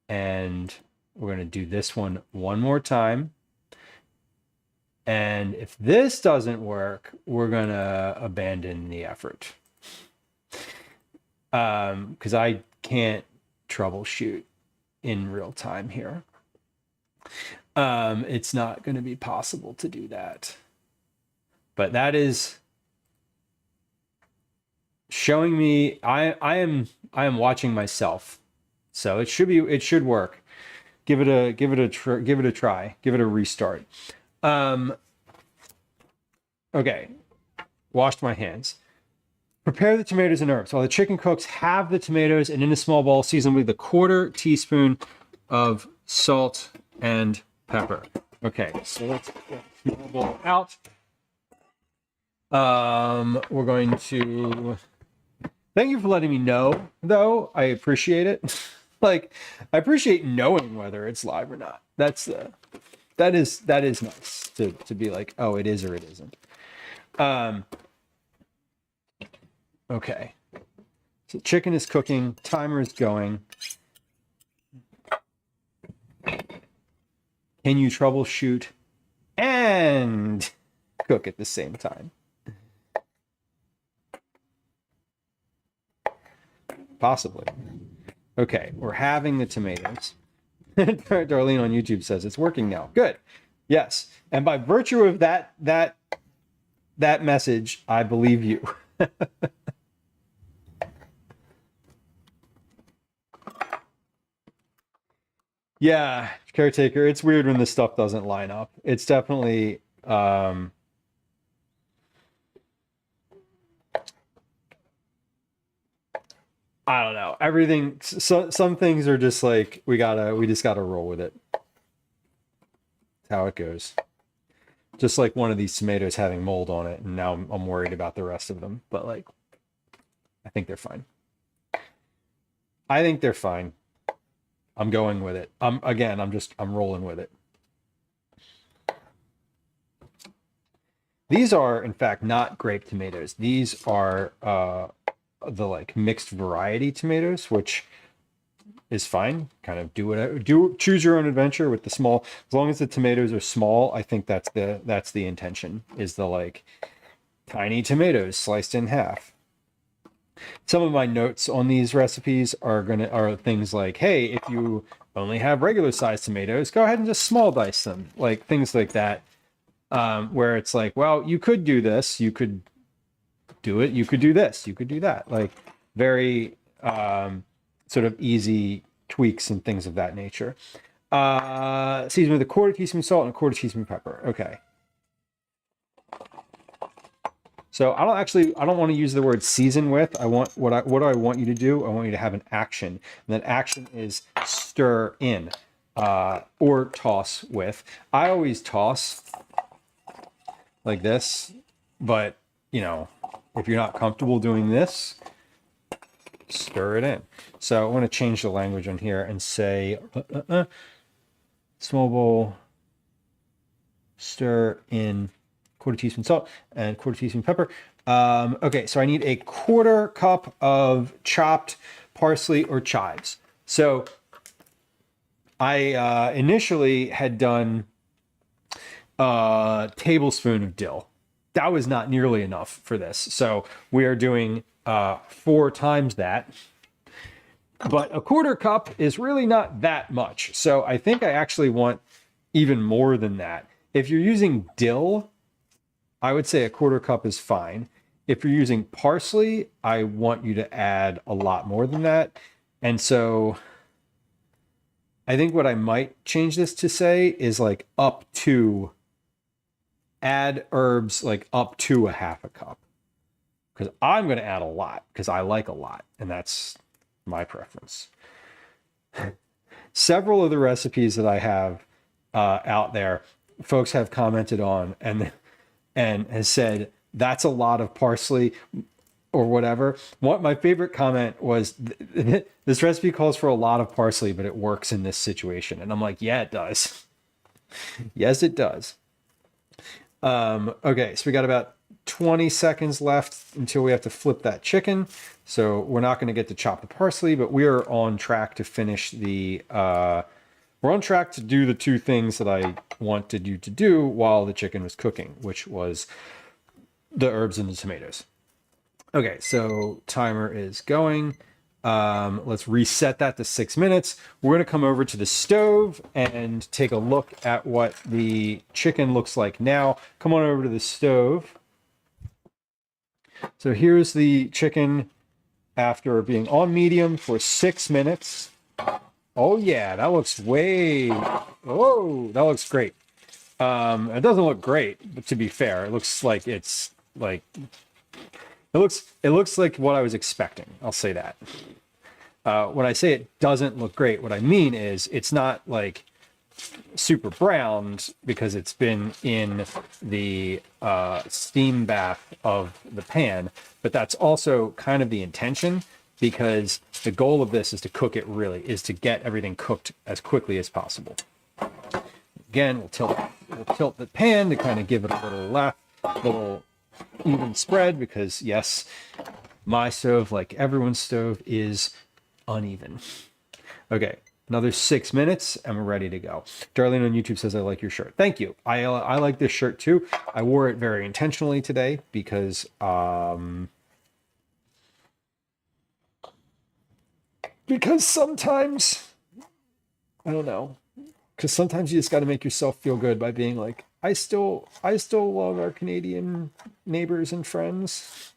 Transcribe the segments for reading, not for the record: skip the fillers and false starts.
And we're going to do this one more time. And if this doesn't work, we're going to abandon the effort. Because I can't troubleshoot in real time here. It's not going to be possible to do that. But that is showing me I am watching myself. So it should work. Give it a try. Give it a restart. Okay. Washed my hands. Prepare the tomatoes and herbs. While the chicken cooks, have the tomatoes and in a small bowl season with a 1/4 teaspoon of salt and pepper. Okay, so let's get the small bowl out. We're going to thank you for letting me know, though. I appreciate it. Like, I appreciate knowing whether it's live or not. That is nice to be like, oh, it is or it isn't. Okay. So chicken is cooking, timer is going. Can you troubleshoot and cook at the same time? Possibly. Okay, we're having the tomatoes. Darlene on YouTube says it's working now. Good. Yes. And by virtue of that message, I believe you. Yeah, caretaker, it's weird when this stuff doesn't line up. It's definitely I don't know. Everything some things are just like we just gotta roll with it. That's how it goes. Just like one of these tomatoes having mold on it, and now I'm worried about the rest of them. But like I think they're fine. I think they're fine. I'm going with it. I'm rolling with it. These are, in fact, not grape tomatoes. These are the like mixed variety tomatoes, which is fine. Kind of choose your own adventure with the small. As long as the tomatoes are small, I think that's the intention. Is the like tiny tomatoes sliced in half. Some of my notes on these recipes are things like, hey, if you only have regular sized tomatoes, go ahead and just small dice them, like things like that. Where it's like, well, you could do this, you could do it, you could do this, you could do that, like very sort of easy tweaks and things of that nature. Season with a 1/4 teaspoon salt and a 1/4 teaspoon pepper. Okay. So I don't want to use the word season with. What do I want you to do? I want you to have an action. And that action is stir in or toss with. I always toss like this, but you know, if you're not comfortable doing this, stir it in. So I want to change the language on here and say small bowl, stir in 1/4 teaspoon salt and 1/4 teaspoon pepper. Okay, so I need a 1/4 cup of chopped parsley or chives. So I initially had done a tablespoon of dill. That was not nearly enough for this. So we are doing 4 times that. But a 1/4 cup is really not that much. So I think I actually want even more than that. If you're using dill, I would say a 1/4 cup is fine. If you're using parsley, I want you to add a lot more than that. And so I think what I might change this to say is like add herbs like up to a 1/2 cup. Because I'm going to add a lot because I like a lot. And that's my preference. Several of the recipes that I have out there, folks have commented on and has said that's a lot of parsley or whatever. What my favorite comment was, this recipe calls for a lot of parsley, but it works in this situation. And I'm like, yeah, it does. Yes, it does. Okay, so we got about 20 seconds left until we have to flip that chicken. So we're not going to get to chop the parsley, but we are on track to finish the, we're on track to do the two things that I wanted you to do while the chicken was cooking, which was the herbs and the tomatoes. Okay, so timer is going. Let's reset that to 6 minutes. We're going to come over to the stove and take a look at what the chicken looks like now. Come on over to the stove. So here's the chicken after being on medium for 6 minutes. Oh yeah, that looks that looks great. It doesn't look great, but to be fair, it looks like it's like, it looks like what I was expecting. I'll say that. When I say it doesn't look great, what I mean is it's not like super browned because it's been in the steam bath of the pan, but that's also kind of the intention, because the goal of this is to cook it is to get everything cooked as quickly as possible. Again, we'll tilt the pan to kind of give it a little even spread, because yes, my stove, like everyone's stove, is uneven. Okay, another 6 minutes and we're ready to go. Darlene on YouTube says, I like your shirt. Thank you. I like this shirt too. I wore it very intentionally today because sometimes, I don't know, because sometimes you just got to make yourself feel good by being like, I still love our Canadian neighbors and friends.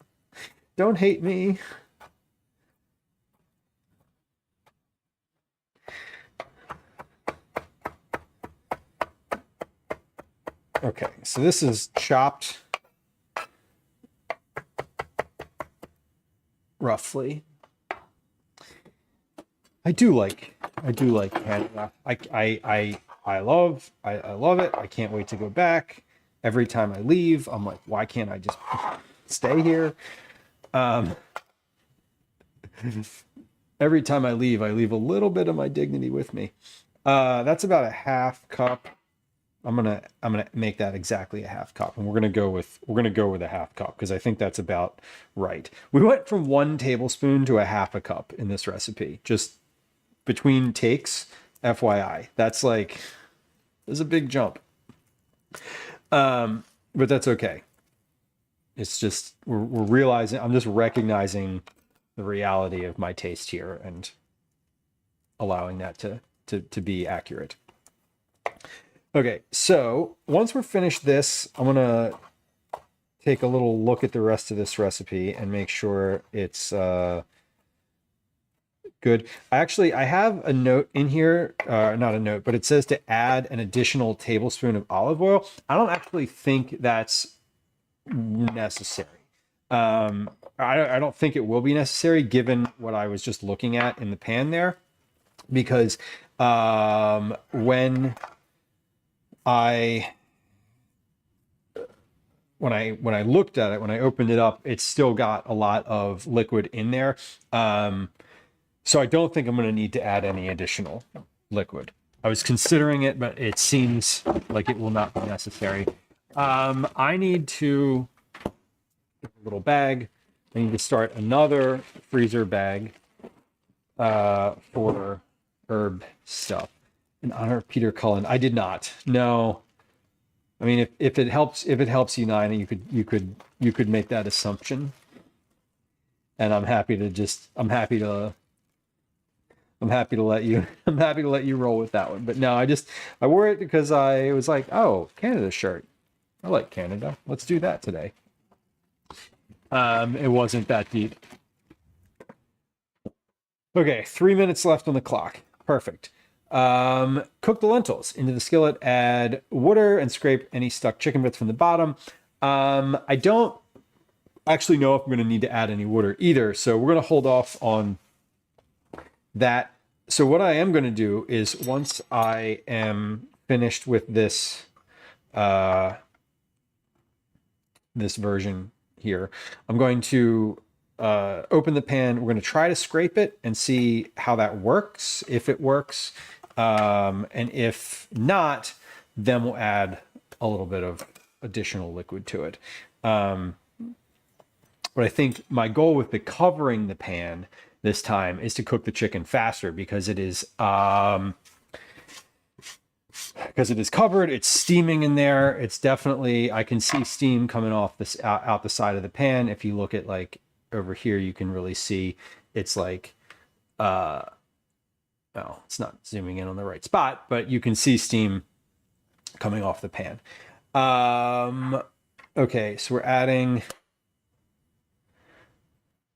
Don't hate me. Okay, so this is chopped roughly. I do like Canada. I love it. I can't wait to go back. Every time I leave, I'm like, why can't I just stay here? Every time I leave a little bit of my dignity with me. That's about a half cup. I'm gonna make that exactly a half cup, and we're gonna go with a half cup because I think that's about right. We went from 1 tablespoon to a half a cup in this recipe, just between takes. FYI, that's a big jump. But that's okay. It's just we're realizing, I'm just recognizing the reality of my taste here and allowing that to be accurate. Okay, so once we're finished this, I'm gonna take a little look at the rest of this recipe and make sure it's good. I have a note in here, not a note, but it says to add an additional tablespoon of olive oil. I don't actually think that's necessary. I don't think it will be necessary given what I was just looking at in the pan there, because when I looked at it, when I opened it up, it's still got a lot of liquid in there. So I don't think I'm going to need to add any additional liquid. I was considering it, but it seems like it will not be necessary. I need to get a little bag. I need to start another freezer bag for herb stuff. In honor of Peter Cullen. I did not. No. I mean, if it helps you, Nina, you could make that assumption. And I'm happy to let you roll with that one. But no, I wore it because I was like, oh, Canada shirt. I like Canada. Let's do that today. It wasn't that deep. Okay, 3 minutes left on the clock. Perfect. Cook the lentils into the skillet, add water, and scrape any stuck chicken bits from the bottom. I don't actually know if I'm going to need to add any water either, so we're going to hold off on that. So what I am going to do is, once I am finished with this this version here, I'm going to open the pan. We're going to try to scrape it and see how that works, if it works. And if not, then we'll add a little bit of additional liquid to it. But I think my goal with the covering the pan this time is to cook the chicken faster because it is covered. It's steaming in there. It's definitely, I can see steam coming off this out the side of the pan. If you look at like over here, you can really see it's like well, it's not zooming in on the right spot, but you can see steam coming off the pan. Okay, so we're adding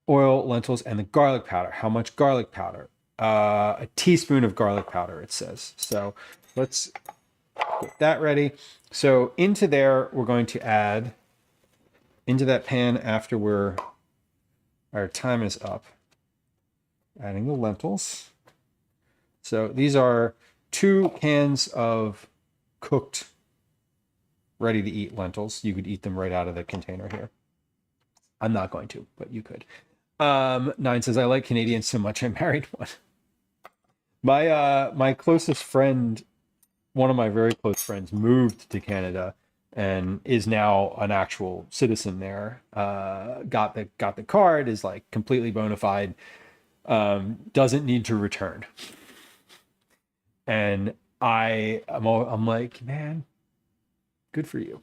oil, lentils, and the garlic powder. How much garlic powder? A teaspoon of garlic powder, it says. So let's get that ready. So into there, we're going to add, into that pan after our time is up, adding the lentils. So these are 2 cans of cooked, ready to eat lentils. You could eat them right out of the container here. I'm not going to, but you could. 9 says, I like Canadians so much I married one. My closest friend, one of my very close friends, moved to Canada and is now an actual citizen there. Got the card, is like completely bona fide, doesn't need to return. And I'm like, man, good for you.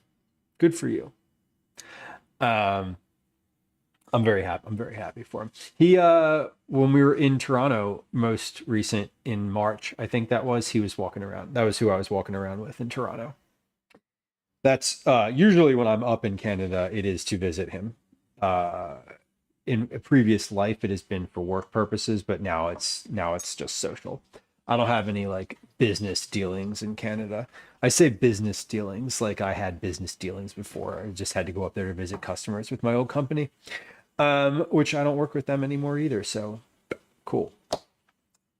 Good for you. I'm very happy. I'm very happy for him. He, when we were in Toronto most recent in March, I think that was, he was walking around. That was who I was walking around with in Toronto. That's usually when I'm up in Canada, it is to visit him. In a previous life, it has been for work purposes, but now it's just social. I don't have any like business dealings in Canada. I say business dealings like I had business dealings before. I just had to go up there to visit customers with my old company. Which I don't work with them anymore either. So cool.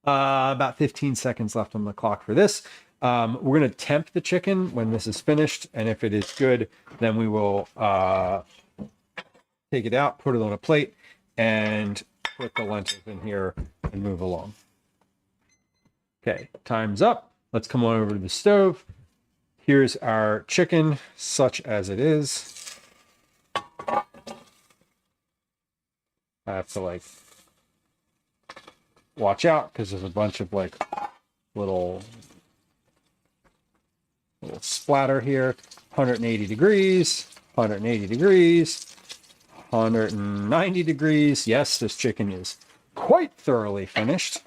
About 15 seconds left on the clock for this. We're going to temp the chicken when this is finished. And if it is good, then we will take it out, put it on a plate, and put the lentils in here and move along. Okay, time's up. Let's come on over to the stove. Here's our chicken, such as it is. I have to like watch out because there's a bunch of like little splatter here. 180 degrees, 180 degrees, 190 degrees. Yes, this chicken is quite thoroughly finished,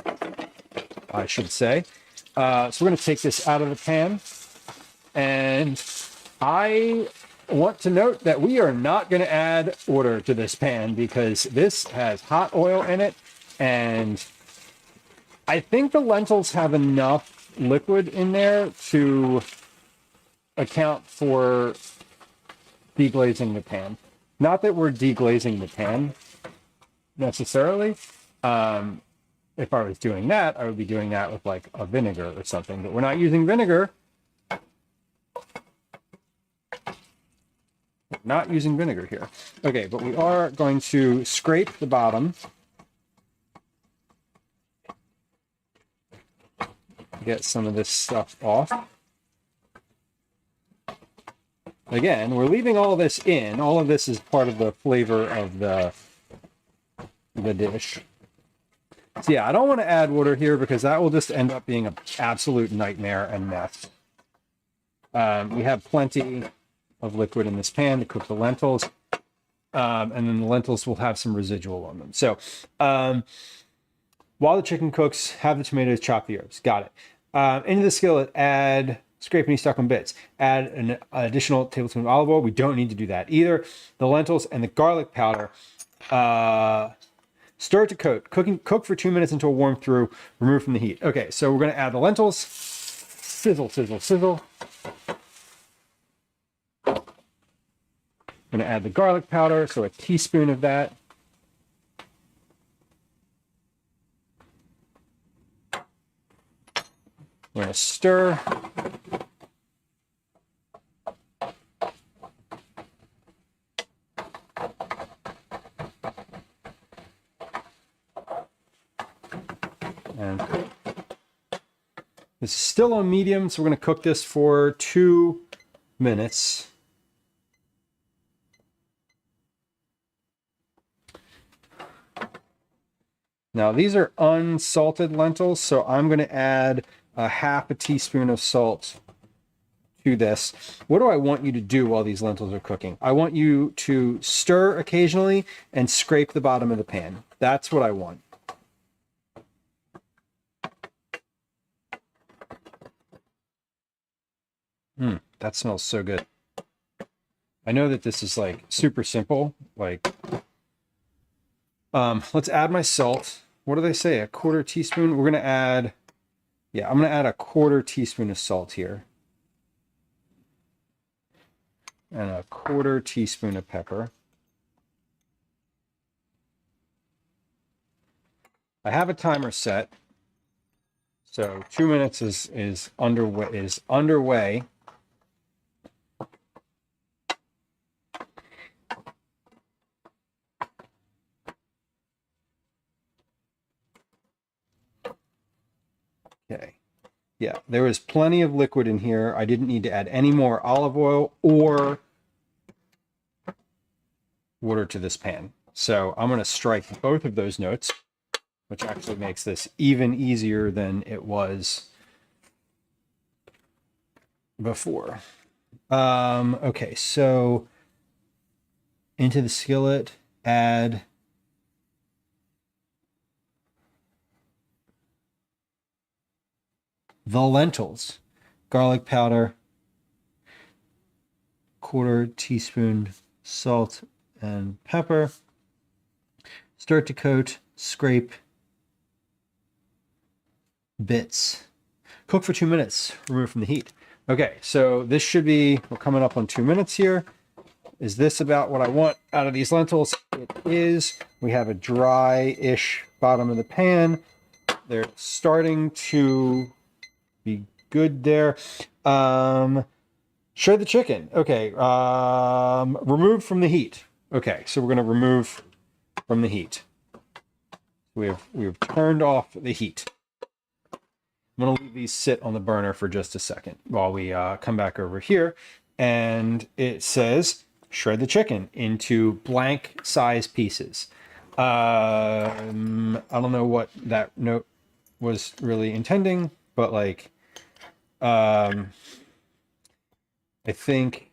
I should say. So we're going to take this out of the pan, and I want to note that we are not going to add water to this pan because this has hot oil in it, and I think the lentils have enough liquid in there to account for deglazing the pan. Not that we're deglazing the pan necessarily. If I was doing that, I would be doing that with like a vinegar or something, but we're not using vinegar. Not using vinegar here. Okay, but we are going to scrape the bottom. Get some of this stuff off. Again, we're leaving all of this in. All of this is part of the flavor of the dish. So yeah, I don't want to add water here because that will just end up being an absolute nightmare and mess. We have plenty of liquid in this pan to cook the lentils, and then the lentils will have some residual on them. So while the chicken cooks, have the tomatoes, chop the herbs. Got it. Into the skillet, add scrape any stuck on bits. Add an additional tablespoon of olive oil. We don't need to do that either. The lentils and the garlic powder. Stir it to coat. Cook for 2 minutes until warm through. Remove from the heat. Okay, so we're going to add the lentils. Sizzle, sizzle, sizzle. I'm going to add the garlic powder, so a teaspoon of that. We're going to stir. And this is still on medium, so we're going to cook this for 2 minutes. Now these are unsalted lentils, so I'm going to add a half a teaspoon of salt to this. What do I want you to do while these lentils are cooking? I want you to stir occasionally and scrape the bottom of the pan. That's what I want. That smells so good. I know that this is like super simple. Like, let's add my salt. What do they say? A quarter teaspoon? We're going to add, yeah, I'm going to add a quarter teaspoon of salt here. And a quarter teaspoon of pepper. I have a timer set. So 2 minutes is underway. Okay. Yeah, there was plenty of liquid in here. I didn't need to add any more olive oil or water to this pan. So I'm going to strike both of those notes, which actually makes this even easier than it was before. Okay, so into the skillet, add the lentils, garlic powder, quarter teaspoon salt and pepper, stir to coat, scrape bits, cook for 2 minutes, remove from the heat. Okay, so this should be, we're coming up on 2 minutes here. Is this about what I want out of these lentils? It is. We have a dry-ish bottom of the pan. They're starting to be good there. Shred the chicken. Okay. Remove from the heat. Okay, so we're going to remove from the heat. We've turned off the heat. I'm going to leave these sit on the burner for just a second while we come back over here. And it says, shred the chicken into blank size pieces. I don't know what that note was really intending, but like, I think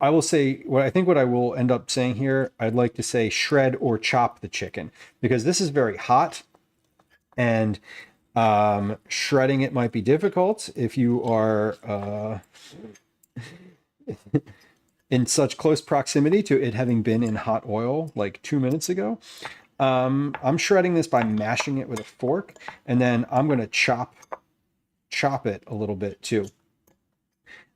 I will say what I will end up saying here. I'd like to say shred or chop the chicken because this is very hot and shredding it might be difficult if you are in such close proximity to it having been in hot oil like 2 minutes ago. I'm shredding this by mashing it with a fork, and then I'm going to chop it a little bit too.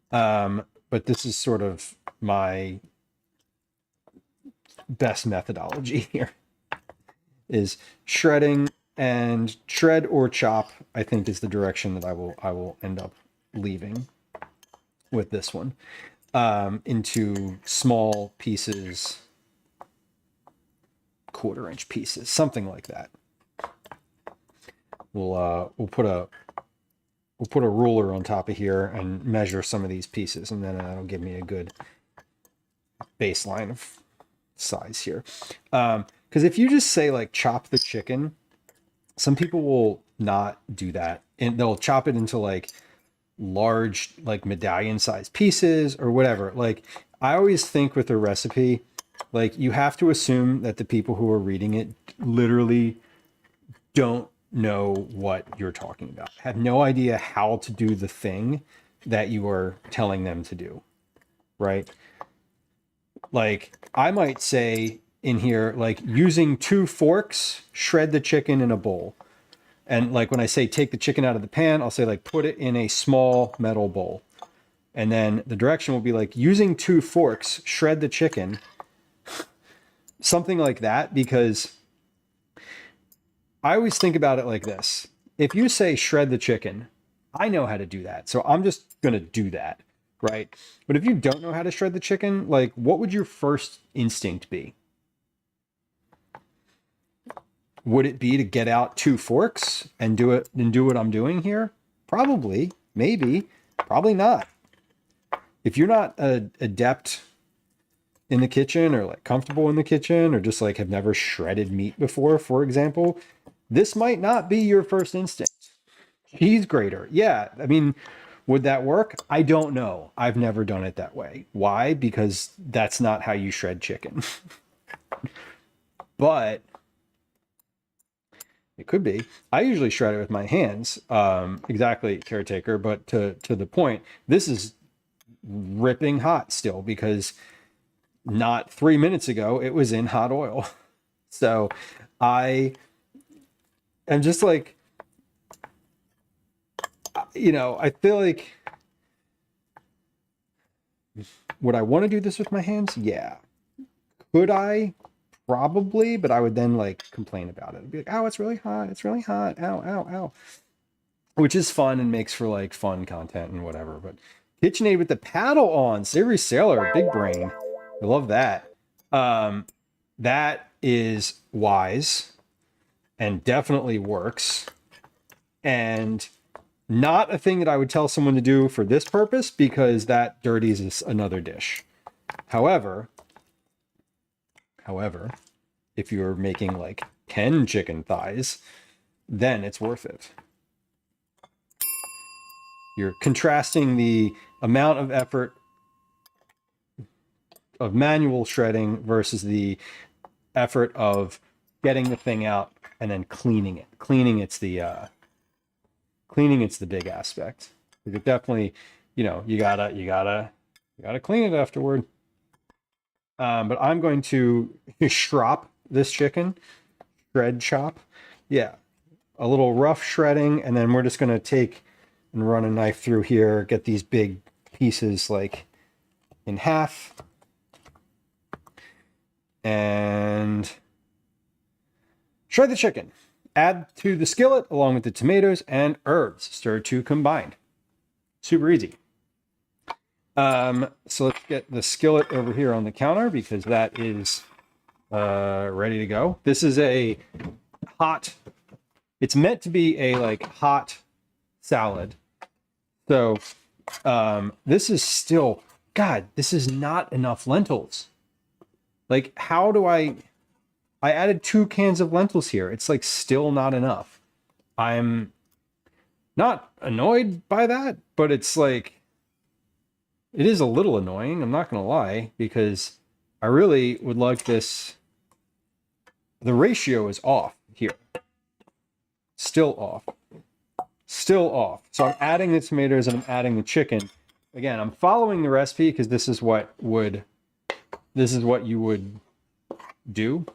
But this is sort of my best methodology here is shredding, and shred or chop, I think, is the direction that I will end up leaving with this one, into small pieces, 1/4-inch pieces, something like that. We'll put a ruler on top of here and measure some of these pieces, and then that'll give me a good baseline of size here. Because if you just say like chop the chicken, some people will not do that, and they'll chop it into like large, like medallion sized pieces or whatever. Like, I always think with a recipe, like, you have to assume that the people who are reading it literally don't know what you're talking about, have no idea how to do the thing that you are telling them to do, right? Like, I might say in here, like, using 2 forks, shred the chicken in a bowl. And like, when I say take the chicken out of the pan, I'll say like, put it in a small metal bowl. And then the direction will be like, using 2 forks, shred the chicken. Something like that, because I always think about it like this. If you say shred the chicken, I know how to do that. So I'm just going to do that, right? But if you don't know how to shred the chicken, like, what would your first instinct be? Would it be to get out 2 forks and do it and do what I'm doing here? Probably, maybe, probably not. If you're not an adept in the kitchen, or like comfortable in the kitchen, or just like have never shredded meat before, for example, this might not be your first instinct. Cheese grater. Yeah. I mean, would that work? I don't know. I've never done it that way. Why? Because that's not how you shred chicken. But it could be. I usually shred it with my hands. Exactly, caretaker. But to the point, this is ripping hot still, because not 3 minutes ago it was in hot oil. So I am just like, I feel like, would I want to do this with my hands? Yeah. Could I? Probably, but I would then like complain about it. I'd be like, oh, it's really hot. It's really hot. Ow, ow, ow. Which is fun and makes for like fun content and whatever. But KitchenAid with the paddle on, Savory Sailor, big brain. I love that. That is wise and definitely works. And not a thing that I would tell someone to do for this purpose, because that dirties another dish. However, if you're making like 10 chicken thighs, then it's worth it. You're contrasting the amount of effort of manual shredding versus the effort of getting the thing out and then cleaning it. Cleaning it's the big aspect. It definitely, you gotta clean it afterward. But I'm going to strop this chicken, shred chop. Yeah, a little rough shredding, and then we're just going to take and run a knife through here, get these big pieces like in half, and shred the chicken. Add to the skillet along with the tomatoes and herbs. Stir to combined. Super easy. So let's get the skillet over here on the counter, because that is ready to go. This is a hot, it's meant to be a like hot salad. So this is still, God, this is not enough lentils. Like, how do I added 2 cans of lentils here. It's like still not enough. I'm not annoyed by that, but it's like, it is a little annoying, I'm not going to lie, because I really would like this. The ratio is off here. Still off. Still off. So I'm adding the tomatoes and I'm adding the chicken. Again, I'm following the recipe because this is what you would do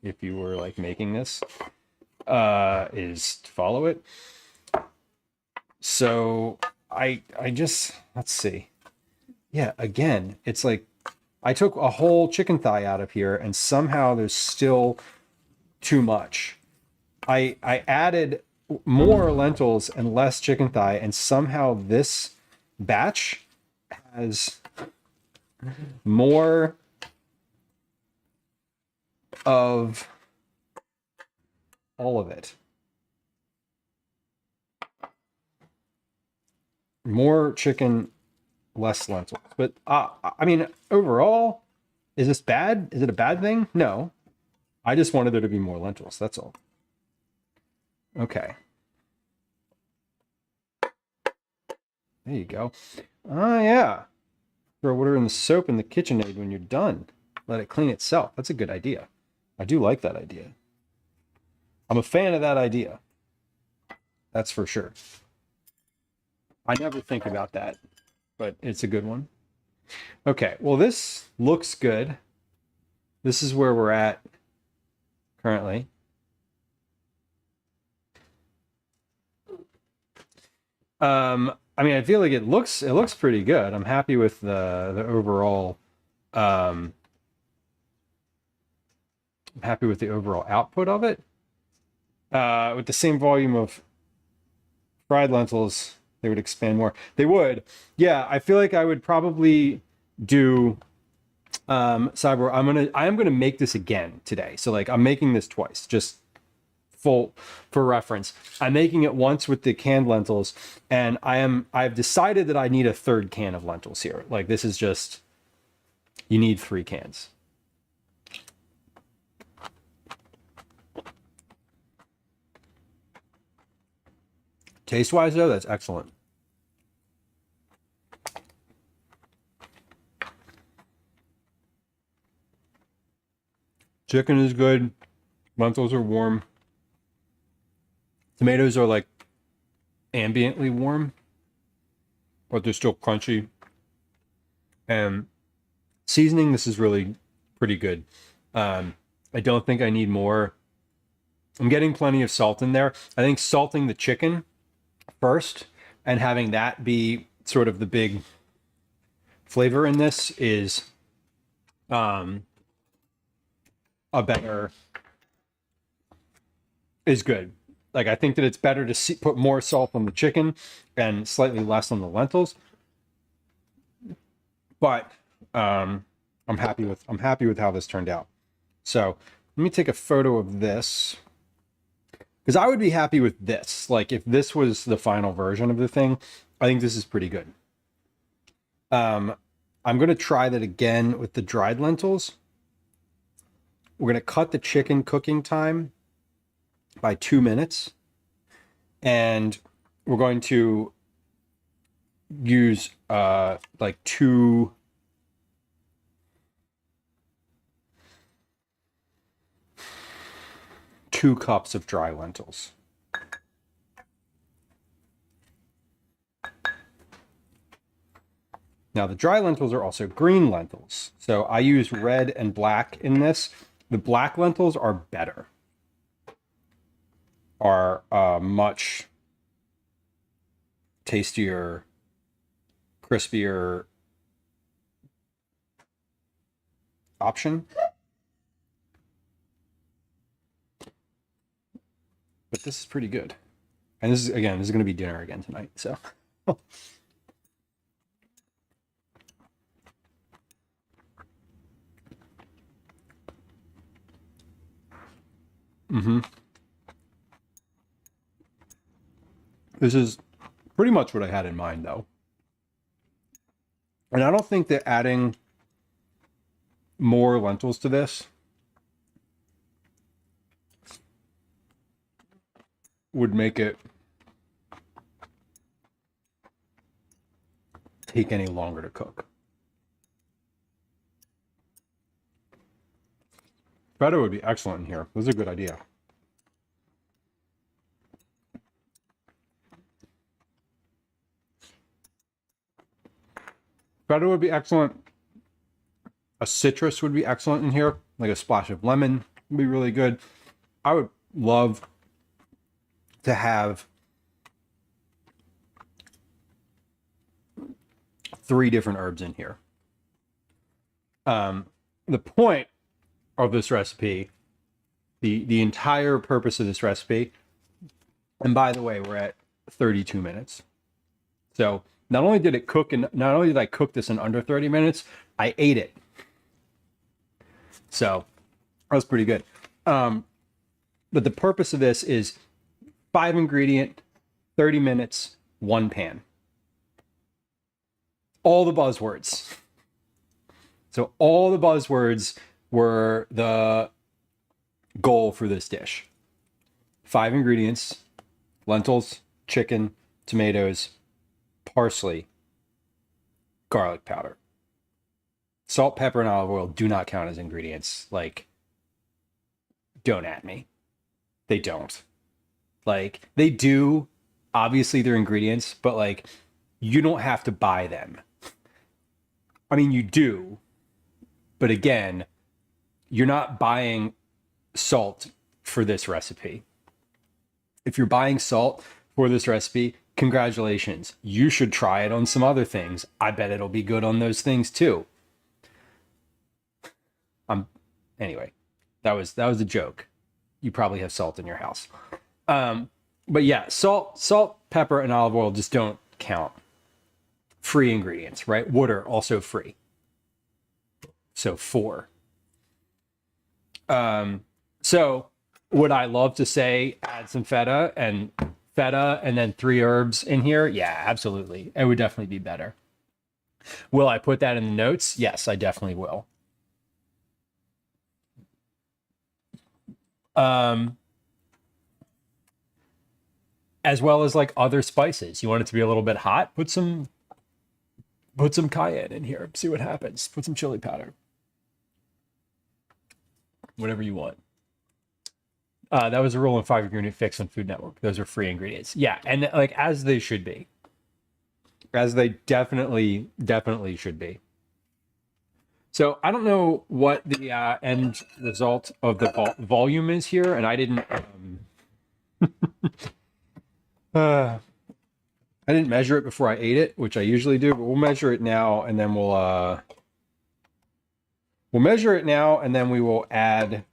if you were like making this, is to follow it. So I just, let's see. Yeah, again, it's like I took a whole chicken thigh out of here and somehow there's still too much. I added more lentils and less chicken thigh, and somehow this batch has more of all of it. More chicken, less lentils. But I mean, overall, is this bad? Is it a bad thing? No. I just wanted there to be more lentils. That's all. Okay. There you go. Oh, yeah. Throw water in the soap in the KitchenAid when you're done. Let it clean itself. That's a good idea. I do like that idea. I'm a fan of that idea. That's for sure. I never think about that, but it's a good one. Okay, well, this looks good. This is where we're at currently. I mean, I feel like it looks pretty good. I'm happy with the overall. I'm happy with the overall output of it. With the same volume of fried lentils, they would expand more. They would. Yeah, I feel like I would probably do Cyber. I am gonna make this again today. So like I'm making this twice, just for reference. I'm making it once with the canned lentils, and I've decided that I need a third can of lentils here. Like this is just, You need 3 cans. Taste-wise, though, that's excellent. Chicken is good. Lentils are warm. Tomatoes are like ambiently warm, but they're still crunchy. And seasoning, this is really pretty good. I don't think I need more. I'm getting plenty of salt in there. I think salting the chicken first and having that be sort of the big flavor in this is is good. Like, I think that it's better to put more salt on the chicken and slightly less on the lentils. But I'm happy with how this turned out. So let me take a photo of this, because I would be happy with this. Like, if this was the final version of the thing, I think this is pretty good. I'm going to try that again with the dried lentils. We're going to cut the chicken cooking time by 2 minutes. And we're going to use like two cups of dry lentils. Now, the dry lentils are also green lentils. So I use red and black in this. The black lentils are better, are much tastier, crispier option. But this is pretty good. And this is going to be dinner again tonight, so. This is pretty much what I had in mind, though. And I don't think that adding more lentils to this would make it take any longer to cook. Feta would be excellent in here. This is a good idea. Feta would be excellent. A citrus would be excellent in here. Like a splash of lemon would be really good. I would love to have 3 different herbs in here. The point of this recipe, the entire purpose of this recipe, and by the way, we're at 32 minutes. So not only did I cook this in under 30 minutes, I ate it. So that was pretty good. But the purpose of this is 5 ingredient, 30 minutes, 1 pan. All the buzzwords. So all the buzzwords were the goal for this dish. 5 ingredients: lentils, chicken, tomatoes, parsley, garlic powder. Salt, pepper, and olive oil do not count as ingredients. Like, don't at me. They don't. Like, they do. Obviously, they're ingredients, but like, you don't have to buy them. I mean, you do. But again, you're not buying salt for this recipe. If you're buying salt for this recipe, congratulations. You should try it on some other things. I bet it'll be good on those things too. Anyway, that was a joke. You probably have salt in your house. But yeah, salt, pepper, and olive oil just don't count. Free ingredients, right? Water, also free. So 4. So would I love to say add some feta and then 3 herbs in here? Yeah, absolutely. It would definitely be better. Will I put that in the notes? Yes, I definitely will. As well as like other spices. You want it to be a little bit hot? Put some cayenne in here. See what happens. Put some chili powder. Whatever you want. That was a rule in 5 Ingredient Fix on Food Network. Those are free ingredients. Yeah, and like as they should be. As they definitely should be. So I don't know what the end result of the volume is here, and I didn't I didn't measure it before I ate it, which I usually do, but we'll measure it now, and then we'll measure it now, and then we will add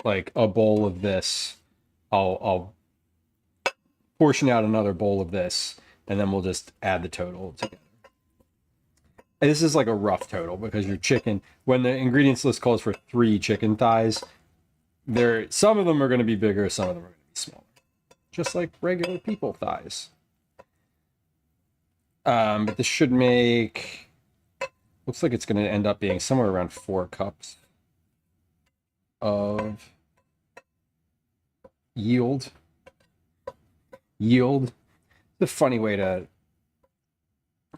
like a bowl of this. I'll portion out another bowl of this, and then we'll just add the total together. And this is like a rough total because your chicken, when the ingredients list calls for 3 chicken thighs, some of them are going to be bigger, some of them are going to be smaller, just like regular people thighs. But this should make, looks like it's going to end up being somewhere around 4 cups of yield. Yield. It's a funny way to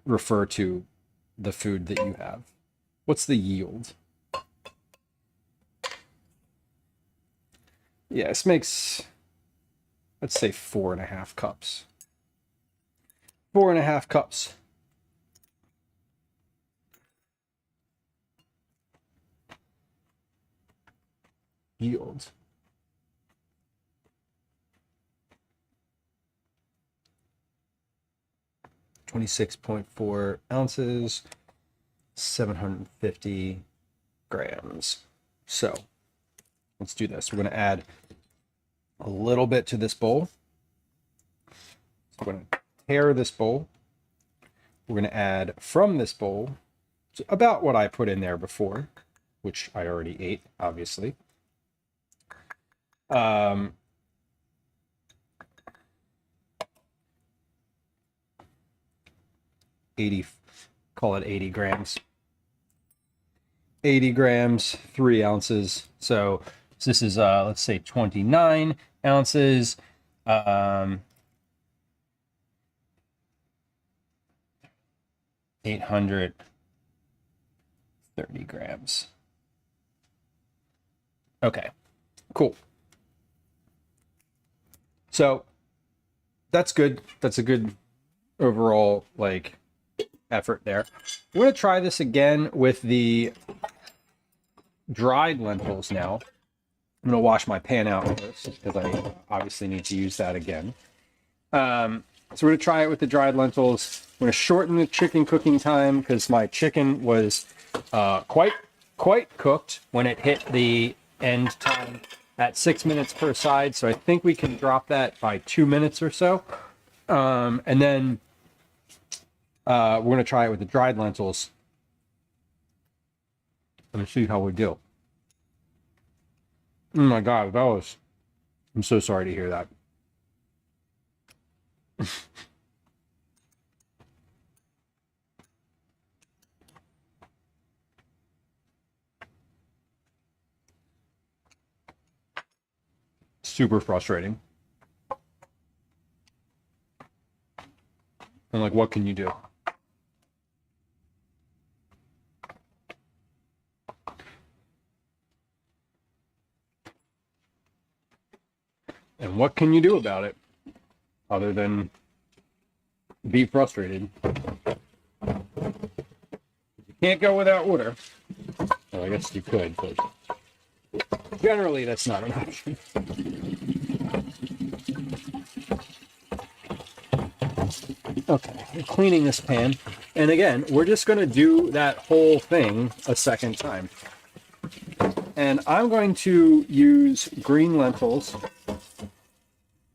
refer to the food that you have. What's the yield? Yeah, this makes, let's say 4.5 cups. 4.5 cups. Yield. .4 ounces, 750 grams. So let's do this. We're going to add a little bit to this bowl. So we're going to tear this bowl. We're going to add from this bowl about what I put in there before, which I already ate, obviously. 80, call it 80 grams. 80 grams, 3 ounces. So this is, let's say 29 ounces. 830 grams. Okay, cool. So that's good. That's a good overall, like, effort there. I'm going to try this again with the dried lentils now. I'm going to wash my pan out first because I obviously need to use that again. So we're going to try it with the dried lentils. I'm going to shorten the chicken cooking time because my chicken was quite cooked when it hit the end time at 6 minutes per side. So I think we can drop that by 2 minutes or so. And then we're going to try it with the dried lentils. Let me see how we do. Oh my God, I'm so sorry to hear that. Super frustrating. And like, what can you do? And what can you do about it other than be frustrated? You can't go without water. Well, I guess you could, but generally that's not an option. Okay, I'm cleaning this pan. And again, we're just going to do that whole thing a second time. And I'm going to use green lentils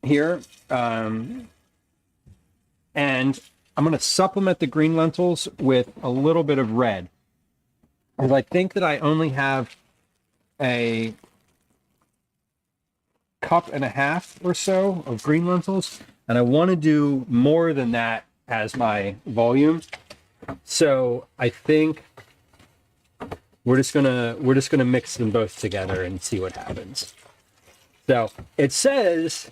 here. And I'm going to supplement the green lentils with a little bit of red. Because I think that I only have a cup and a half or so of green lentils. And I want to do more than that as my volume. So I think we're just gonna mix them both together and see what happens. So it says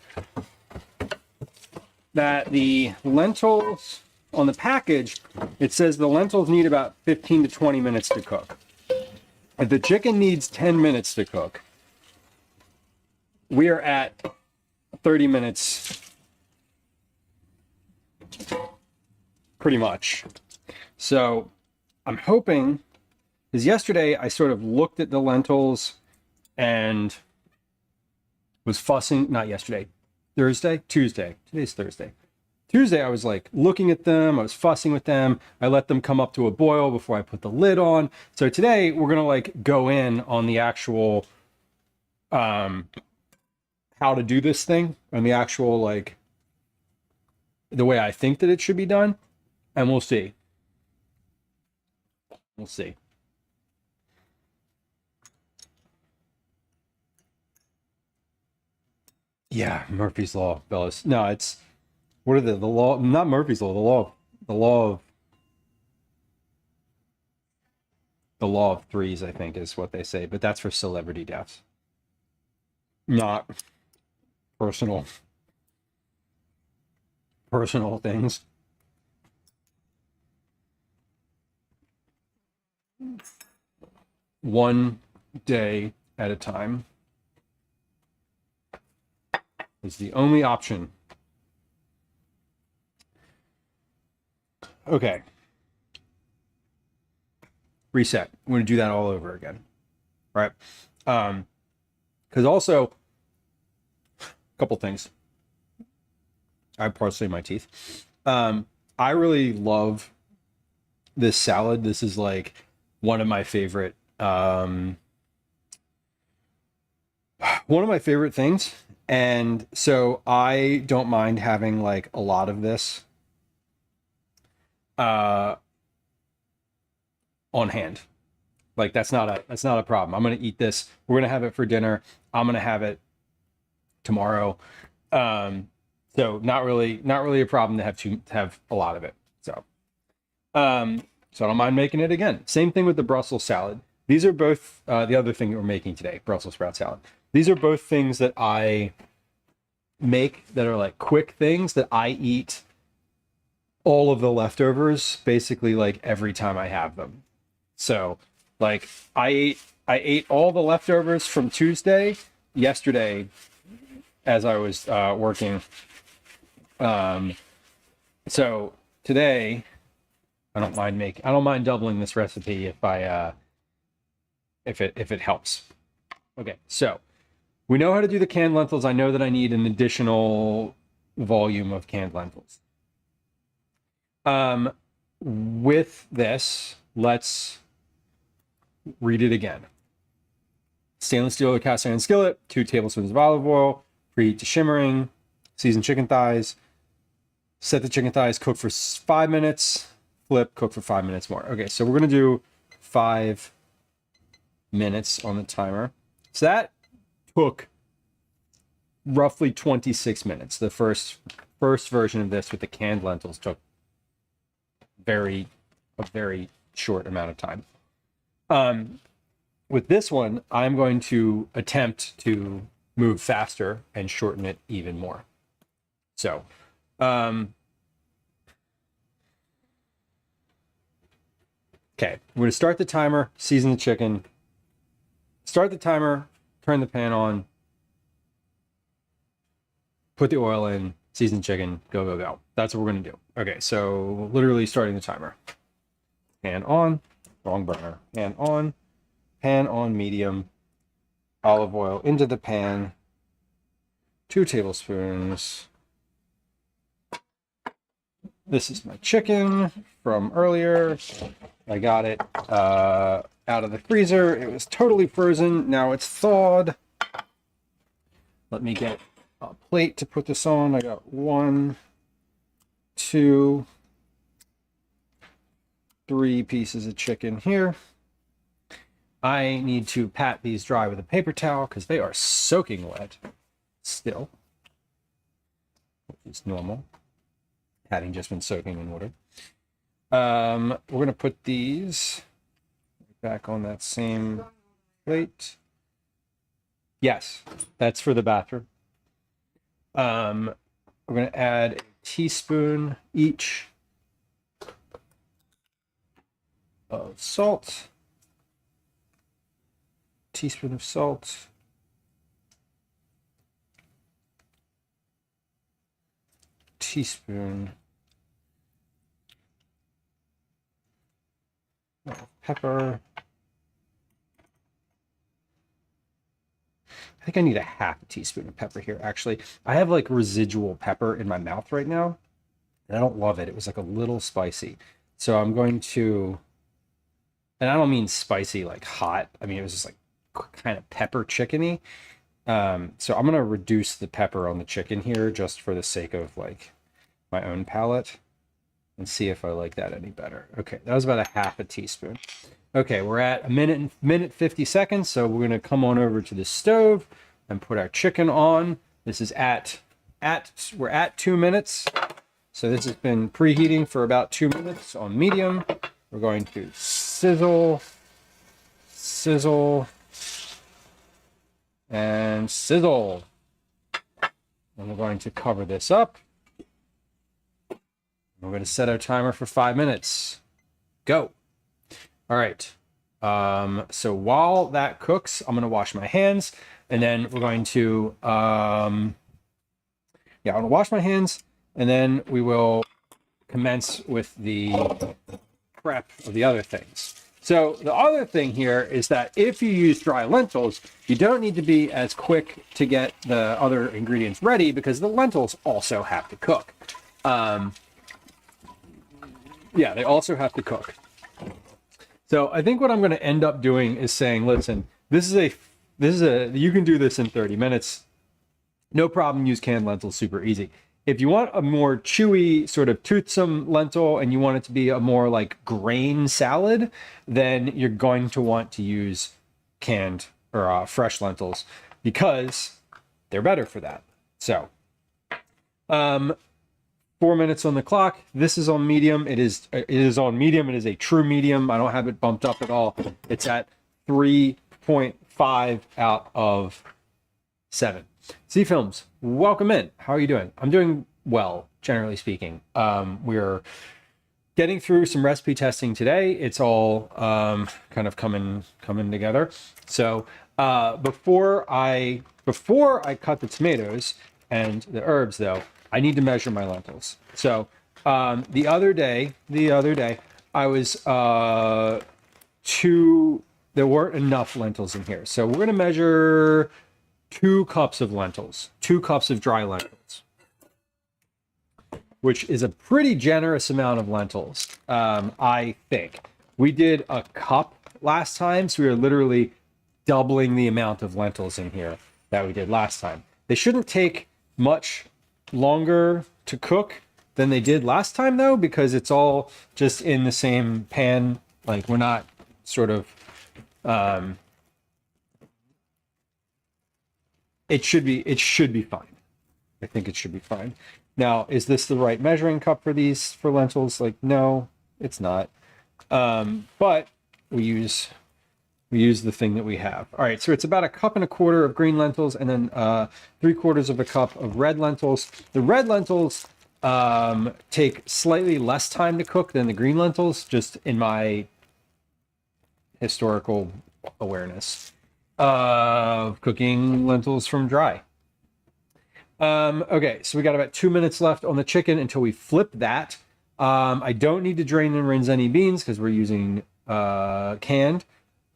that the lentils on the package, it says the lentils need about 15 to 20 minutes to cook. If the chicken needs 10 minutes to cook, we are at 30 minutes pretty much. So I'm hoping, because yesterday I sort of looked at the lentils and was fussing, not yesterday, Tuesday, today's Thursday. Tuesday I was like looking at them, I was fussing with them, I let them come up to a boil before I put the lid on. So today we're gonna like go in on the actual how to do this thing, and the actual like the way I think that it should be done, and we'll see. We'll see. Yeah, Murphy's Law, Bellis. No, it's what are the law? Not Murphy's Law. The law of threes, I think, is what they say. But that's for celebrity deaths, not personal things. One day at a time is the only option. Okay. Reset. I'm going to do that all over again. All right. Because also, a couple things. I parsley my teeth. I really love this salad. This is like one of my favorite things. And so I don't mind having like a lot of this on hand. Like that's not a problem. I'm gonna eat this. We're gonna have it for dinner. I'm gonna have it tomorrow. So not really a problem to have a lot of it. So so I don't mind making it again. Same thing with the Brussels salad. These are both the other thing that we're making today, Brussels sprout salad. These are both things that I make that are like quick things that I eat all of the leftovers basically like every time I have them. So like I ate all the leftovers from Tuesday yesterday as I was working. So today I don't mind doubling this recipe if it helps. Okay, so we know how to do the canned lentils. I know that I need an additional volume of canned lentils. With this, let's read it again. Stainless steel or cast iron skillet, 2 tablespoons of olive oil, preheat to shimmering, season chicken thighs, set the chicken thighs, cook for 5 minutes, flip, cook for 5 minutes more. Okay, so we're gonna do 5 minutes on the timer. So that took roughly 26 minutes. The first version of this with the canned lentils took a very short amount of time. With this one, I'm going to attempt to move faster and shorten it even more. So, okay, we're going to start the timer, season the chicken, start the timer, turn the pan on, put the oil in, season chicken, go, go, go. That's what we're going to do. Okay, so literally starting the timer. Pan on, wrong burner, pan on medium, olive oil into the pan, 2 tablespoons. This is my chicken from earlier. I got it out of the freezer. It was totally frozen. Now it's thawed. Let me get a plate to put this on. I got 1, 2, 3 pieces of chicken here. I need to pat these dry with a paper towel because they are soaking wet still, which is normal, having just been soaking in water. We're going to put these back on that same plate. Yes, that's for the bathroom. We're going to add a teaspoon each of salt. Teaspoon of salt. Teaspoon of pepper. I think I need a half a teaspoon of pepper here, actually. I have like residual pepper in my mouth right now, and I don't love it. It was like a little spicy. So I'm going to, and I don't mean spicy like hot. I mean, it was just like kind of pepper chickeny. So I'm going to reduce the pepper on the chicken here just for the sake of like my own palate and see if I like that any better. Okay, that was about a half a teaspoon. Okay, we're at a minute 50 seconds, so we're gonna come on over to the stove and put our chicken on. This is we're at 2 minutes. So this has been preheating for about 2 minutes on medium. We're going to sizzle, and sizzle. And we're going to cover this up. We're going to set our timer for 5 minutes. Go. All right. So while that cooks, I'm going to wash my hands, and then we're going to, I'm going to wash my hands, and then we will commence with the prep of the other things. So the other thing here is that if you use dry lentils, you don't need to be as quick to get the other ingredients ready because the lentils also have to cook. Yeah, they also have to cook. So I think what I'm going to end up doing is saying, listen, this is a you can do this in 30 minutes. No problem, use canned lentils, super easy. If you want a more chewy, sort of toothsome lentil and you want it to be a more like grain salad, then you're going to want to use canned or fresh lentils because they're better for that. So, 4 minutes on the clock. This is on medium. It is on medium. It is a true medium. I don't have it bumped up at all. It's at 3.5 out of 7. C Films, welcome in. How are you doing? I'm doing well, generally speaking. We're getting through some recipe testing today. It's all kind of coming together. So before I cut the tomatoes and the herbs, though, I need to measure my lentils. So the other day, I was there weren't enough lentils in here. So we're going to measure 2 cups of lentils, 2 cups of dry lentils, which is a pretty generous amount of lentils, I think. We did a cup last time, so we are literally doubling the amount of lentils in here that we did last time. They shouldn't take much longer to cook than they did last time, though, because it's all just in the same pan. Like, we're not sort of it should be fine. I think it should be fine. Now, is this the right measuring cup for lentils? Like, no, it's not. But we use the thing that we have. All right, so it's about 1.25 cups of green lentils and then 3/4 cup of red lentils. The red lentils take slightly less time to cook than the green lentils, just in my historical awareness of cooking lentils from dry. Okay, so we got about 2 minutes left on the chicken until we flip that. I don't need to drain and rinse any beans because we're using canned.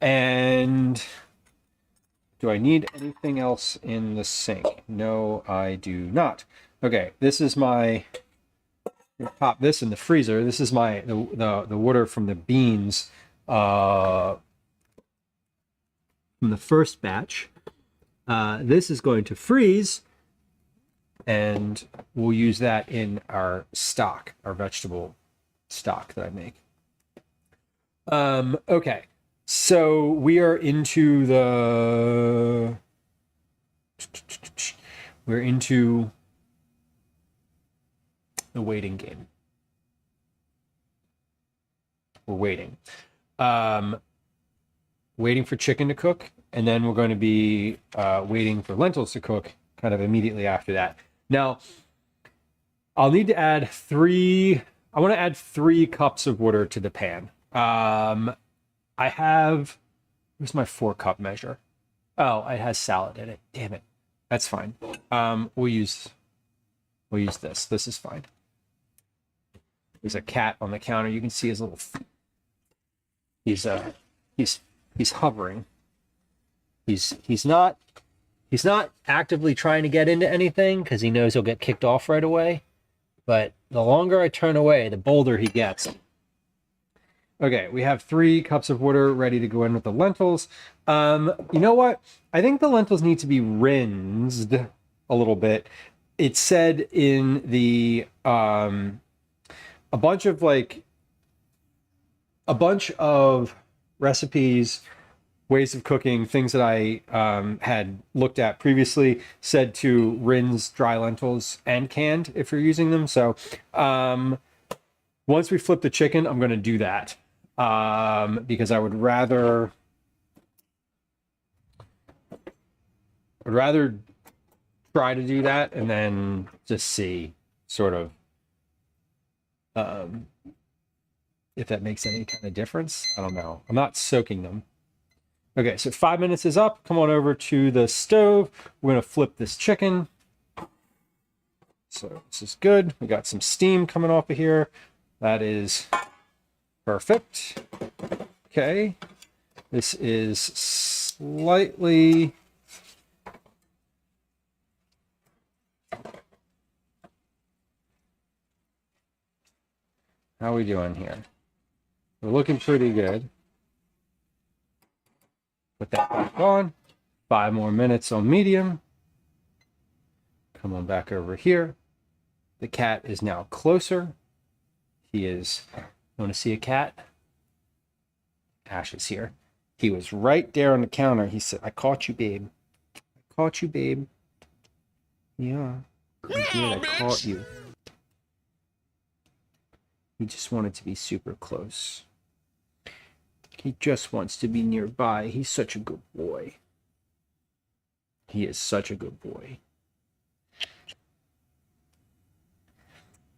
And do I need anything else in the sink? No, I do not. Okay, this is my, pop this in the freezer. This is my the water from the beans from the first batch. This is going to freeze, and we'll use that in our stock, our vegetable stock that I make. Okay, so we are into the waiting game. we're waiting. Waiting for chicken to cook, and then we're going to be waiting for lentils to cook kind of immediately after that. Now, I'll need to add I want to add 3 cups of water to the pan. I have, where's my 4-cup measure? Oh, it has salad in it. Damn it. That's fine. We'll use this. This is fine. There's a cat on the counter. You can see his little he's hovering. He's not actively trying to get into anything because he knows he'll get kicked off right away. But the longer I turn away, the bolder he gets. Okay, we have 3 cups of water ready to go in with the lentils. You know what? I think the lentils need to be rinsed a little bit. It said in the a bunch of recipes, ways of cooking, things that I had looked at previously said to rinse dry lentils and canned if you're using them. So once we flip the chicken, I'm going to do that because I would rather try to do that and then just see sort of if that makes any kind of difference. I don't know. I'm not soaking them. Okay, so 5 minutes is up. Come on over to the stove. We're going to flip this chicken. So this is good. We got some steam coming off of here. That is perfect. Okay. This is slightly... How are we doing here? We're looking pretty good. Put that back on. 5 more minutes on medium. Come on back over here. The cat is now closer. He is... You want to see a cat? Ash is here. He was right there on the counter. He said, I caught you, babe. I caught you, babe. Yeah. I did. I caught you. He just wanted to be super close. He just wants to be nearby. He's such a good boy. He is such a good boy.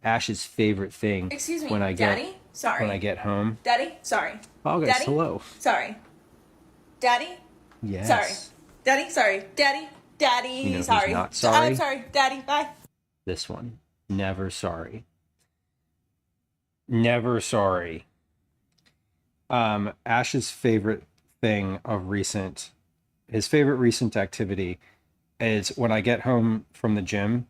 Ash's favorite thing. Excuse me, when I Daddy? Sorry. When I get home. Daddy? Sorry. Oh, guys, Daddy? hello. Sorry. Daddy? Yes. Sorry. Daddy? Sorry. Daddy? Daddy? You know who's sorry. not sorry? I'm sorry. Daddy, bye. This one. Never sorry. Never sorry. Ash's favorite thing of his favorite recent activity is when I get home from the gym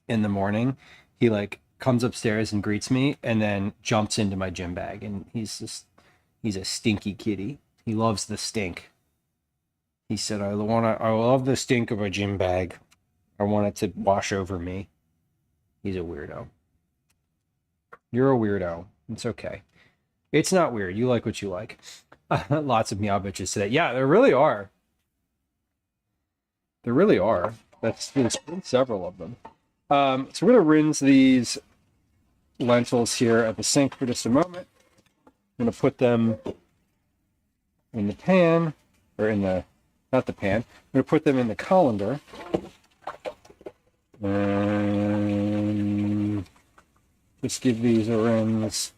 in the morning, he like comes upstairs and greets me and then jumps into my gym bag, and he's a stinky kitty. He loves the stink. He said, I love the stink of a gym bag. I want it to wash over me. He's a weirdo. You're a weirdo. It's okay. It's not weird. You like what you like. Lots of meow bitches today. Yeah, there really are. There really are. There's been several of them. So we're going to rinse these lentils here at the sink for just a moment. I'm going to put them in the pan, or in the, not the pan. I'm going to put them in the colander. And just give these a rinse.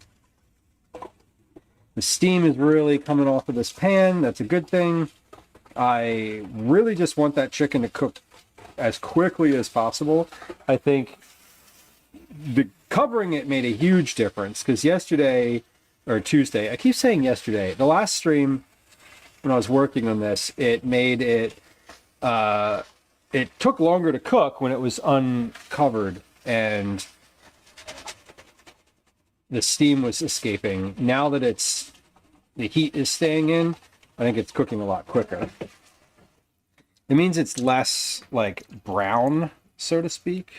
The steam is really coming off of this pan. That's a good thing. I really just want that chicken to cook as quickly as possible. I think the covering it made a huge difference because yesterday, or Tuesday, I keep saying yesterday, the last stream when I was working on this, it made it, it took longer to cook when it was uncovered and the steam was escaping. Now that the heat is staying in, I think it's cooking a lot quicker. It means it's less like brown, so to speak.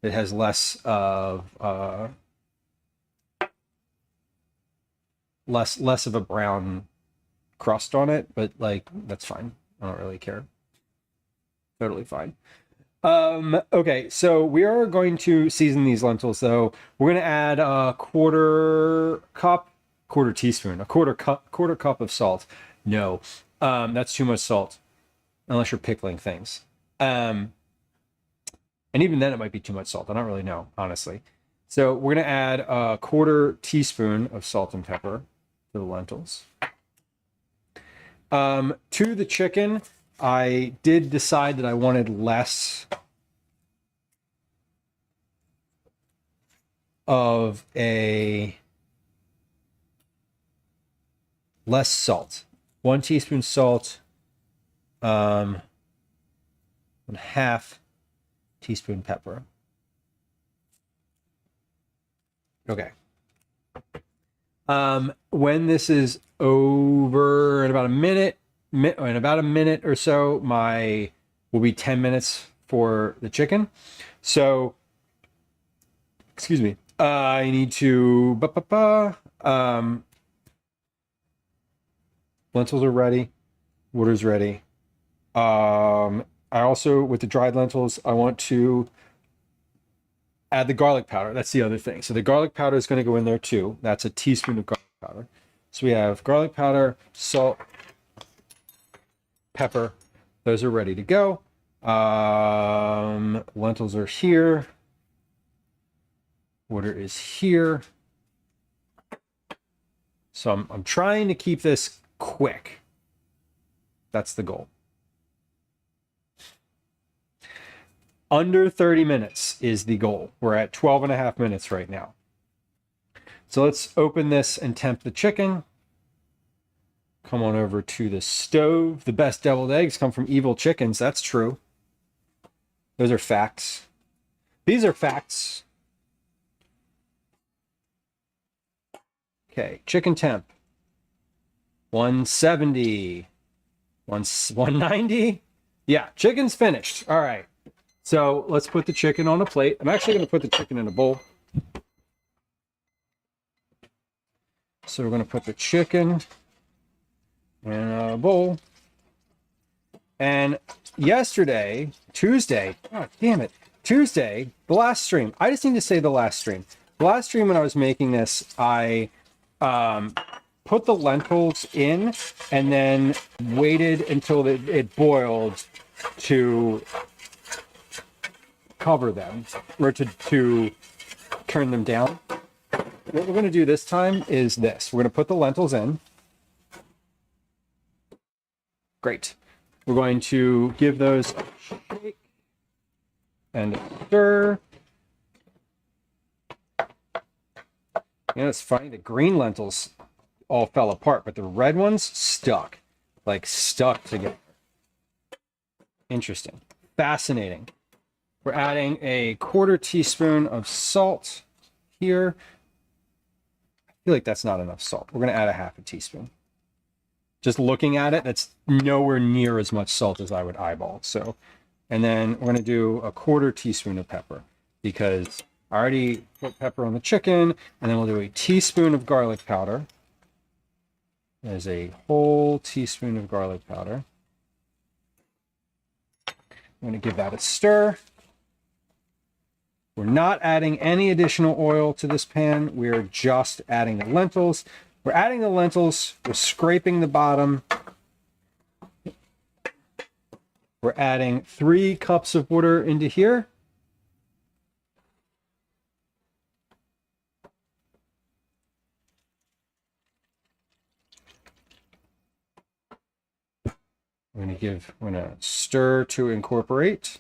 It has less of less of a brown crust on it, but like that's fine. I don't really care. Totally fine. Okay, so we are going to season these lentils, though. We're going to add a 1/4 cup quarter teaspoon, a quarter cup of salt. No, that's too much salt, unless you're pickling things. And even then, it might be too much salt. I don't really know, honestly. So we're gonna add a quarter teaspoon of salt and pepper to the lentils. To the chicken, I did decide that I wanted less of a less salt. 1 teaspoon salt, 1/2 teaspoon pepper. Okay. When this is over in about a minute, or so, will be 10 minutes for the chicken. So, excuse me. I need to. Lentils are ready. Water's ready. I also, with the dried lentils, I want to add the garlic powder. That's the other thing. So the garlic powder is going to go in there too. That's a teaspoon of garlic powder. So we have garlic powder, salt, pepper. Those are ready to go. Lentils are here. Water is here. So I'm trying to keep this quick. That's the goal. Under 30 minutes is the goal. We're at 12.5 minutes right now. So let's open this and temp the chicken. Come on over to the stove. The best deviled eggs come from evil chickens. That's true. Those are facts. These are facts. Okay, chicken temp. 170. 190. Yeah, chicken's finished. All right. So let's put the chicken on a plate. I'm actually going to put the chicken in a bowl. So we're going to put the chicken in a bowl. And yesterday, Tuesday, oh, damn it, Tuesday, the last stream. I just need to say the last stream. The last stream when I was making this, I put the lentils in and then waited until it boiled to cover them, or to turn them down. What we're going to do this time is this. We're going to put the lentils in. Great. We're going to give those a shake and a stir. You know, it's funny, the green lentils all fell apart, but the red ones stuck. Like, stuck together. Interesting. Fascinating. We're adding a quarter teaspoon of salt here. I feel like that's not enough salt. We're going to add a 1/2 teaspoon. Just looking at it, that's nowhere near as much salt as I would eyeball. So, and then we're going to do a quarter teaspoon of pepper because I already put pepper on the chicken. And then we'll do a teaspoon of garlic powder. There's a whole teaspoon of garlic powder. I'm going to give that a stir. We're not adding any additional oil to this pan. We're just adding the lentils. We're adding the lentils. We're scraping the bottom. We're adding 3 cups of water into here. We're going to stir to incorporate.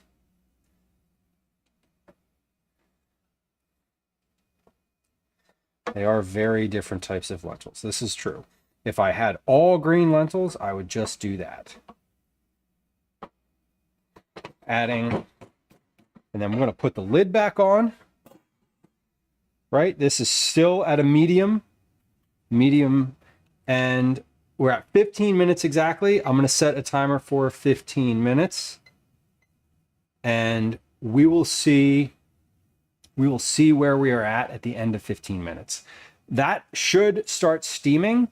They are very different types of lentils. This is true. If I had all green lentils, I would just do that. Adding, and then we're going to put the lid back on. Right? This is still at a medium, and we're at 15 minutes exactly. I'm going to set a timer for 15 minutes, and we will see where we are at the end of 15 minutes. That should start steaming.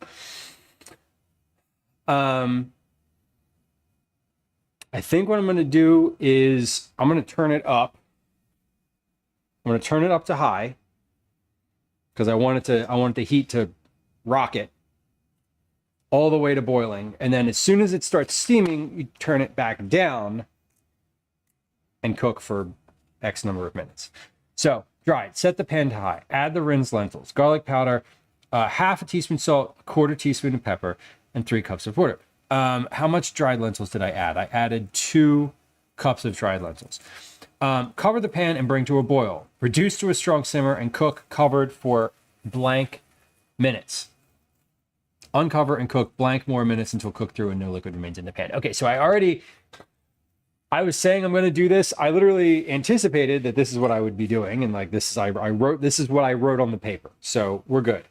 I think what I'm going to do is I'm going to turn it up. I'm going to turn it up to high because I want the heat to rock it all the way to boiling. And then as soon as it starts steaming, you turn it back down and cook for X number of minutes. So dried, set the pan to high, add the rinsed lentils, garlic powder, half a teaspoon salt, a quarter teaspoon of pepper, and 3 cups of water. How much dried lentils did I add? I added 2 cups of dried lentils. Cover the pan and bring to a boil. Reduce to a strong simmer and cook covered for blank minutes. Uncover and cook blank more minutes until cooked through and no liquid remains in the pan. Okay, so I was saying I'm going to do this. I literally anticipated that this is what I would be doing, and like this is this is what I wrote on the paper. So we're good.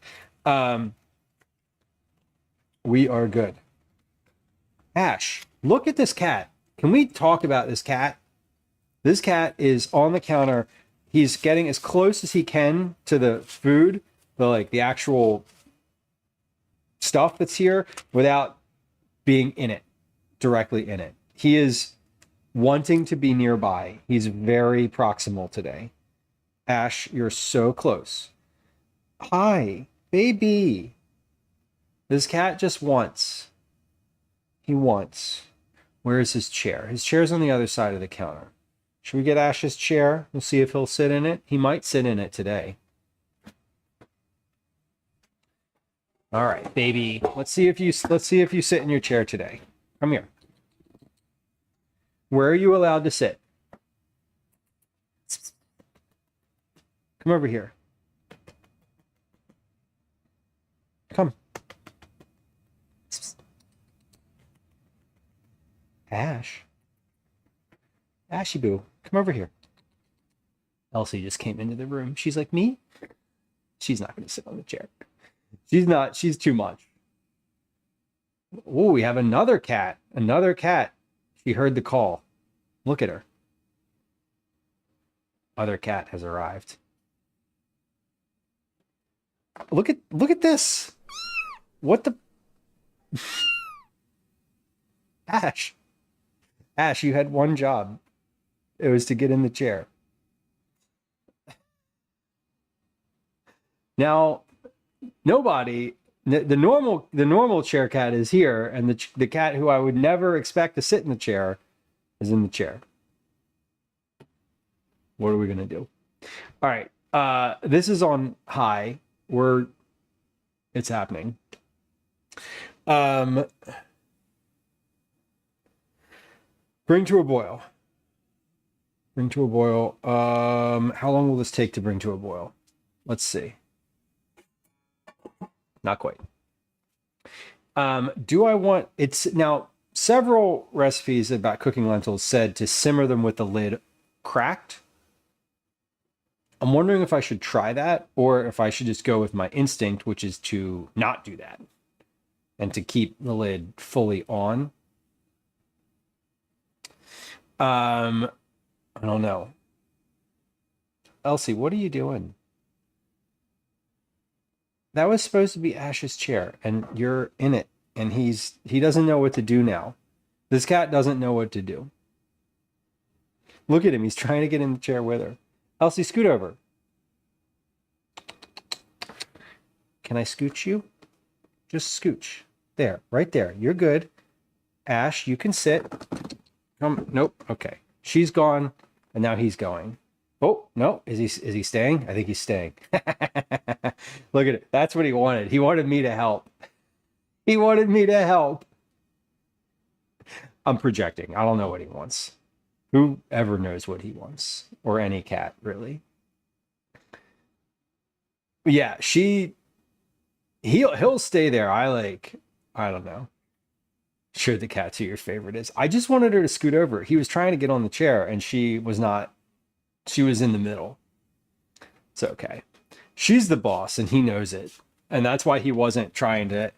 We are good. Ash, look at this cat. Can we talk about this cat? This cat is on the counter. He's getting as close as he can to the food, the actual stuff that's here, without being in it, directly in it. He is wanting to be nearby. He's very proximal today. Ash, you're so close. Hi, baby. This cat just wants. He wants. Where is his chair? His chair's on the other side of the counter. Should we get Ash's chair? We'll see if he'll sit in it. He might sit in it today. All right, baby. Let's see if you sit in your chair today. Come here. Where are you allowed to sit? Come over here. Come. Ash. Ashy boo, come over here. Elsie just came into the room. She's like, me? She's not going to sit on the chair. She's not. She's too much. Oh, we have another cat. Another cat. She heard the call. Look at her. Other cat has arrived. Look at this. What the? Ash. Ash, you had one job. It was to get in the chair. Now, nobody, the normal chair cat is here, and the cat who I would never expect to sit in the chair is in the chair. What are we gonna do? All right, this is on high. It's happening. Bring to a boil. Bring to a boil. How long will this take to bring to a boil? Let's see. Not quite. Do I want, it's now several recipes about cooking lentils said to simmer them with the lid cracked. I'm wondering if I should try that or if I should just go with my instinct, which is to not do that and to keep the lid fully on. I don't know. Elsie, what are you doing? That was supposed to be Ash's chair, and you're in it, and he doesn't know what to do now. This cat doesn't know what to do. Look at him. He's trying to get in the chair with her. Elsie, scoot over. Can I scooch you? Just scooch. There, right there. You're good. Ash, you can sit. Come. Nope. Okay. She's gone, and now he's going. Oh, no. Is he staying? I think he's staying. Look at it. That's what he wanted. He wanted me to help. He wanted me to help. I'm projecting. I don't know what he wants. Who ever knows what he wants? Or any cat, really. Yeah, he'll stay there. I don't know. Sure, the cat's who your favorite is. I just wanted her to scoot over. He was trying to get on the chair, and she was not. She was in the middle. It's okay. She's the boss, and he knows it. And that's why he wasn't trying to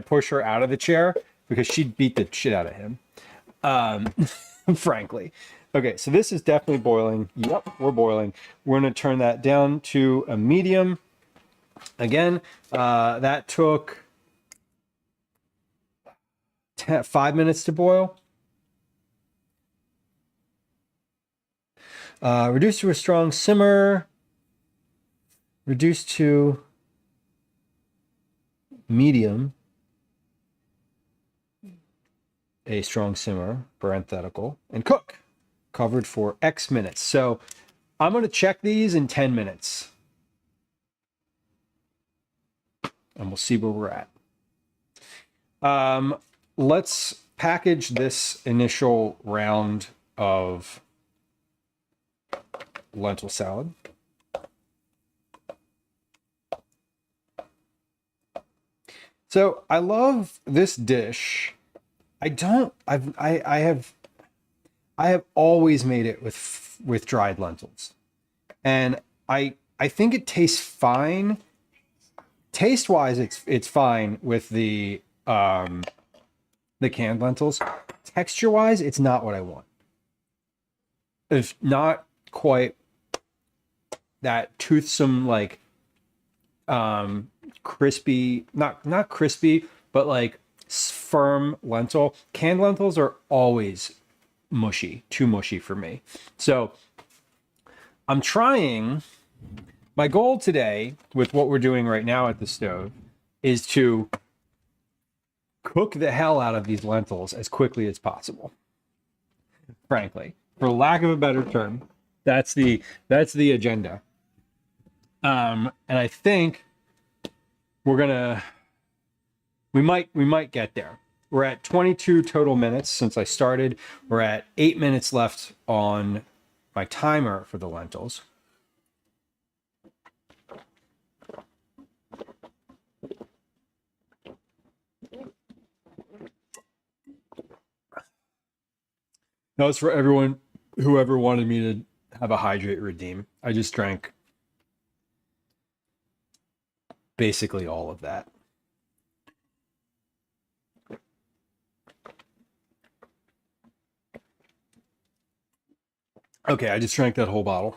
push her out of the chair, because she'd beat the shit out of him. Frankly. Okay, so this is definitely boiling. Yep, we're boiling. We're going to turn that down to a medium. Again, that took 5 minutes to boil. Reduce to a strong simmer. Reduce to medium, a strong simmer, parenthetical, and cook. Covered for X minutes. So I'm going to check these in 10 minutes. And we'll see where we're at. Let's package this initial round of lentil salad. So I love this dish. I have always made it with dried lentils, and I think it tastes fine. Taste wise, it's fine with the canned lentils. Texture wise, it's not what I want. It's not quite that toothsome, like crispy, not crispy, but like firm lentil. Canned lentils are always mushy, too mushy for me. So I'm trying. My goal today with what we're doing right now at the stove is to cook the hell out of these lentils as quickly as possible. Frankly, for lack of a better term, that's the agenda. And I think we might get there. We're at 22 total minutes since I started. We're at 8 minutes left on my timer for the lentils. That was for everyone, whoever wanted me to have a hydrate redeem. I just drank basically all of that. Okay, I just drank that whole bottle.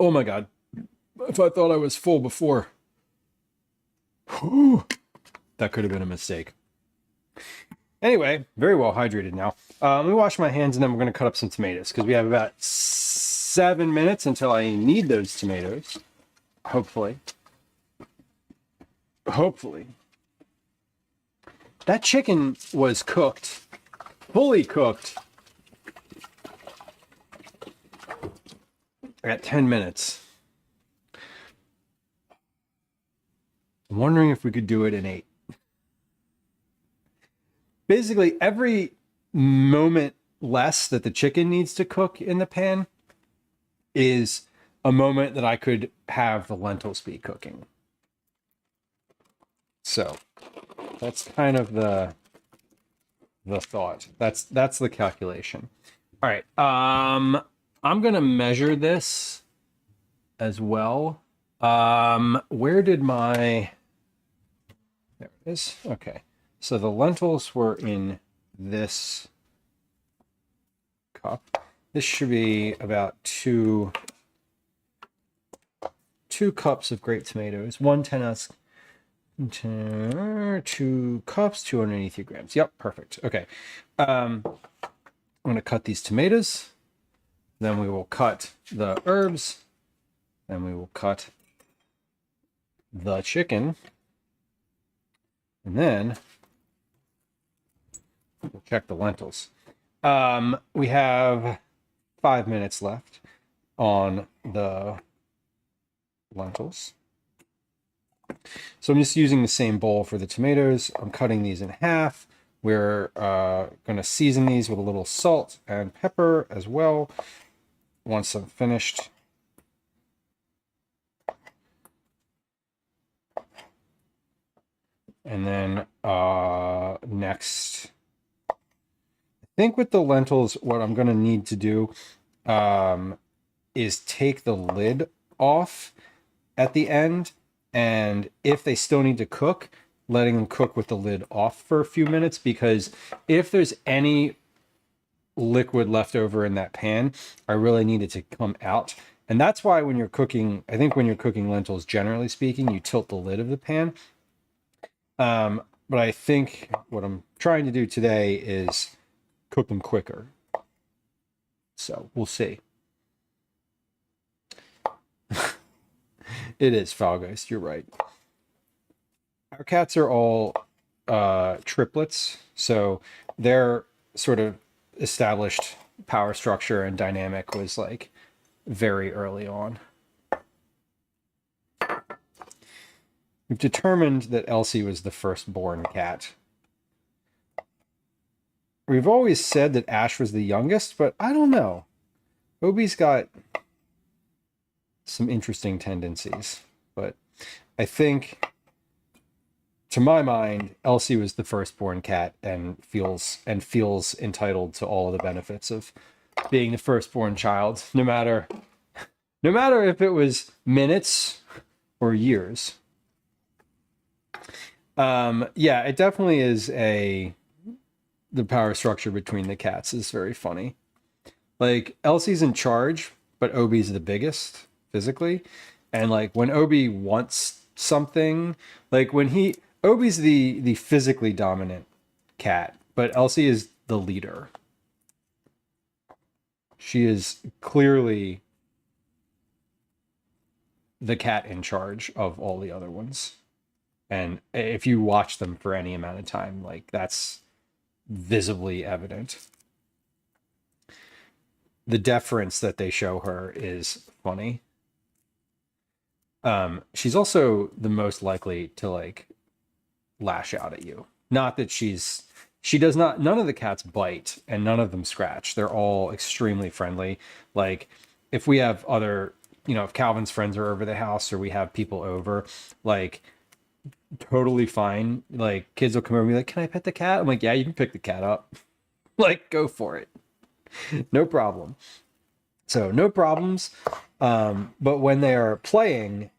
Oh my God. If I thought I was full before, whew, that could have been a mistake. Anyway, very well hydrated now. Let me wash my hands and then we're going to cut up some tomatoes because we have about 7 minutes until I need those tomatoes. Hopefully. That chicken was cooked, fully cooked, at 10 minutes. I'm wondering if we could do it in 8. Basically, every moment less that the chicken needs to cook in the pan is a moment that I could have the lentils be cooking. So that's kind of the thought. That's the calculation. All right. I'm gonna measure this as well. Where did my... There it is. Okay. So the lentils were in this cup. This should be about two cups of grape tomatoes, 1 10-ounce, 2 cups, 283 grams. Yep, perfect. Okay. I'm going to cut these tomatoes. Then we will cut the herbs. Then we will cut the chicken. And then we'll check the lentils. We have 5 minutes left on the lentils. So I'm just using the same bowl for the tomatoes. I'm cutting these in half. We're going to season these with a little salt and pepper as well once I'm finished. And then next, I think with the lentils, what I'm going to need to do is take the lid off at the end. And if they still need to cook, letting them cook with the lid off for a few minutes, because if there's any liquid left over in that pan, I really need it to come out. And that's why when you're cooking, I think when you're cooking lentils, generally speaking, you tilt the lid of the pan. But I think what I'm trying to do today is cook them quicker. So we'll see. It is Falgeist, you're right. All our cats are all triplets, so their sort of established power structure and dynamic was like very early on. We've determined that Elsie was the firstborn cat. We've always said that Ash was the youngest, but I don't know. Obi's got some interesting tendencies, but I think, to my mind, Elsie was the firstborn cat and feels entitled to all of the benefits of being the firstborn child, no matter if it was minutes or years. Yeah, it definitely is the power structure between the cats is very funny. Like, Elsie's in charge, but Obi's the biggest physically. And like when Obi wants something, like Obi's the physically dominant cat, but Elsie is the leader. She is clearly the cat in charge of all the other ones. And if you watch them for any amount of time, like that's visibly evident. The deference that they show her is funny. She's also the most likely to like lash out at you. Not that she does not, none of the cats bite and none of them scratch. They're all extremely friendly. Like if we have other, if Calvin's friends are over the house or we have people over, like totally fine. Like kids will come over and be like, "Can I pet the cat?" I'm like, "Yeah, you can pick the cat up." Like, go for it. No problem. So no problems. But when they are playing,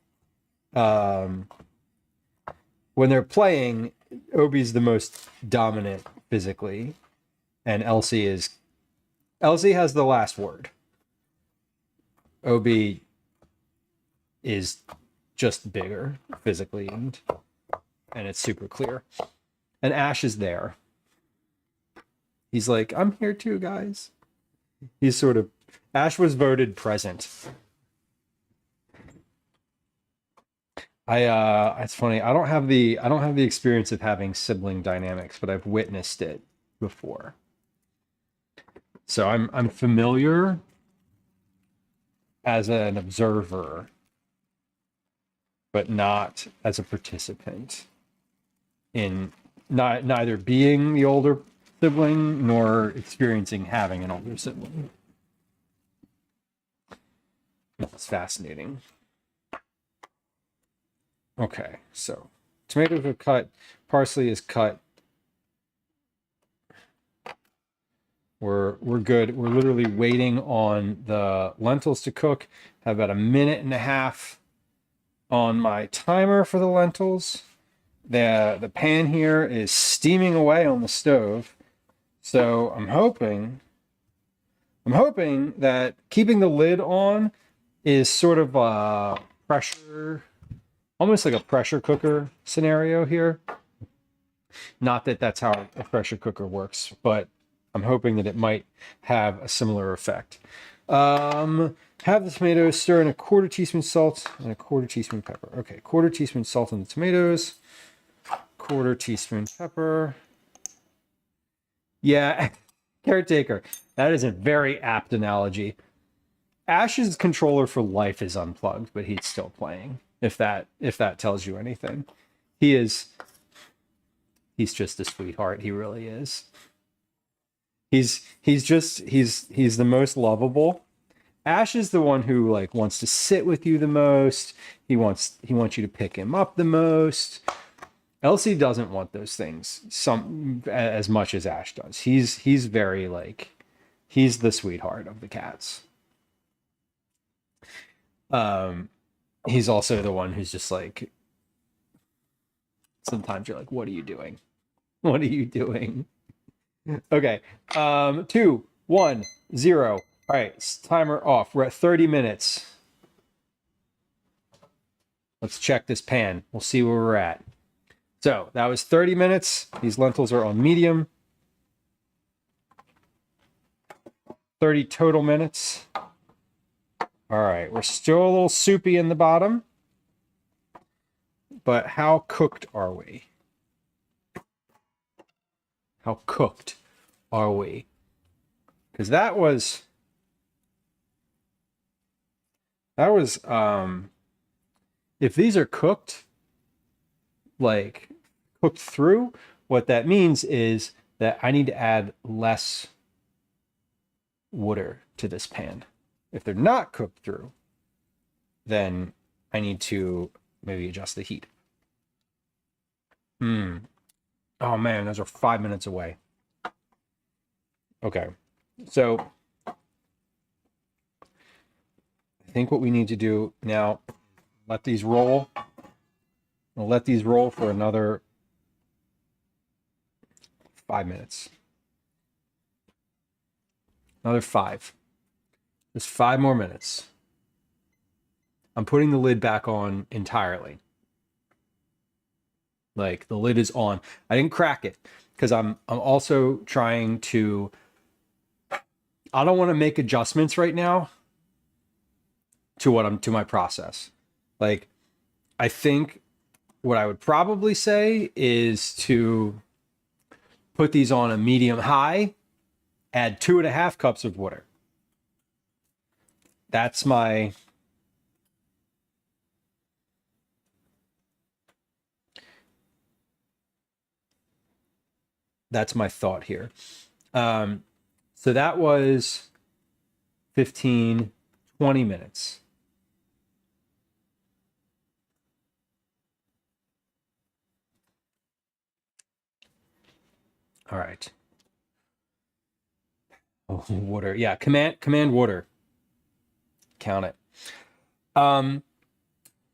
Obi's the most dominant physically, and Elsie has the last word. Obi is just bigger physically, and it's super clear. And Ash is there. He's like, "I'm here too, guys." He's sort of, Ash was voted present. It's funny. I don't have the experience of having sibling dynamics, but I've witnessed it before. So I'm familiar as an observer, but not as a participant in neither being the older sibling nor experiencing having an older sibling. It's fascinating. Okay, so tomatoes are cut, parsley is cut. We're good. We're literally waiting on the lentils to cook. Have about a minute and a half on my timer for the lentils. The pan here is steaming away on the stove. So I'm hoping that keeping the lid on is sort of a pressure, almost like a pressure cooker scenario here. Not that that's how a pressure cooker works, but I'm hoping that it might have a similar effect. Have the tomatoes, stir in a 1/4 teaspoon salt and a 1/4 teaspoon pepper. Okay, 1/4 teaspoon salt in the tomatoes, 1/4 teaspoon pepper. Yeah, caretaker. That is a very apt analogy. Ash's controller for life is unplugged, but he's still playing. If that tells you anything, he's just a sweetheart. He really is. He's the most lovable. Ash is the one who like wants to sit with you the most. He wants you to pick him up the most. Elsie doesn't want those things as much as Ash does. He's very like, he's the sweetheart of the cats. He's also the one who's just like, sometimes you're like, "What are you doing? What are you doing?" Okay. 2, 1, 0. All right, timer off. We're at 30 minutes. Let's check this pan. We'll see where we're at. So that was 30 minutes. These lentils are on medium. 30 total minutes. All right, we're still a little soupy in the bottom. but how cooked are we? How cooked are we? Because that was if these are cooked, like cooked through, what that means is that I need to add less water to this pan. If they're not cooked through, then I need to maybe adjust the heat. Oh man, those are 5 minutes away. Okay, so I think what we need to do now, let these roll. We'll let these roll for another 5 minutes. Another 5. Just 5 more minutes. I'm putting the lid back on entirely. Like the lid is on. I didn't crack it because I'm also trying to. I don't want to make adjustments right now to my process. Like I think what I would probably say is to put these on a medium high, add 2.5 cups of water. That's my thought here. So that was 15, 20 minutes. All right. Oh, water. Yeah, command water. Count it. What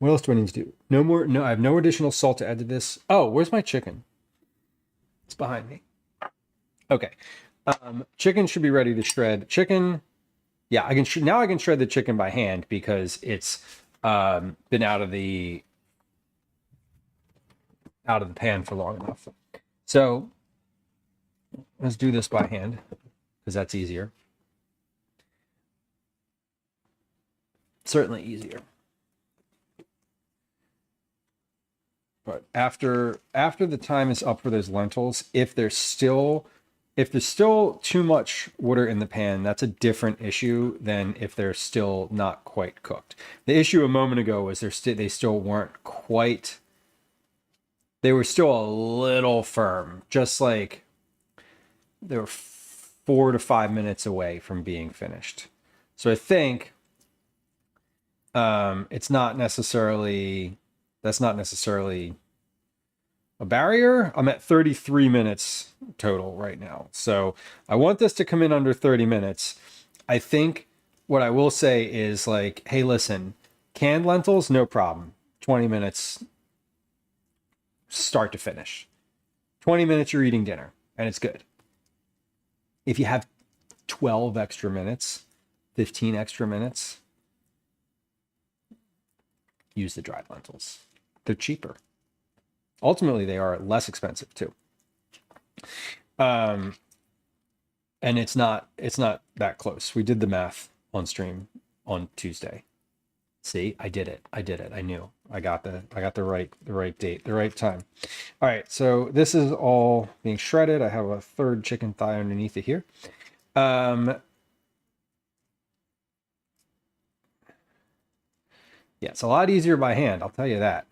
else do I need to do? No, I have no additional salt to add to this. Oh, where's my chicken? It's behind me. Okay. Chicken should be ready to shred. Chicken, yeah, I can now I can shred the chicken by hand because it's been out of the pan for long enough. So let's do this by hand because that's easier. Certainly easier. But after the time is up for those lentils, if there's still too much water in the pan, that's a different issue than if they're still not quite cooked. The issue a moment ago was they still weren't quite. They were still a little firm, just like they were 4 to 5 minutes away from being finished. So I think that's not necessarily a barrier. I'm at 33 minutes total right now. So I want this to come in under 30 minutes. I think what I will say is like, hey, listen, canned lentils, no problem. 20 minutes start to finish. 20 minutes you're eating dinner and it's good. If you have 12 extra minutes, 15 extra minutes, use the dried lentils. They're cheaper. Ultimately, they are less expensive too. And it's not that close. We did the math on stream on Tuesday. See, I did it. I knew. I got the right date, the right time. All right, so this is all being shredded. I have a third chicken thigh underneath it here. Yeah, it's a lot easier by hand, I'll tell you that.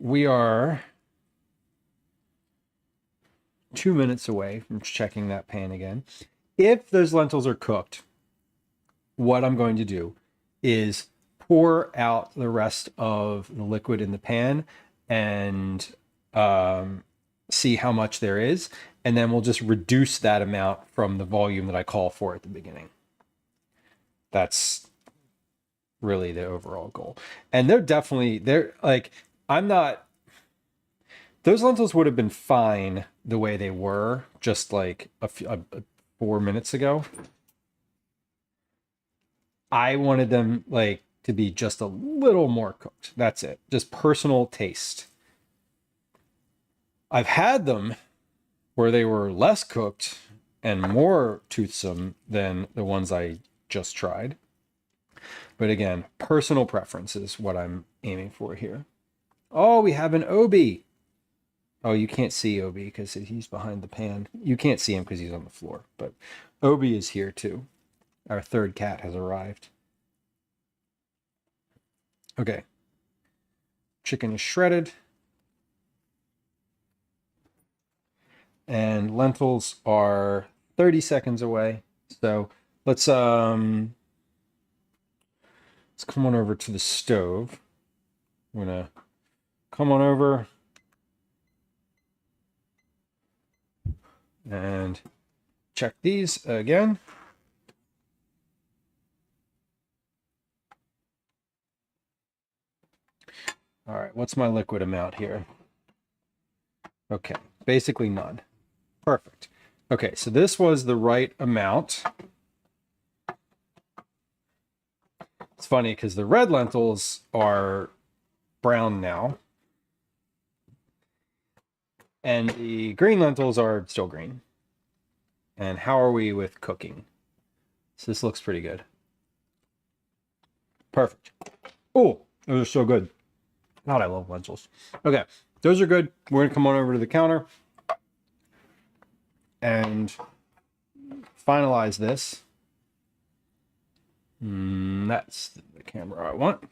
We are 2 minutes away from checking that pan again. If those lentils are cooked, what I'm going to do is pour out the rest of the liquid in the pan and see how much there is. And then we'll just reduce that amount from the volume that I call for at the beginning. That's really the overall goal. And they're like, those lentils would have been fine the way they were just like 4 minutes ago. I wanted them like to be just a little more cooked. That's it. Just personal taste. I've had them where they were less cooked and more toothsome than the ones I just tried. But again, personal preference is what I'm aiming for here. Oh, we have an Obi. Oh, you can't see Obi because he's behind the pan. You can't see him because he's on the floor. But Obi is here too. Our third cat has arrived. Okay. Chicken is shredded. And lentils are 30 seconds away. So let's come on over to the stove. I'm gonna come on over and check these again. All right, what's my liquid amount here? Okay, basically none. Perfect. Okay, so this was the right amount. It's funny because the red lentils are brown now. And the green lentils are still green. And how are we with cooking? So this looks pretty good. Perfect. Oh, those are so good. God, I love lentils. Okay, those are good. We're going to come on over to the counter and finalize this. That's the camera I want.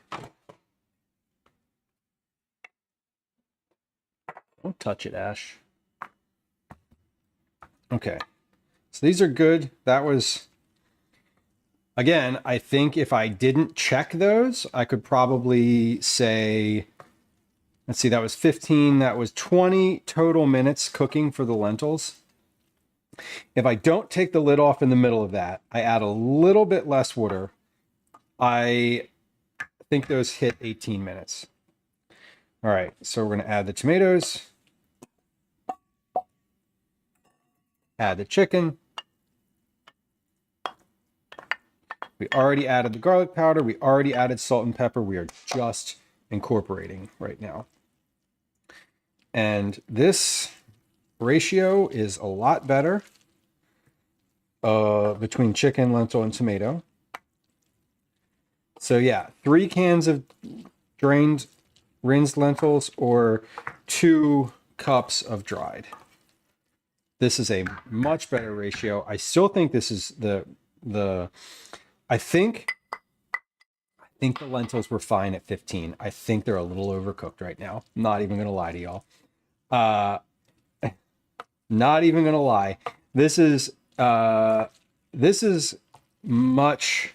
Don't touch it, Ash. Okay, so these are good. That was, again, I think if I didn't check those, I could probably say, let's see, that was 15, that was 20 total minutes cooking for the lentils. If I don't take the lid off in the middle of that, I add a little bit less water, I think those hit 18 minutes. All right, so we're going to add the tomatoes, add the chicken. We already added the garlic powder. We already added salt and pepper. We are just incorporating right now. And this ratio is a lot better between chicken, lentil, and tomato. So yeah, 3 cans of drained, rinsed lentils or 2 cups of dried. This is a much better ratio. I still think this is I think the lentils were fine at 15. I think they're a little overcooked right now. Not even gonna lie to y'all. Not even gonna lie. This is much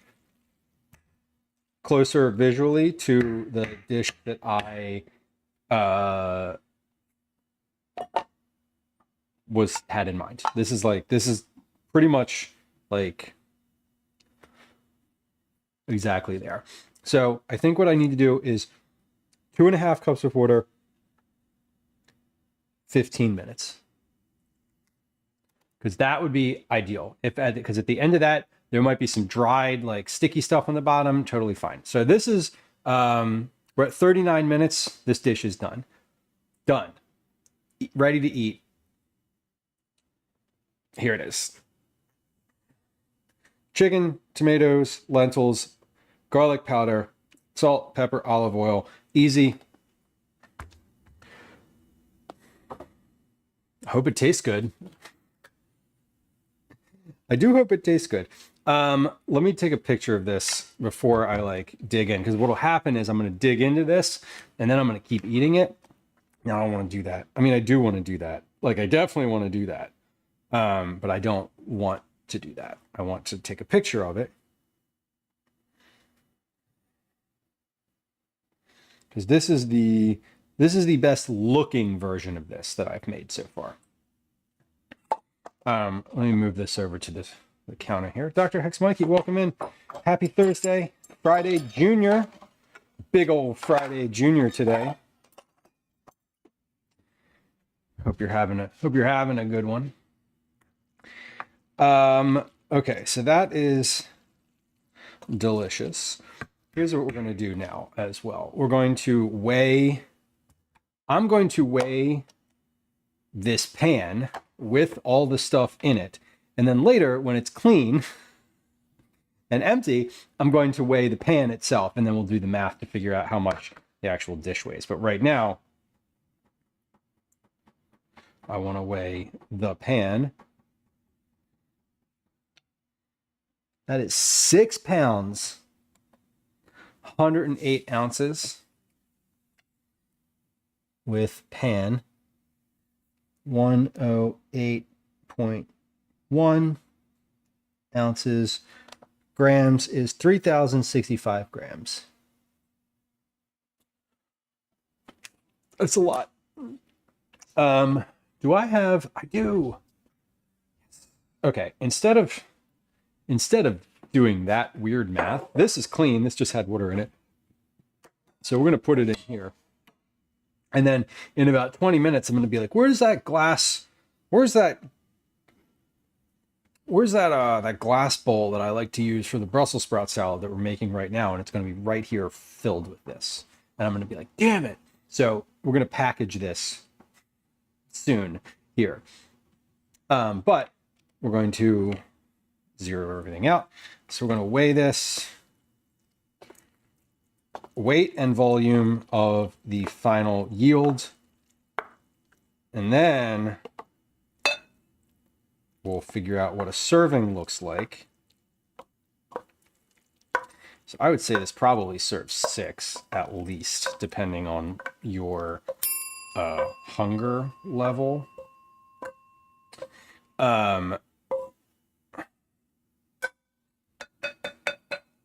closer visually to the dish that I had in mind. This is pretty much like exactly there. So I think what I need to do is 2.5 cups of water, 15 minutes. Because that would be ideal. Because at the end of that, there might be some dried, like sticky stuff on the bottom. Totally fine. So this is, we're at 39 minutes. This dish is done. Done. Ready to eat. Here it is. Chicken, tomatoes, lentils, garlic powder, salt, pepper, olive oil. Easy. I hope it tastes good. I do hope it tastes good. Let me take a picture of this before I dig in, because what'll happen is I'm going to dig into this and then I'm going to keep eating it. Now I don't want to do that. I mean, I do want to do that. I definitely want to do that. But I don't want to do that. I want to take a picture of it. Because this is the best looking version of this that I've made so far. Let me move this over to the counter here. Dr. Hex Mikey, welcome in. Happy Thursday, Friday Junior. Big old Friday Junior today. Hope you're having a good one. Okay, so that is delicious. Here's what we're going to do now as well. I'm going to weigh this pan with all the stuff in it. And then later, when it's clean, and empty, I'm going to weigh the pan itself, and then we'll do the math to figure out how much the actual dish weighs. But right now, I want to weigh the pan. That is 6 pounds, 108 ounces, with pan 108.1 ounces. Grams is 3,065 grams. That's a lot. Do I have? I do. Okay, instead of doing that weird math, this is clean. This just had water in it. So we're going to put it in here. And then in about 20 minutes, I'm going to be like, where's that glass? Where's that glass bowl that I like to use for the Brussels sprout salad that we're making right now? And it's going to be right here filled with this. And I'm going to be like, damn it. So we're going to package this soon here. But we're going to zero everything out. So we're going to weigh this. Weight and volume of the final yield. And then we'll figure out what a serving looks like. So I would say this probably serves 6 at least, depending on your hunger level. There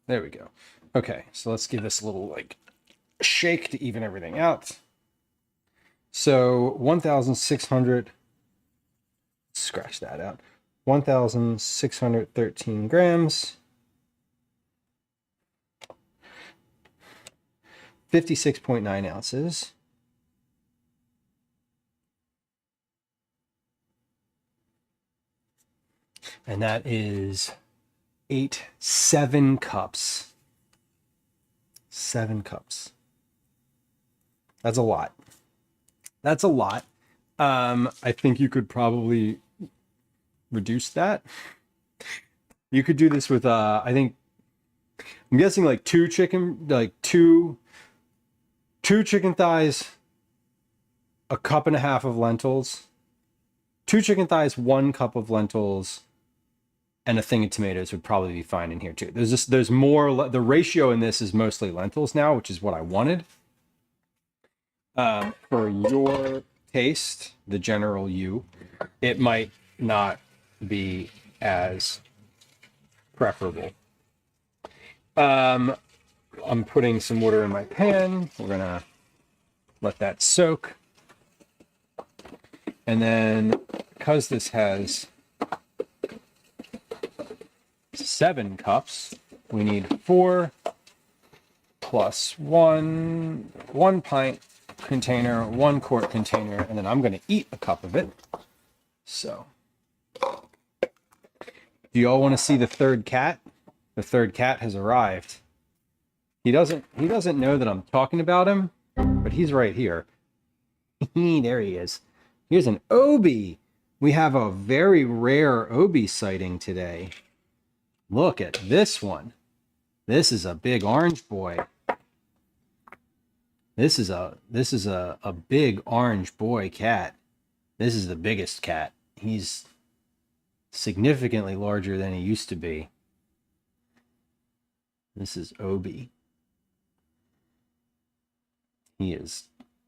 we go. Okay, so let's give this a little like shake to even everything out. So 1,600, scratch that out. 1,613 grams. 56.9 ounces. And that is 7 cups. 7 cups. That's a lot. That's a lot. I think you could probably reduce that. You could do this with, I'm guessing like two chicken thighs, a cup and a half of lentils, 2 chicken thighs, 1 cup of lentils, and a thing of tomatoes would probably be fine in here too. There's more, the ratio in this is mostly lentils now, which is what I wanted. For your taste, the general you, it might not be as preferable. I'm putting some water in my pan. We're gonna let that soak. And then because this has 7 cups, we need 4 plus 1 pint container, 1 quart container, and then I'm going to eat a cup of it. So, do you all want to see the third cat? The third cat has arrived. He doesn't know that I'm talking about him, but he's right here. There he is. Here's an Obi. We have a very rare Obi sighting today. Look at this one. This is a big orange boy. This is a big orange boy cat. This is the biggest cat. He's significantly larger than he used to be. This is Obi. He is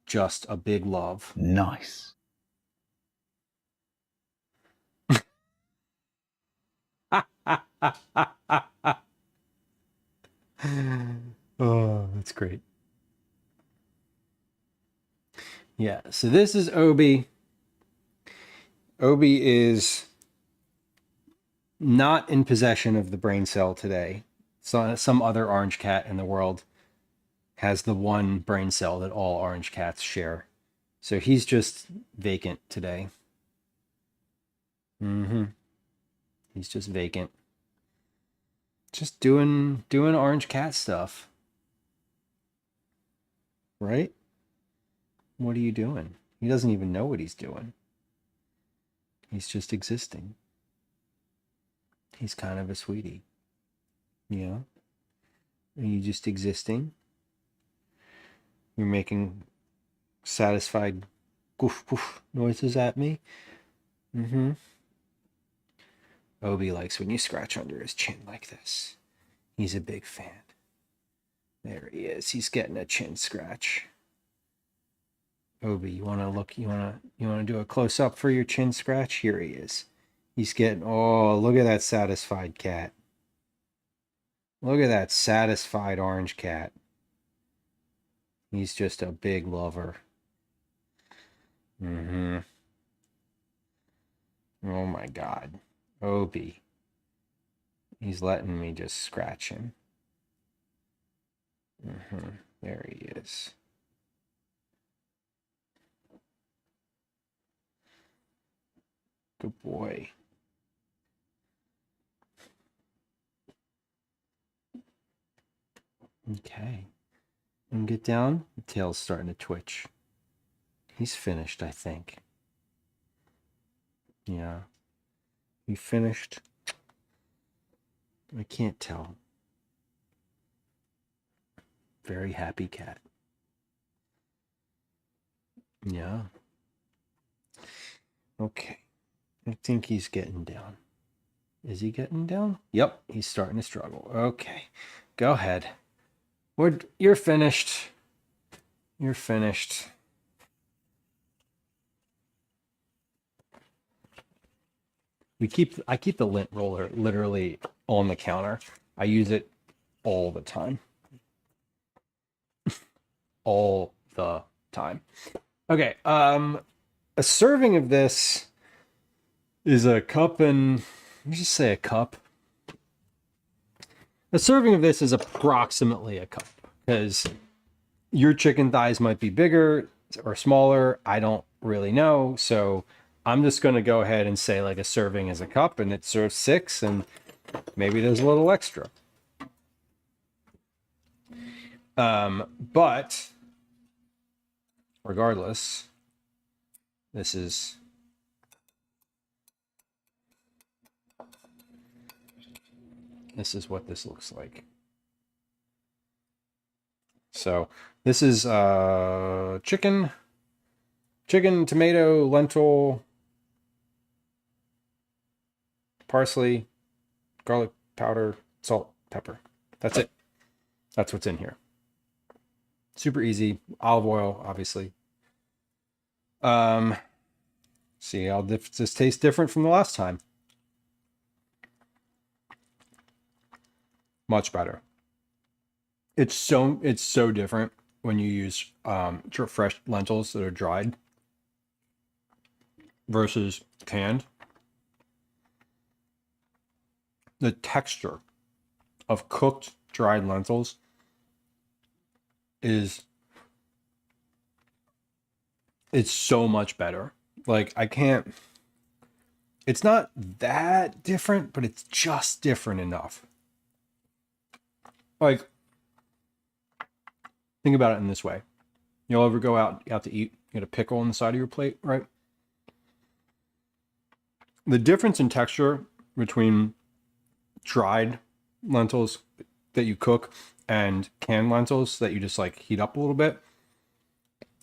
just a big love. Nice. Oh, that's great. Yeah, so this is Obi. Obi is not in possession of the brain cell today. So some other orange cat in the world has the one brain cell that all orange cats share. So he's just vacant today. He's just vacant. Just doing orange cat stuff. Right? What are you doing? He doesn't even know what he's doing. He's just existing. He's kind of a sweetie. Yeah. Are you just existing? You're making satisfied goof goof noises at me? Mm-hmm. Obi likes when you scratch under his chin like this. He's a big fan. There he is. He's getting a chin scratch. Obi, you wanna look? You wanna do a close up for your chin scratch? Here he is. He's getting. Oh, look at that satisfied cat. Look at that satisfied orange cat. He's just a big lover. Mm-hmm. Oh my God, Obi. He's letting me just scratch him. Mm-hmm. There he is. Good boy. Okay. And get down. The tail's starting to twitch. He's finished, I think. Yeah. He finished. I can't tell. Very happy cat. Yeah. Okay. I think he's getting down. Is he getting down? Yep, he's starting to struggle. Okay. Go ahead. You're finished. You're finished. I keep the lint roller literally on the counter. I use it all the time. All the time. Okay, a serving of this is a cup and let me just say a cup. A serving of this is approximately a cup because your chicken thighs might be bigger or smaller. I don't really know. So I'm just going to go ahead and say like a serving is a cup and it serves 6 and maybe there's a little extra. But regardless, this is what this looks like. So this is chicken, tomato, lentil, parsley, garlic powder, salt, pepper. That's it. That's what's in here. Super easy. Olive oil, obviously. See how this tastes different from the last time. Much better. It's so different when you use fresh lentils that are dried versus canned. The texture of cooked dried lentils it's so much better. Like it's not that different, but it's just different enough. Like, think about it in this way. You'll ever go out to eat, get a pickle on the side of your plate, right? The difference in texture between dried lentils that you cook and canned lentils that you just like heat up a little bit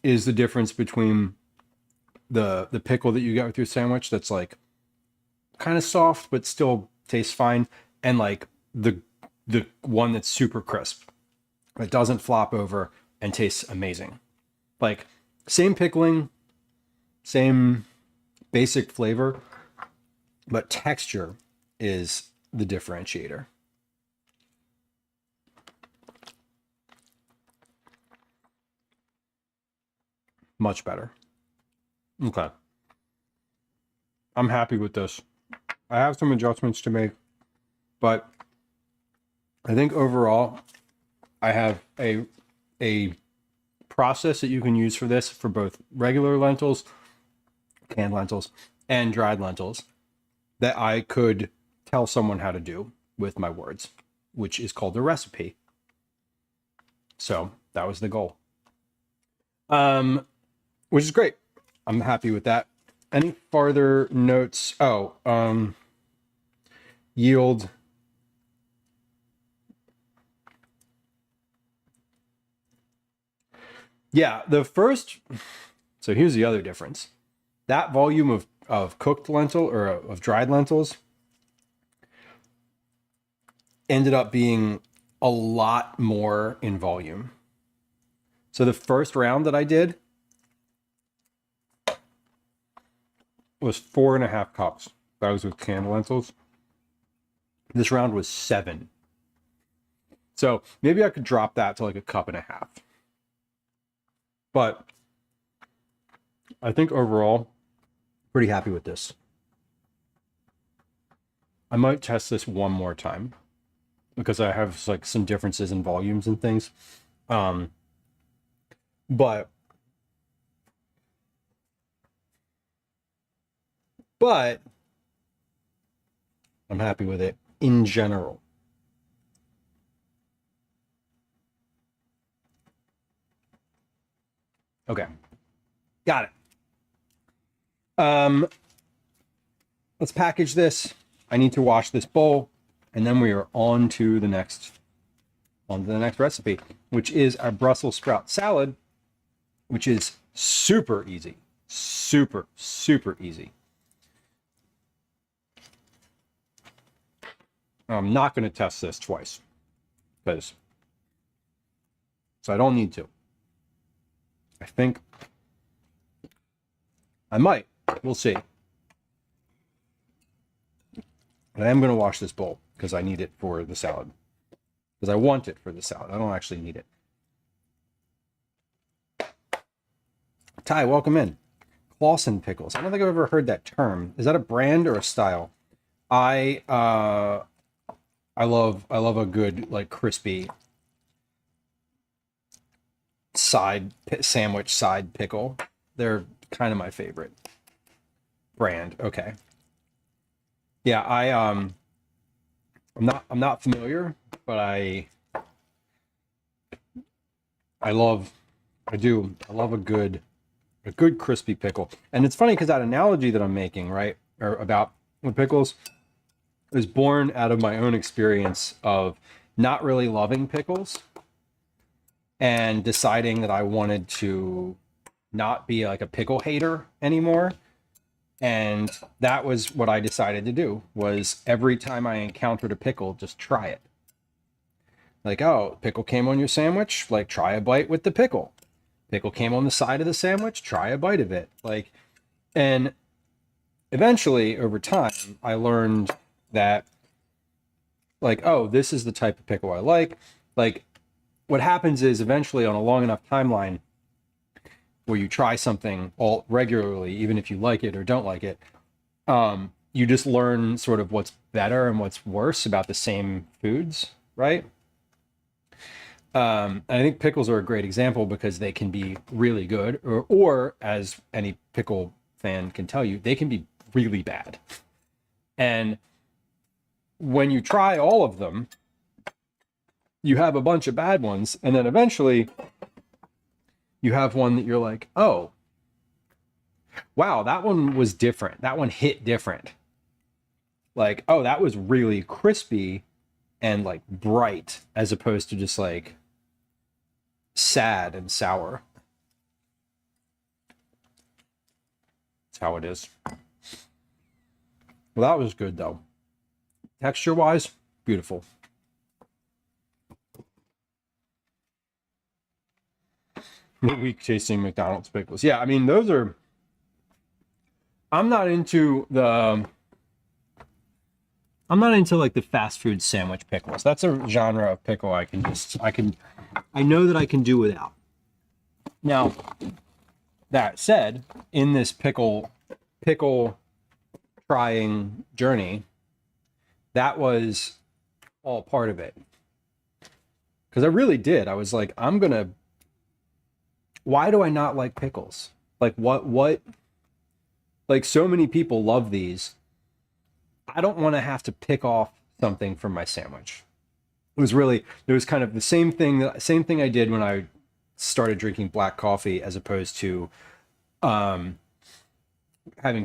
is the difference between the pickle that you get with your sandwich that's like kind of soft but still tastes fine, and like the one that's super crisp. It doesn't flop over and tastes amazing. Like same pickling, same basic flavor, but texture is the differentiator. Much better. Okay. I'm happy with this. I have some adjustments to make, but I think overall I have a process that you can use for this for both regular lentils, canned lentils, and dried lentils that I could tell someone how to do with my words, which is called a recipe. So that was the goal. Which is great. I'm happy with that. Any farther notes? Oh, yield Yeah, the first. So here's the other difference. That volume of cooked lentil or of dried lentils ended up being a lot more in volume. So the first round that I did was 4.5 cups. That was with canned lentils. This round was 7. So maybe I could drop that to like 1.5 cups. But I think overall, pretty happy with this. I might test this one more time because I have like some differences in volumes and things. But I'm happy with it in general. Okay. Got it. Let's package this. I need to wash this bowl, and then we are on to the next recipe, which is our Brussels sprout salad, which is super easy. Super, super easy. I'm not going to test this twice because I don't need to. I think I might. We'll see. But I am going to wash this bowl because I need it for the salad. Because I want it for the salad. I don't actually need it. Ty, welcome in. Clausen pickles. I don't think I've ever heard that term. Is that a brand or a style? I love a good like crispy sandwich side pickle. They're kind of my favorite brand. Okay. Yeah, I'm not familiar, but I love a good crispy pickle. And it's funny because that analogy that I'm making, right, or about with pickles is born out of my own experience of not really loving pickles and deciding that I wanted to not be like a pickle hater anymore. And that was what I decided to do, was every time I encountered a pickle, just try it. Like, oh, pickle came on your sandwich, like try a bite with the pickle. Pickle came on the side of the sandwich, try a bite of it. Like, and eventually over time, I learned that like, oh, this is the type of pickle I like. Like, what happens is eventually on a long enough timeline where you try something all regularly, even if you like it or don't like it, you just learn sort of what's better and what's worse about the same foods, right? I think pickles are a great example because they can be really good, or as any pickle fan can tell you, they can be really bad. And when you try all of them, you have a bunch of bad ones, and then eventually you have one that you're like, oh, wow, that one was different. That one hit different. Like, oh, that was really crispy and like bright as opposed to just like sad and sour. That's how it is. Well, that was good though. Texture wise, beautiful. Weak tasting McDonald's pickles. Yeah, I mean, those are. I'm not into like the fast food sandwich pickles. That's a genre of pickle I know that I can do without. Now, that said, in this pickle trying journey, that was all part of it. Because I really did. I was like, why do I not like pickles? Like what like so many people love these. I don't want to have to pick off something from my sandwich. It was kind of the same thing I did when I started drinking black coffee as opposed to having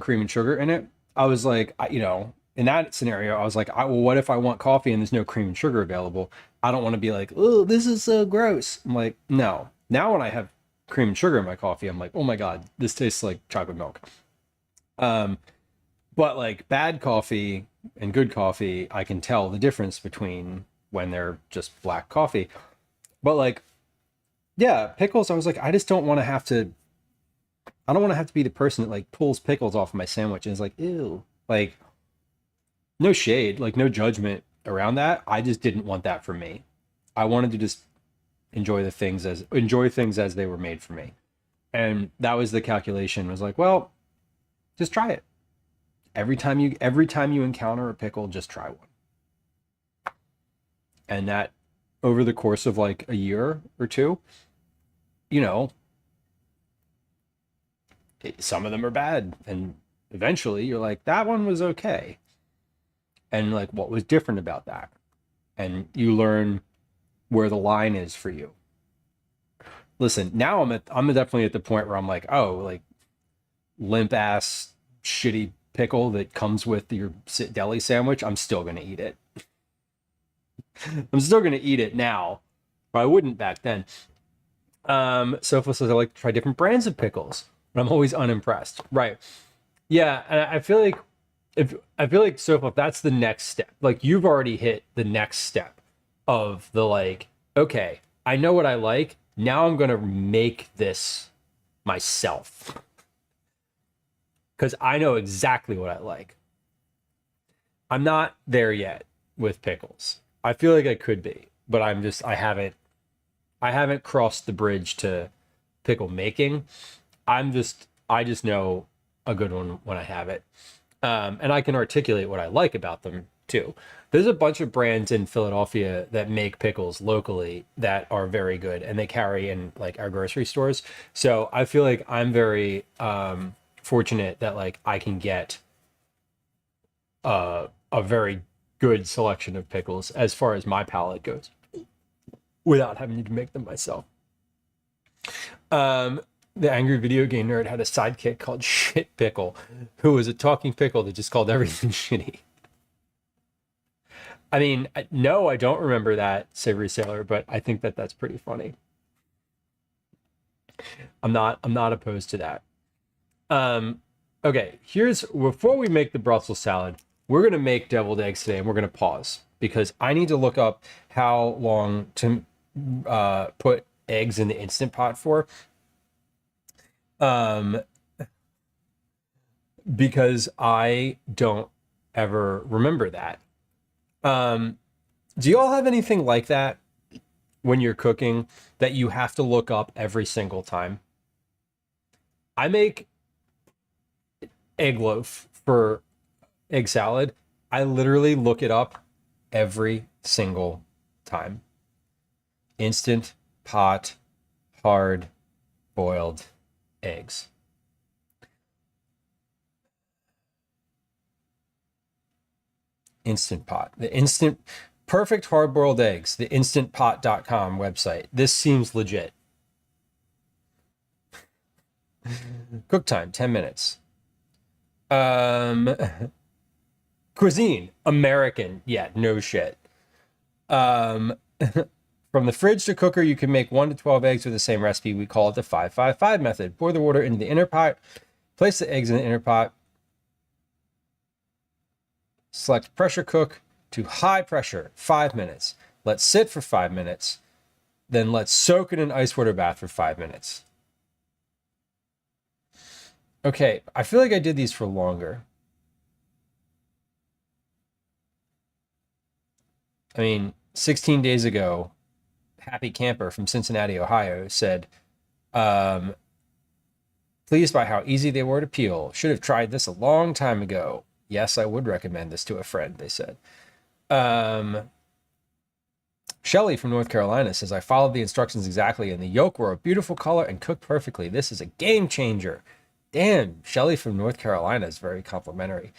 cream and sugar in it. I was like, in that scenario, I was like, well, what if I want coffee and there's no cream and sugar available? I don't want to be like, oh, this is so gross. I'm like, no. Now when I have cream and sugar in my coffee, I'm like, oh my God, this tastes like chocolate milk. But like bad coffee and good coffee, I can tell the difference between when they're just black coffee. But like, yeah, pickles, I was like, I just don't want to have to, I don't want to have to be the person that like pulls pickles off of my sandwich and is like, ew. Like, no shade, like no judgment around that. I just didn't want that for me. I wanted to just enjoy things as they were made for me. And that was the calculation, was like, well, just try it. Every time you encounter a pickle, just try one. And that over the course of like a year or two, you know, some of them are bad, and eventually you're like, that one was okay. And like, what was different about that? And you learn where the line is for you. Listen, now I'm definitely at the point where I'm like, oh, like limp ass shitty pickle that comes with your deli sandwich, I'm still gonna eat it. I'm still gonna eat it now, but I wouldn't back then. Sofa says I like to try different brands of pickles, but I'm always unimpressed. Right? Yeah, and I feel like Sofa, if that's the next step, like you've already hit the next step of the like, okay, I know what I like. Now I'm gonna make this myself because I know exactly what I like. I'm not there yet with pickles. I feel like I could be, but I haven't crossed the bridge to pickle making. I just know a good one when I have it. And I can articulate what I like about them too. There's a bunch of brands in Philadelphia that make pickles locally that are very good, and they carry in like our grocery stores. So I feel like I'm very fortunate that like I can get a very good selection of pickles as far as my palate goes without having to make them myself. The angry video game nerd had a sidekick called Shit Pickle, who was a talking pickle that just called everything shitty. I mean, no, I don't remember that, Savory Sailor, but I think that that's pretty funny. I'm not opposed to that. Okay, before we make the Brussels salad, we're gonna make deviled eggs today, and we're gonna pause because I need to look up how long to put eggs in the Instant Pot for. Because I don't ever remember that. Do you all have anything like that when you're cooking that you have to look up every single time? I make egg loaf for egg salad. I literally look it up every single time. Instant pot, hard boiled eggs. Instant Pot, perfect hard-boiled eggs, the instantpot.com website. This seems legit. Cook time 10 minutes. Cuisine American. Yeah, no shit. From the fridge to cooker, you can make 1 to 12 eggs with the same recipe. We call it the 5-5-5 method. Pour the water into the inner pot, place the eggs in the inner pot, select pressure cook to high pressure, 5 minutes. Let's sit for 5 minutes. Then let's soak in an ice water bath for 5 minutes. Okay, I feel like I did these for longer. I mean, 16 days ago, Happy Camper from Cincinnati, Ohio said, pleased by how easy they were to peel. Should have tried this a long time ago. Yes, I would recommend this to a friend, they said. Shelly from North Carolina says, I followed the instructions exactly, and the yolk were a beautiful color and cooked perfectly. This is a game changer. Damn, Shelly from North Carolina is very complimentary.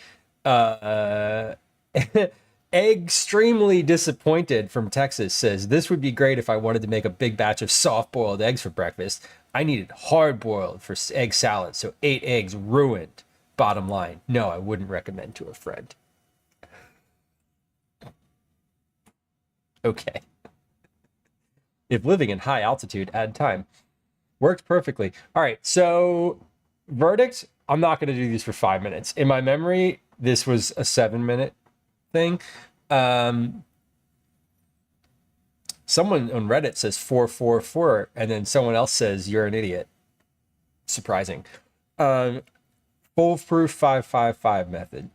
Extremely disappointed from Texas says, this would be great if I wanted to make a big batch of soft-boiled eggs for breakfast. I needed hard-boiled for egg salad, so 8 eggs ruined. Bottom line, no, I wouldn't recommend to a friend. Okay. If living in high altitude, add time. Worked perfectly. All right, so verdict, I'm not going to do these for 5 minutes. In my memory, this was a 7 minute thing. Someone on Reddit says 444, and then someone else says you're an idiot. Surprising. Foolproof 555 method.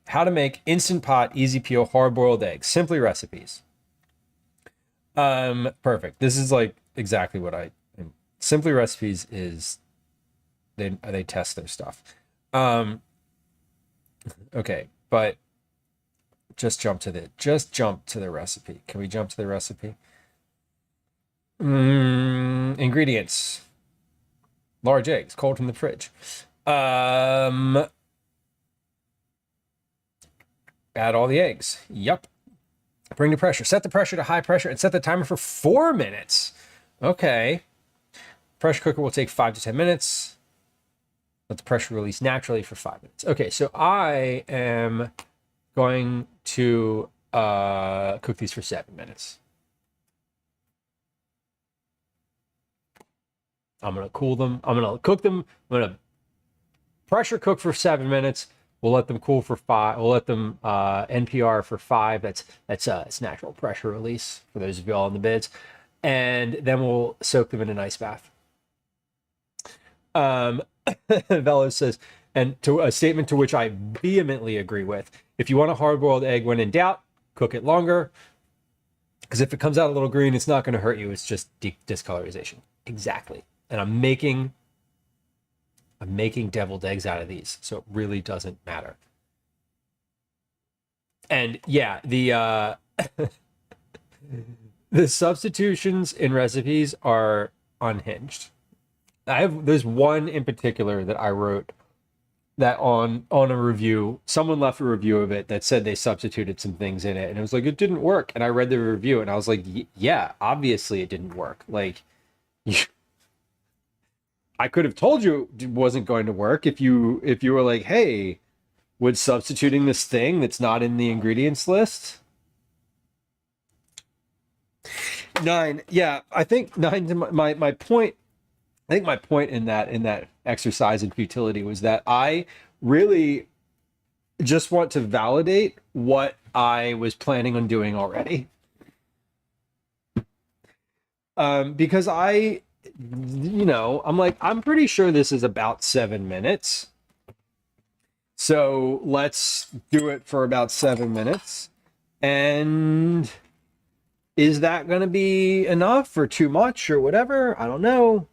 How to make instant pot, easy peel, hard-boiled eggs. Simply recipes. Perfect. This is like exactly what Simply recipes is they test their stuff. Okay, but just jump to the recipe. Can we jump to the recipe? Ingredients. Large eggs, cold from the fridge. Add all the eggs. Yup. Bring the pressure. Set the pressure to high pressure and set the timer for 4 minutes. Okay. Pressure cooker will take 5 to 10 minutes. Let the pressure release naturally for 5 minutes. Okay, so I am going to cook these for 7 minutes. I'm going to cool them. I'm going to cook them. I'm going to pressure cook for 7 minutes. We'll let them cool for 5. We'll let them NPR for 5. That's it's natural pressure release for those of you all in the bids. And then we'll soak them in an ice bath. Velos says, and to a statement to which I vehemently agree with. If you want a hard-boiled egg when in doubt, cook it longer. Because if it comes out a little green, it's not going to hurt you. It's just discolorization. Exactly. And I'm making deviled eggs out of these, so it really doesn't matter. And yeah, the the substitutions in recipes are unhinged. There's one in particular that I wrote that on a review, someone left a review of it that said they substituted some things in it, and it was like, it didn't work. And I read the review and I was like, yeah, obviously it didn't work. Like, I could have told you it wasn't going to work if you were like, hey, would substituting this thing that's not in the ingredients list? 9. Yeah, I think 9 to my point. I think my point in that exercise in futility was that I really just want to validate what I was planning on doing already. Because I'm like, I'm pretty sure this is about 7 minutes. So let's do it for about 7 minutes. And is that going to be enough or too much or whatever? I don't know.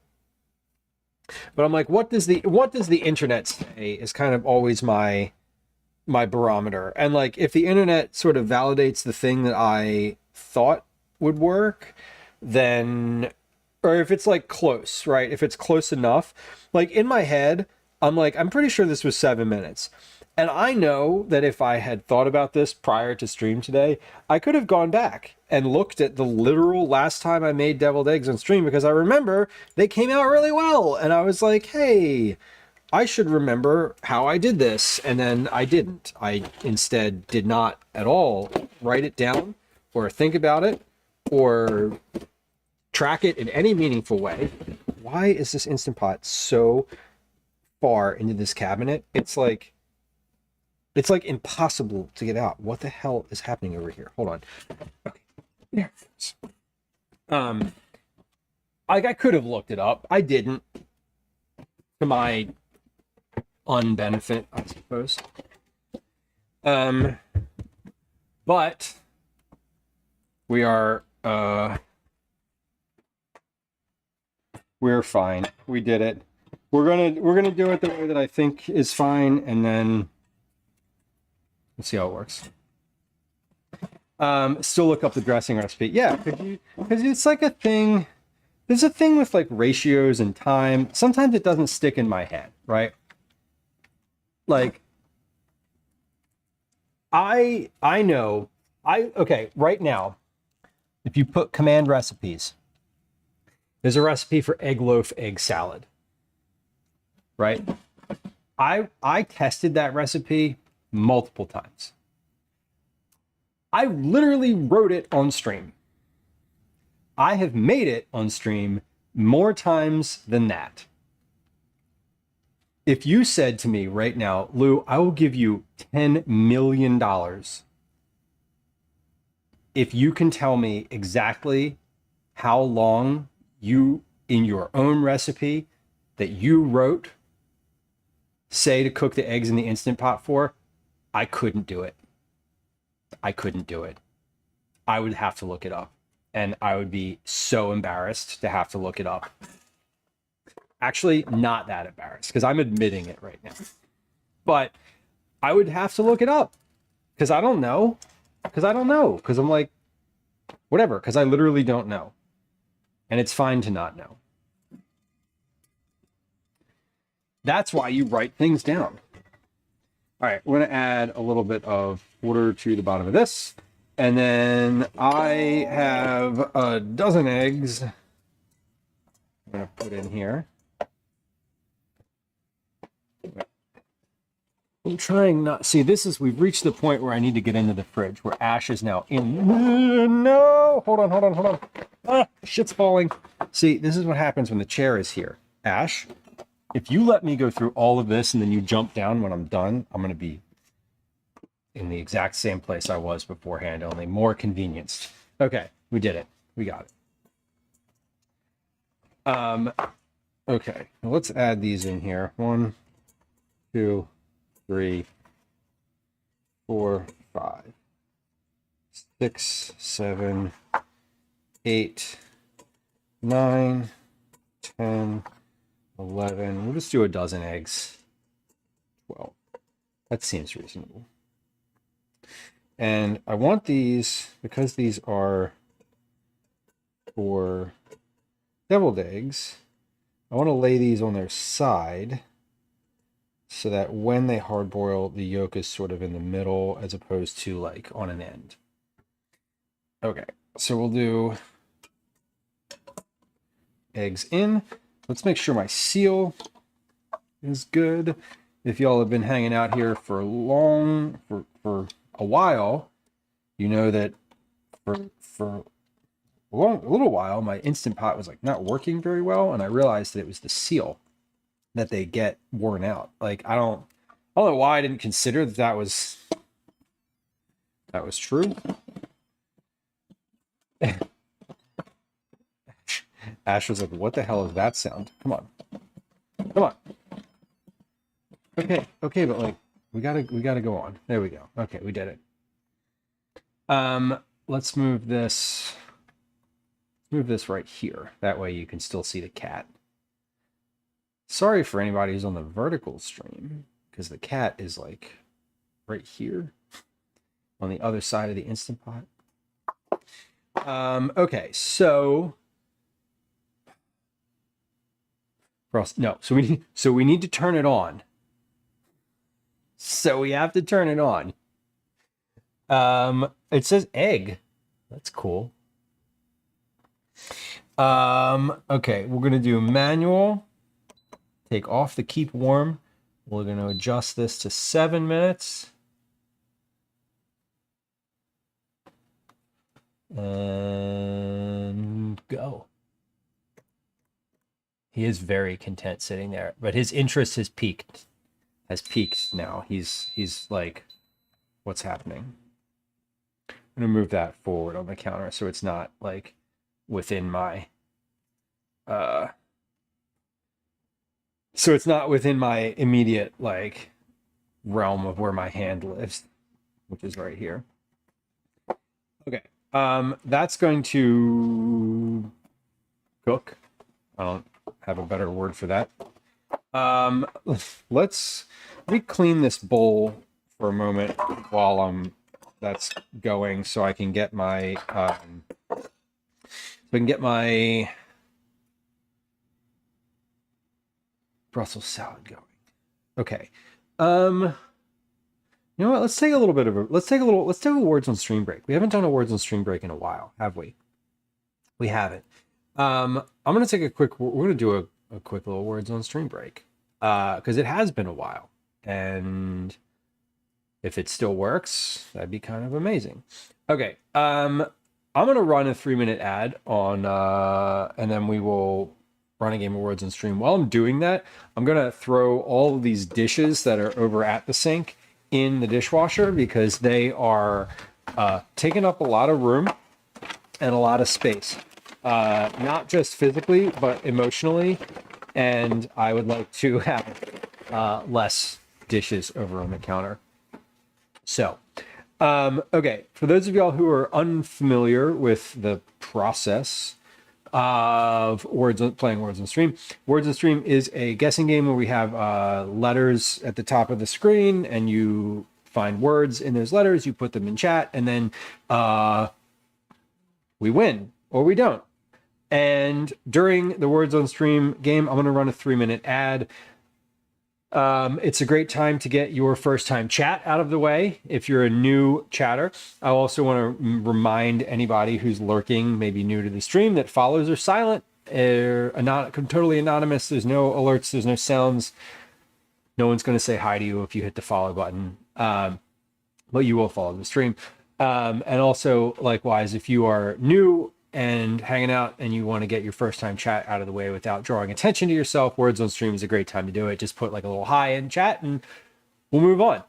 But I'm like, what does the internet say is kind of always my barometer. And like, if the internet sort of validates the thing that I thought would work, then, or if it's like close, right? If it's close enough, like in my head, I'm like, I'm pretty sure this was 7 minutes. And I know that if I had thought about this prior to stream today, I could have gone back and looked at the literal last time I made deviled eggs on stream, because I remember they came out really well. And I was like, hey, I should remember how I did this. And then I didn't. I instead did not at all write it down or think about it or track it in any meaningful way. Why is this Instant Pot so far into this cabinet? It's like impossible to get out. What the hell is happening over here? Hold on. Okay. There it is. Like, I could have looked it up. I didn't. To my unbenefit, I suppose. But we're fine. We did it. We're gonna do it the way that I think is fine, and then let's see how it works. Still look up the dressing recipe. Yeah, because it's like a thing. There's a thing with like ratios and time. Sometimes it doesn't stick in my head, right? Like, I know. Okay, right now, if you put command recipes, there's a recipe for egg loaf, egg salad, right? I tested that recipe multiple times. I literally wrote it on stream. I have made it on stream more times than that. If you said to me right now, Lou, I will give you $10 million if you can tell me exactly how long you, in your own recipe that you wrote, say to cook the eggs in the Instant Pot for, I couldn't do it. I couldn't do it. I would have to look it up. And I would be so embarrassed to have to look it up. Actually, not that embarrassed, because I'm admitting it right now. But I would have to look it up, because I don't know. Because I'm like, whatever, because I literally don't know. And it's fine to not know. That's why you write things down. All right, we're going to add a little bit of water to the bottom of this. And then I have a dozen eggs I'm going to put in here. I'm trying not... See, we've reached the point where I need to get into the fridge, where Ash is now in... No! Hold on. Ah, shit's falling. See, this is what happens when the chair is here. Ash, if you let me go through all of this and then you jump down when I'm done, I'm going to be in the exact same place I was beforehand, only more convenienced. Okay, we did it. We got it. Okay, let's add these in here. 1, 2, 3, 4, 5, 6, 7, 8, 9, 10, 11. We'll just do a dozen eggs. 12. That seems reasonable. And I want these, because these are for deviled eggs, I want to lay these on their side so that when they hard boil, the yolk is sort of in the middle as opposed to like on an end. Okay, so we'll do eggs in. Let's make sure my seal is good. If y'all have been hanging out here for a while, you know that for a little while, my Instant Pot was like not working very well, and I realized that it was the seal that they get worn out. Like I don't know why I didn't consider that was true. Ash was like, "What the hell is that sound? Come on." Okay, but like we gotta go on. There we go. Okay, we did it. Let's move this. Move this right here. That way you can still see the cat. Sorry for anybody who's on the vertical stream, because the cat is like right here on the other side of the Instant Pot. Okay, so so we need to turn it on. So we have to turn it on. It says egg. That's cool. Okay, we're gonna do manual. Take off the keep warm. We're gonna adjust this to 7 minutes. And go. He is very content sitting there, but his interest has peaked. Now. He's like, what's happening? I'm gonna move that forward on the counter so it's not like within my so it's not within my immediate like realm of where my hand lives, which is right here. Okay. That's going to cook. I don't have a better word for that. Let me clean this bowl for a moment while that's going, so I can get my Brussels salad going. Okay. You know what? Let's take a words on stream break. We haven't done a words on stream break in a while, have we? We haven't. I'm gonna take we're gonna do a quick little words on stream break. Because it has been a while. And if it still works, that'd be kind of amazing. Okay. I'm gonna run a 3-minute ad on, and then we will run a game of Words on Stream. While I'm doing that, I'm gonna throw all of these dishes that are over at the sink in the dishwasher because they are taking up a lot of room and a lot of space, not just physically but emotionally. And I would like to have less dishes over on the counter. So, okay, for those of y'all who are unfamiliar with the process of playing Words on Stream, Words on Stream is a guessing game where we have letters at the top of the screen, and you find words in those letters, you put them in chat, and then we win or we don't. And during the Words on Stream game, I'm going to run a 3-minute ad. It's a great time to get your first time chat out of the way if you're a new chatter. I also want to remind anybody who's lurking, maybe new to the stream, that follows are silent. They're totally anonymous. There's no alerts. There's no sounds. No one's going to say hi to you if you hit the follow button. But you will follow the stream. And also, likewise, if you are new and hanging out and you want to get your first time chat out of the way without drawing attention to yourself, Words on Stream is a great time to do it. Just put like a little hi in chat and we'll move on.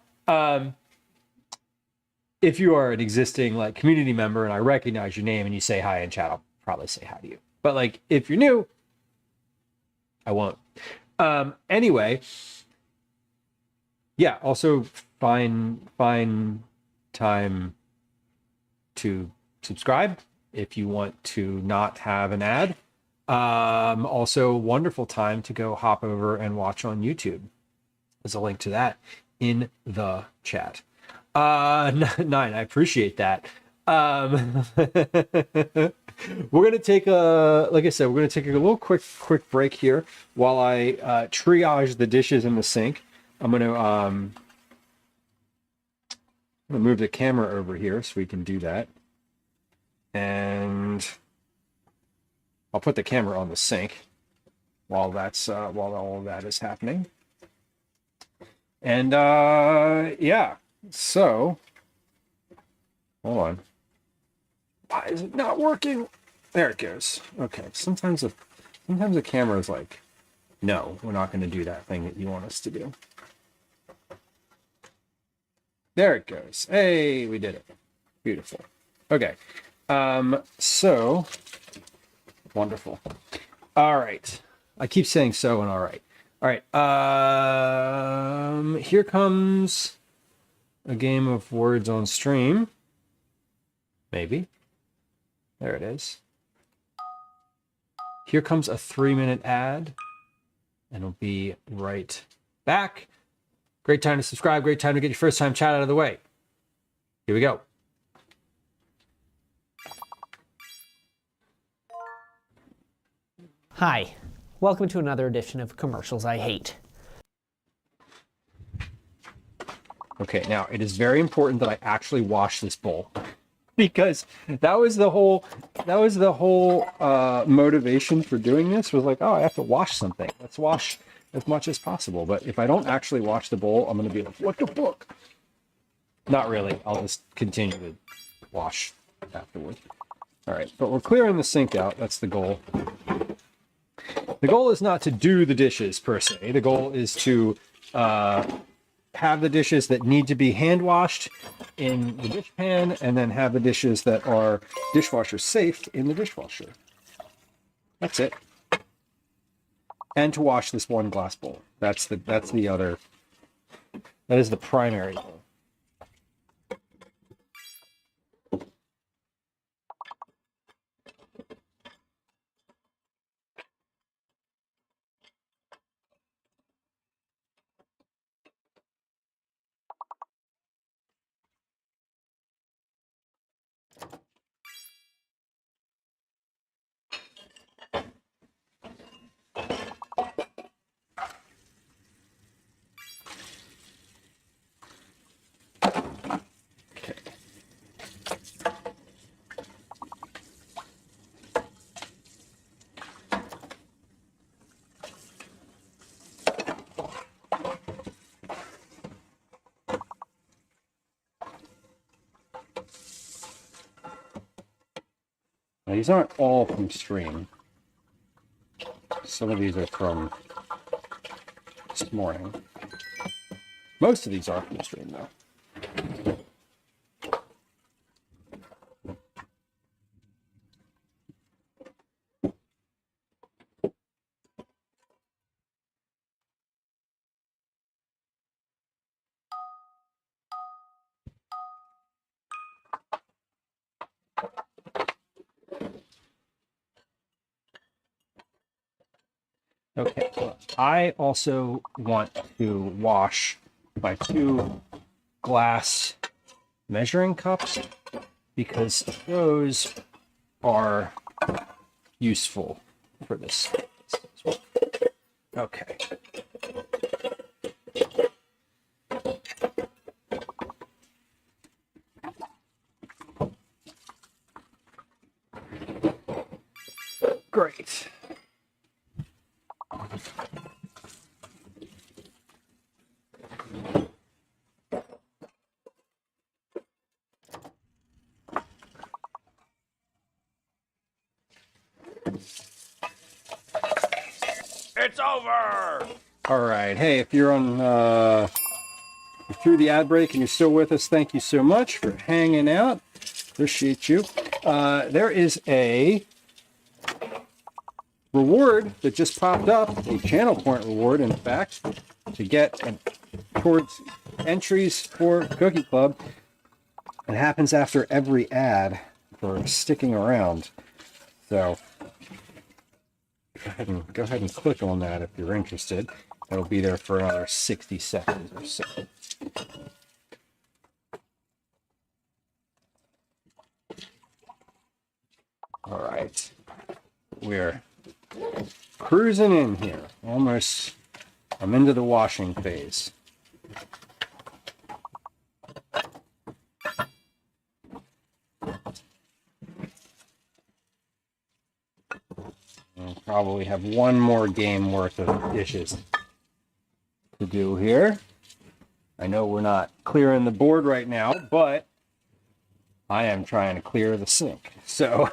If you are an existing like community member and I recognize your name and you say hi in chat, I'll probably say hi to you. But like if you're new, I won't. Anyway, yeah, also find time to subscribe if you want to not have an ad. Also, wonderful time to go hop over and watch on YouTube. There's a link to that in the chat. 9, I appreciate that. We're gonna take like I said, we're gonna take a little quick break here while I triage the dishes in the sink. I'm gonna move the camera over here so we can do that. And I'll put the camera on the sink while all of that is happening. And yeah, so hold on. Why is it not working? There it goes. Okay, sometimes the camera is like, no, we're not going to do that thing that you want us to do. There it goes. Hey, we did it. Beautiful. Okay. So wonderful. All right. I keep saying so and all right. All right. Here comes a game of Words on Stream. Maybe. There it is. Here comes a 3-minute ad, and we'll be right back. Great time to subscribe. Great time to get your first time chat out of the way. Here we go. Hi, welcome to another edition of Commercials I Hate. Okay, now it is very important that I actually wash this bowl because that was the whole motivation for doing this was like, oh, I have to wash something. Let's wash as much as possible. But if I don't actually wash the bowl, I'm going to be like, what the fuck? Not really. I'll just continue to wash afterwards. All right, but we're clearing the sink out. That's the goal. The goal is not to do the dishes per se. The goal is to have the dishes that need to be hand washed in the dish pan, and then have the dishes that are dishwasher safe in the dishwasher. That's it. And to wash this one glass bowl. That is the primary goal. Now, these aren't all from stream. Some of these are from this morning. Most of these are from stream, though. Okay, well, I also want to wash my 2 glass measuring cups because those are useful for this. Okay. Great. It's over. All right. Hey, if you're on through the ad break and you're still with us, thank you so much for hanging out. Appreciate you. There is a reward that just popped up, a channel point reward, in fact, to get towards entries for Cookie Club. It happens after every ad for sticking around. So go ahead and click on that if you're interested. It'll be there for another 60 seconds or so. All right. We're cruising in here. Almost, I'm into the washing phase. I'll probably have one more game worth of dishes to do here. I know we're not clearing the board right now, but I am trying to clear the sink. So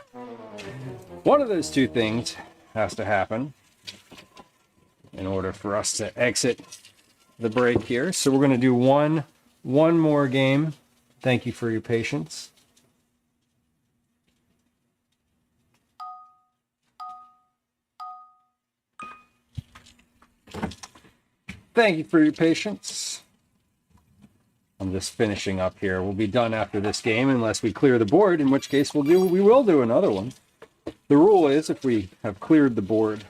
one of those 2 things has to happen in order for us to exit the break here. So we're going to do one more game. Thank you for your patience. Thank you for your patience. I'm just finishing up here. We'll be done after this game unless we clear the board, in which case we will do another one. The rule is if we have cleared the board,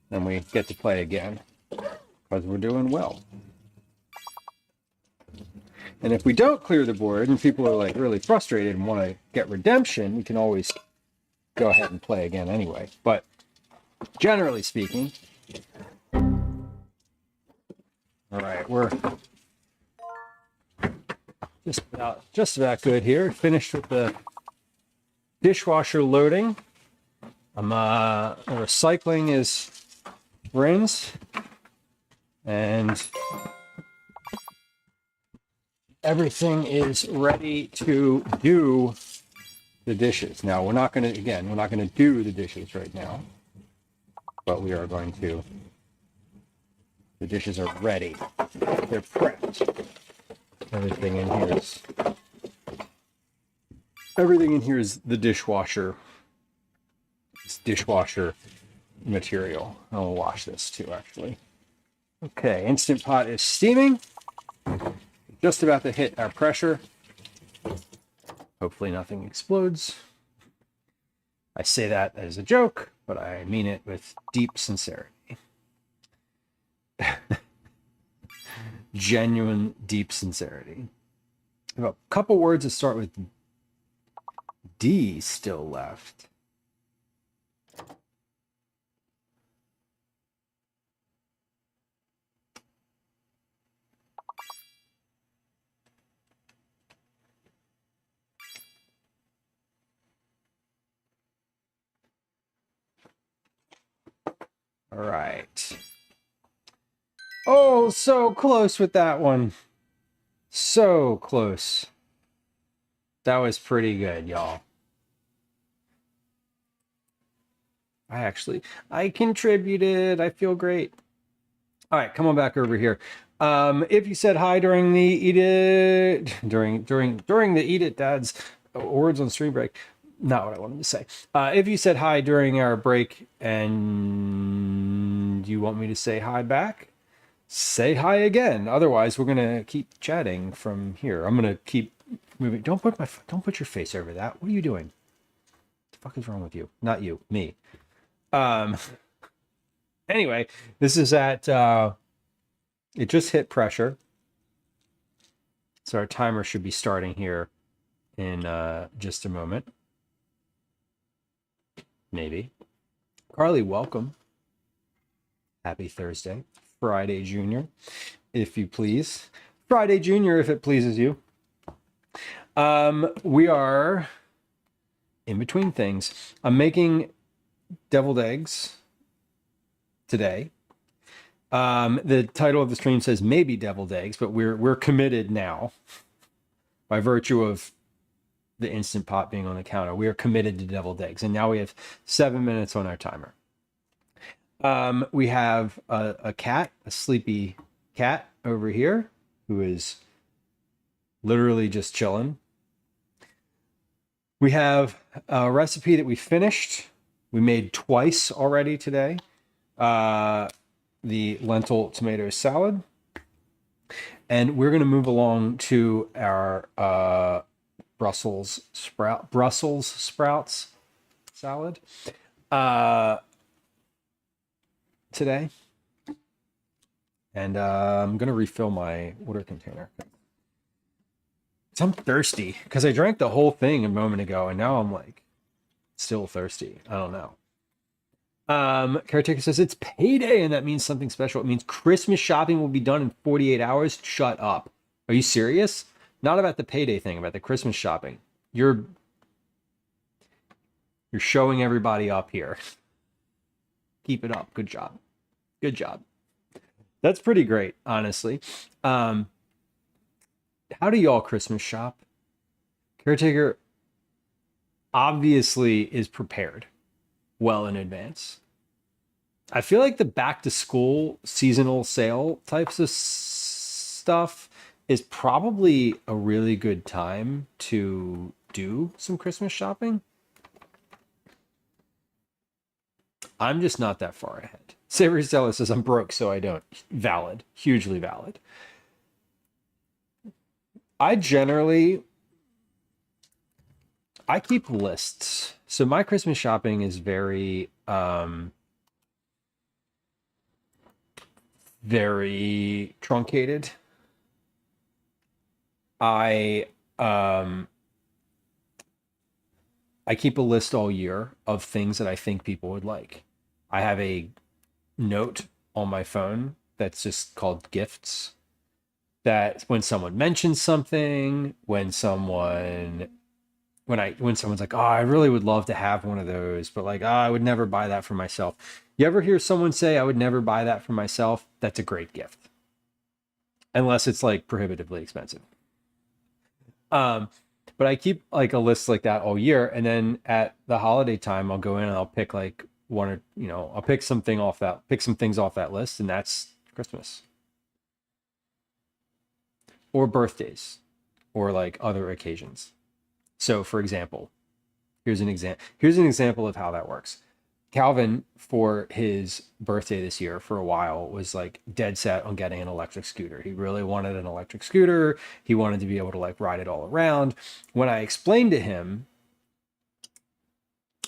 then we get to play again because we're doing well. And if we don't clear the board and people are like really frustrated and want to get redemption, we can always go ahead and play again anyway. But generally speaking, all right, we're just about good here. Finished with the dishwasher loading. Recycling is rinsed, and everything is ready to do the dishes. Now we're not going to do the dishes right now, but we are going to. The dishes are ready. They're prepped. Everything in here is the dishwasher. It's dishwasher material. I'll wash this too, actually. Okay, Instant Pot is steaming. Just about to hit our pressure. Hopefully nothing explodes. I say that as a joke, but I mean it with deep sincerity. Genuine, deep sincerity. I have a couple words that start with D still left. All right. Oh, so close with that one. So close. That was pretty good, y'all. I contributed. I feel great. All right, come on back over here. If you said hi during the eat it during the eat it dad's words on stream break, not what I wanted to say. If you said hi during our break and you want me to say hi back, say hi again. Otherwise, we're gonna keep chatting from here. I'm gonna keep moving. Don't put your face over that. What are you doing? What the fuck is wrong with you? Not you, me. Anyway, this is at it just hit pressure. So our timer should be starting here in just a moment. Maybe. Carly, welcome. Happy Thursday. Friday Junior, if you please. Friday Junior, if it pleases you. We are in between things. I'm making deviled eggs today. The title of the stream says maybe deviled eggs, but we're committed now by virtue of the Instant Pot being on the counter. We are committed to deviled eggs, and now we have 7 minutes on our timer. We have a cat, a sleepy cat over here, who is literally just chilling. We have a recipe that we finished. We made twice already today. The lentil tomato salad. And we're going to move along to our Brussels sprouts salad today. And I'm going to refill my water container. I'm thirsty because I drank the whole thing a moment ago and now I'm like still thirsty. I don't know. Caretaker says it's payday and that means something special. It means Christmas shopping will be done in 48 hours. Shut up. Are you serious? Not about the payday thing, about the Christmas shopping. You're showing everybody up here. Keep it up. Good job. Good job. That's pretty great, honestly. How do y'all Christmas shop? Caretaker obviously is prepared well in advance. I feel like the back to school seasonal sale types of stuff is probably a really good time to do some Christmas shopping. I'm just not that far ahead. Savory Stella says I'm broke, so I don't. Valid. Hugely valid. I keep lists. So my Christmas shopping is very very truncated. I keep a list all year of things that I think people would like. I have a note on my phone that's just called gifts, that when someone mentions something, when someone's like, oh, I really would love to have one of those, but like, oh, I would never buy that for myself. You ever hear someone say, I would never buy that for myself? That's a great gift. Unless it's like prohibitively expensive. But I keep like a list like that all year. And then at the holiday time, I'll go in and I'll pick like one or, I'll pick some things off that list, and that's Christmas. Or birthdays, or like other occasions. So for example, here's an example of how that works. Calvin, for his birthday this year, for a while, was like dead set on getting an electric scooter. He really wanted an electric scooter. He wanted to be able to like ride it all around. When I explained to him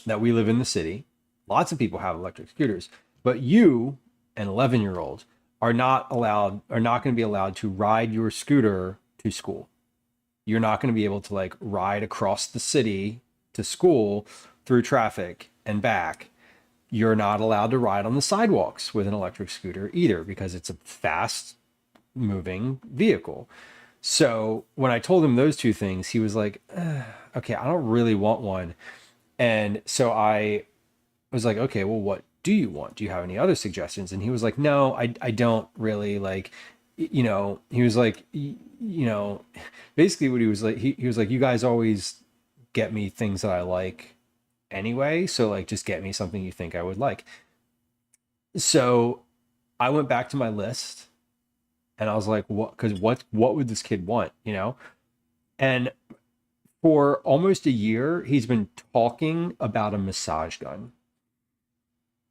that we live in the city, lots of people have electric scooters, but you, an 11-year-old, are not going to be allowed to ride your scooter to school. You're not going to be able to like ride across the city to school through traffic and back. You're not allowed to ride on the sidewalks with an electric scooter either, because it's a fast moving vehicle. So when I told him those two things, he was like, okay, I don't really want one. And so I was like, okay, well, what do you want? Do you have any other suggestions? And he was like, no, I don't really like, he was like, basically what he was like, he was like, you guys always get me things that I like. anyway. So like, just get me something you think I would like. So I went back to my list and I was like, what? Because what would this kid want? You know? And for almost a year, he's been talking about a massage gun.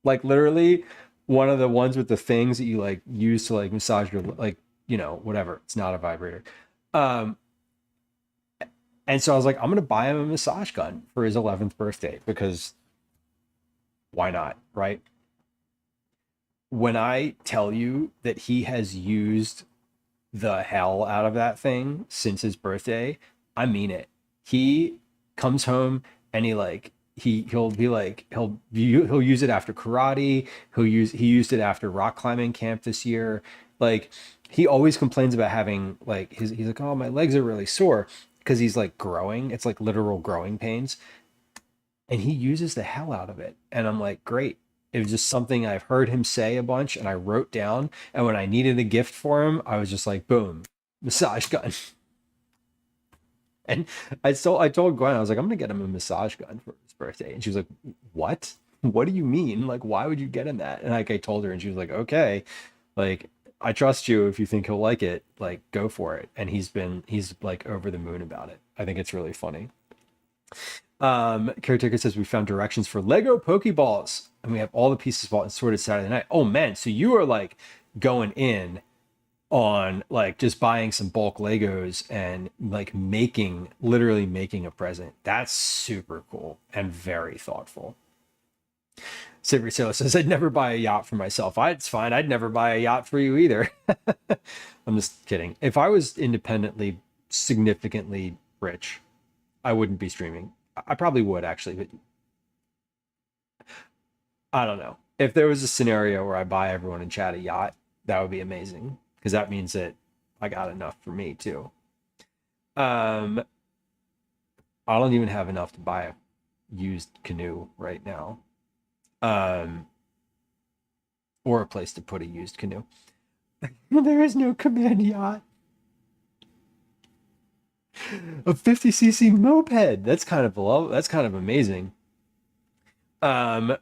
Like literally one of the ones with the things that you like use to like massage your like, you know, whatever. It's not a vibrator. Um, and so I was like, I'm gonna buy him a massage gun for his 11th birthday because why not, right? When I tell you that he has used the hell out of that thing since his birthday, I mean it. He comes home and he'll be like he'll use it after karate. He used it after rock climbing camp this year. Like he always complains about having like he's like, oh, my legs are really sore because he's like growing. It's like literal growing pains, and he uses the hell out of it. And I'm like, great. It was just something I've heard him say a bunch and I wrote down. And when I needed a gift for him, I was just like, boom, massage gun. And I told Gwen, I was like, I'm gonna get him a massage gun for his birthday. And she was like, what? What do you mean? Like, why would you get him that? And like I told her and she was like, okay, like I trust you. If you think he'll like it, like go for it. And he's like over the moon about it. I think it's really funny. Caretaker says we found directions for Lego Pokeballs and we have all the pieces bought and sorted Saturday night. Oh man, so you are like going in on like just buying some bulk Legos and like literally making a present. That's super cool and very thoughtful. Savory Sailor says I'd never buy a yacht for myself. It's fine. I'd never buy a yacht for you either. I'm just kidding. If I was independently significantly rich, I wouldn't be streaming. I probably would actually, but I don't know. If there was a scenario where I buy everyone in chat a yacht, that would be amazing because that means that I got enough for me too. I don't even have enough to buy a used canoe right now. Or a place to put a used canoe. There is no command yacht. A 50cc moped. That's kind of amazing. I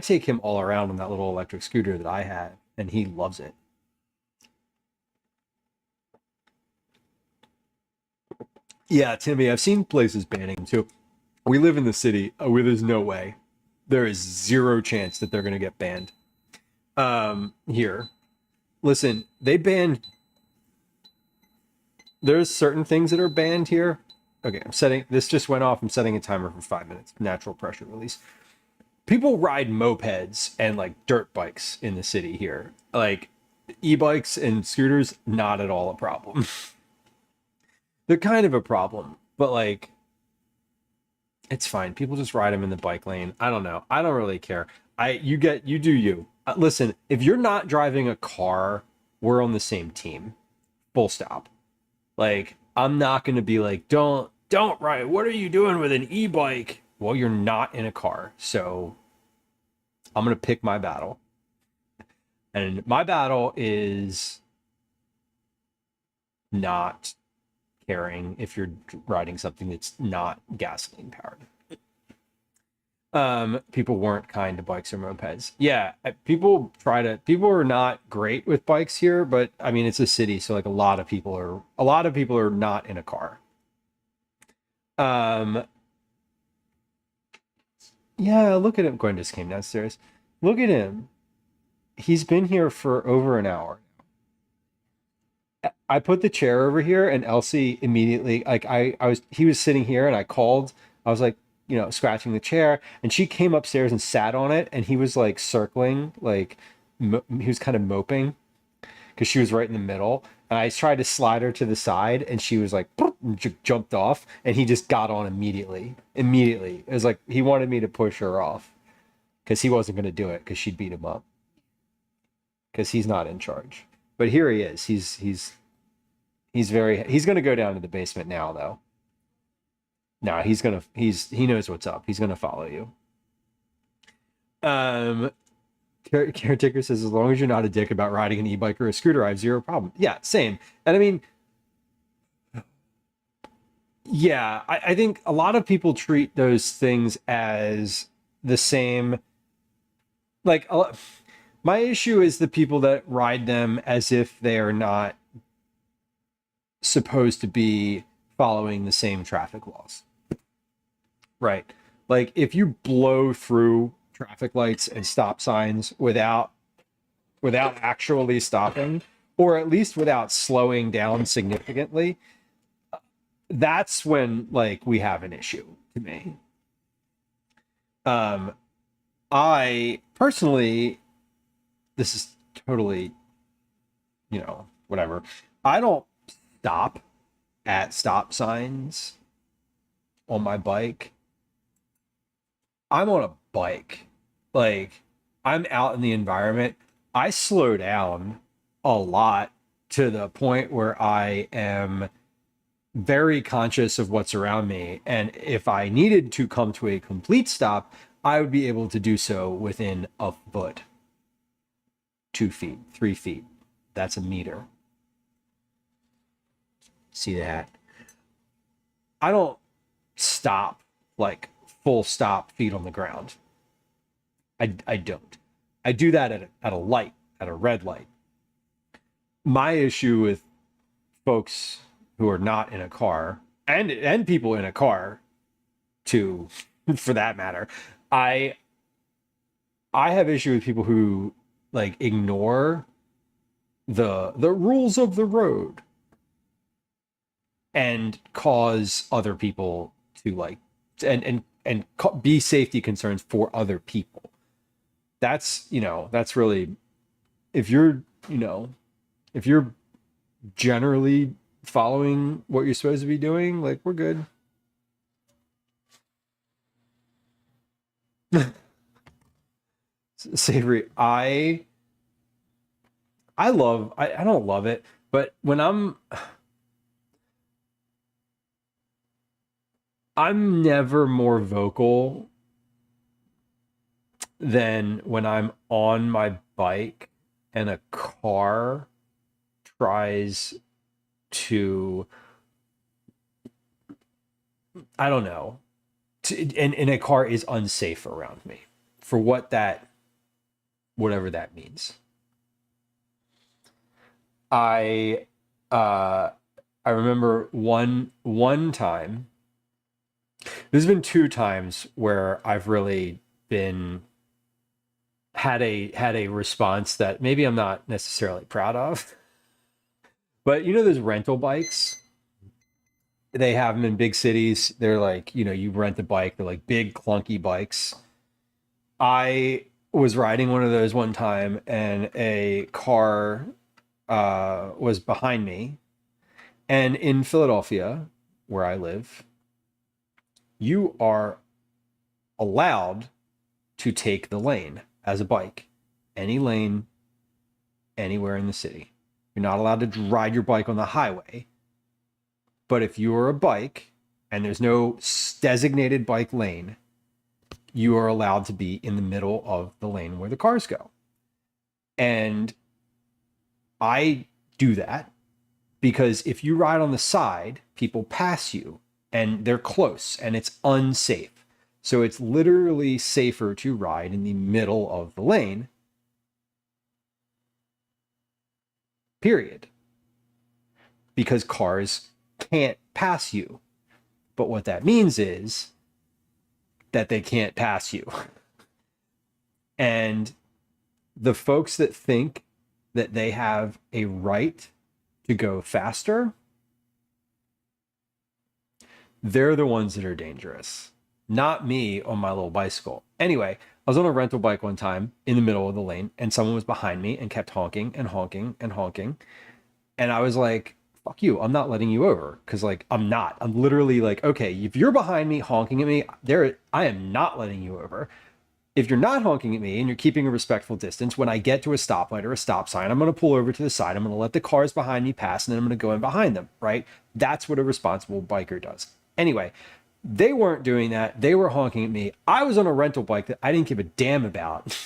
take him all around on that little electric scooter that I have, and he loves it. Yeah, Timmy, I've seen places banning him too. We live in the city where there's no way. There is zero chance that they're gonna get banned. Here. Listen, they banned. There's certain things that are banned here. Okay, this just went off. I'm setting a timer for 5 minutes. Natural pressure release. People ride mopeds and like dirt bikes in the city here. Like e-bikes and scooters, not at all a problem. They're kind of a problem, but like it's fine. People just ride them in the bike lane. I don't know. I don't really care. You do you. Listen, if you're not driving a car, we're on the same team. Full stop. Like, I'm not going to be like, don't ride. What are you doing with an e-bike? Well, you're not in a car. So I'm going to pick my battle. And my battle is not caring if you're riding something that's not gasoline powered. People weren't kind to bikes or mopeds. Yeah, people are not great with bikes here, but I mean it's a city, so like a lot of people are not in a car. Yeah, look at him. Gwen just came downstairs. Look at him. He's been here for over an hour. I put the chair over here and Elsie immediately, like he was sitting here and I called, I was like, you know, scratching the chair and she came upstairs and sat on it and he was like circling, like he was kind of moping because she was right in the middle. And I tried to slide her to the side and she was like, jumped off and he just got on immediately. It was like, he wanted me to push her off because he wasn't going to do it because she'd beat him up because he's not in charge. But here he is. He's going to go down to the basement now though. No, he knows what's up. He's going to follow you. Caretaker says, as long as you're not a dick about riding an e-bike or a scooter, I have zero problem. Yeah, same. And I mean, Yeah, I think a lot of people treat those things as the same. Like, my issue is the people that ride them as if they are not supposed to be following the same traffic laws. Right. Like, if you blow through traffic lights and stop signs without actually stopping, or at least without slowing down significantly, that's when like we have an issue to me. Um, I personally, this is totally, whatever. I don't stop at stop signs on my bike. I'm on a bike. Like, I'm out in the environment. I slow down a lot to the point where I am very conscious of what's around me. And if I needed to come to a complete stop, I would be able to do so within a foot, 2 feet, 3 feet. That's a meter. See that? I don't stop like full stop, feet on the ground. I don't. I do that at a light, at a red light. My issue with folks who are not in a car and people in a car too, for that matter, I have issue with people who like ignore the rules of the road and cause other people to like be safety concerns for other people. That's really, if you're if you're generally following what you're supposed to be doing, like, we're good. Savory, I don't love it, but when I'm never more vocal than when I'm on my bike and a car tries to, I don't know, and a car is unsafe around me for whatever that means. I uh I remember one time. There's been two times where I've really been had a response that maybe I'm not necessarily proud of. But those rental bikes, they have them in big cities. They're like, you rent a bike, they're like big clunky bikes. I was riding one of those one time and a car was behind me. And in Philadelphia, where I live, you are allowed to take the lane as a bike, any lane, anywhere in the city. You're not allowed to ride your bike on the highway. But if you're a bike and there's no designated bike lane, you are allowed to be in the middle of the lane where the cars go. And I do that because if you ride on the side, people pass you and they're close and it's unsafe. So it's literally safer to ride in the middle of the lane, period. Because cars can't pass you. But what that means is that they can't pass you. And the folks that think that they have a right to go faster, they're the ones that are dangerous, not me on my little bicycle. Anyway, I was on a rental bike one time in the middle of the lane and someone was behind me and kept honking and honking and honking. And I was like, fuck you, I'm not letting you over. Cause like, I'm literally like, okay, if you're behind me honking at me, I am not letting you over. If you're not honking at me and you're keeping a respectful distance, when I get to a stoplight or a stop sign, I'm going to pull over to the side. I'm going to let the cars behind me pass and then I'm going to go in behind them, right? That's what a responsible biker does. Anyway, they weren't doing that. They were honking at me. I was on a rental bike that I didn't give a damn about.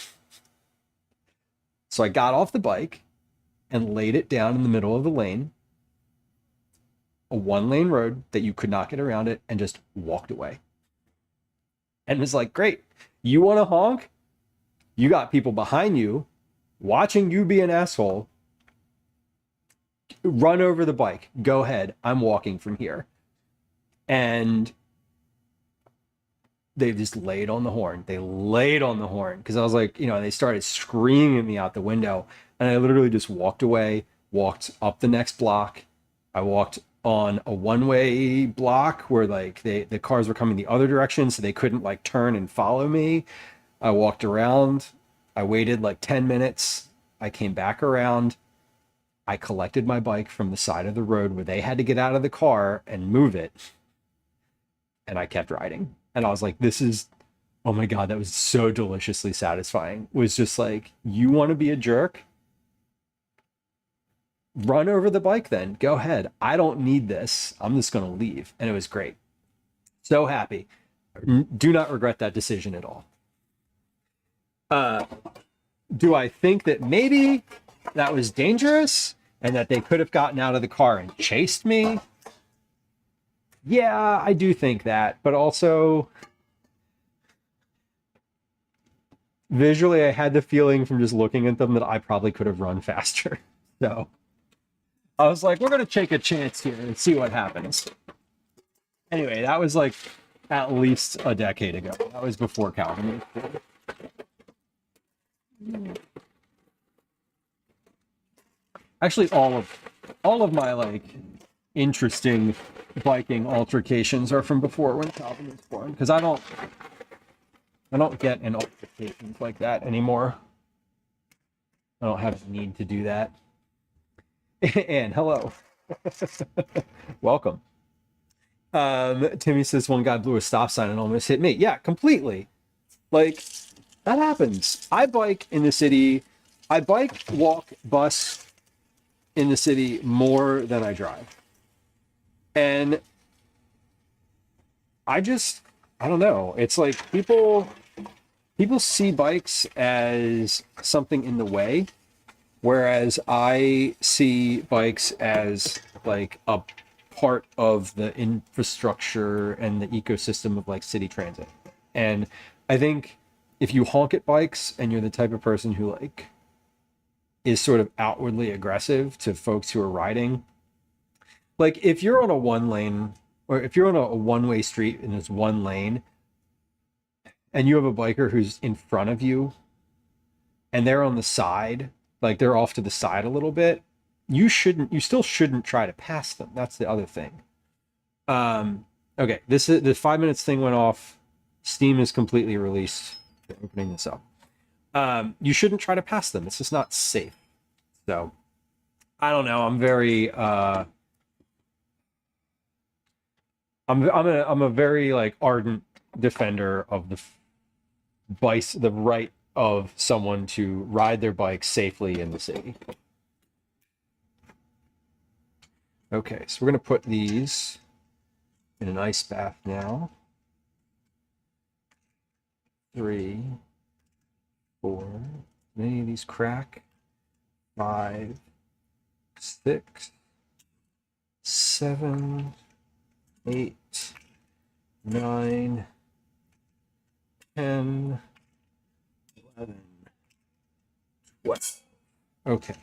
So I got off the bike and laid it down in the middle of the lane. a 1-lane road that you could not get around it and just walked away. And was like, great, you want to honk? You got people behind you watching you be an asshole. Run over the bike. Go ahead. I'm walking from here. And they just laid on the horn. They laid on the horn because I was like, they started screaming at me out the window. And I literally just walked away, walked up the next block. I walked on a one-way block where like the cars were coming the other direction, so they couldn't like turn and follow me. I walked around. I waited like 10 minutes. I came back around. I collected my bike from the side of the road where they had to get out of the car and move it. And I kept riding. And I was like, oh my God, that was so deliciously satisfying. It was just like, you want to be a jerk? Run over the bike then. Go ahead. I don't need this. I'm just going to leave. And it was great. So happy. Do not regret that decision at all. Do I think that maybe that was dangerous and that they could have gotten out of the car and chased me? Yeah, I do think that. But also, visually, I had the feeling from just looking at them that I probably could have run faster. So I was like, we're going to take a chance here and see what happens. Anyway, that was like at least a decade ago. That was before Calvin was born. Actually, all of my like interesting biking altercations are from before when Calvin was born, because I don't get in altercations like that anymore. I don't have the need to do that. And hello. Welcome. Timmy says one guy blew a stop sign and almost hit me. Yeah, completely. Like, that happens. I bike in the city. I bike, walk, bus in the city more than I drive. And I don't know. It's like people see bikes as something in the way, whereas I see bikes as like a part of the infrastructure and the ecosystem of like city transit. And I think if you honk at bikes and you're the type of person who like is sort of outwardly aggressive to folks who are riding, like if you're on a one lane or if you're on a one-way street and there's one lane and you have a biker who's in front of you and they're on the side, like they're off to the side a little bit, you still shouldn't try to pass them. That's the other thing. Okay, the 5 minutes thing went off. Steam is completely released. Opening this up. You shouldn't try to pass them. It's just not safe. So I don't know. I'm very I'm a very like ardent defender of the right of someone to ride their bike safely in the city. Okay, so we're gonna put these in an ice bath now. 3, 4, many of these crack. 5, 6, 7, 8, 9, 10, 11, 12. Okay.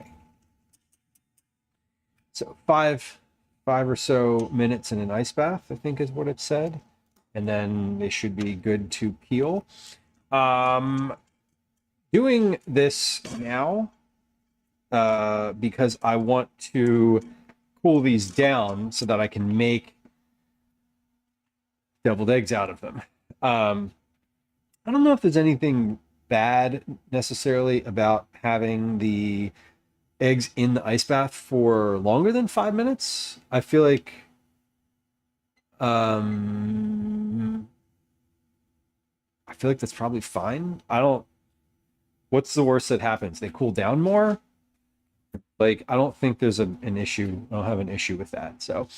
So five or so minutes in an ice bath, I think is what it said. And then they should be good to peel. Doing this now because I want to cool these down so that I can make deviled eggs out of them. I don't know if there's anything bad necessarily about having the eggs in the ice bath for longer than 5 minutes. I feel like that's probably fine. What's the worst that happens? They cool down more? Like, I don't think there's an issue. I don't have an issue with that. So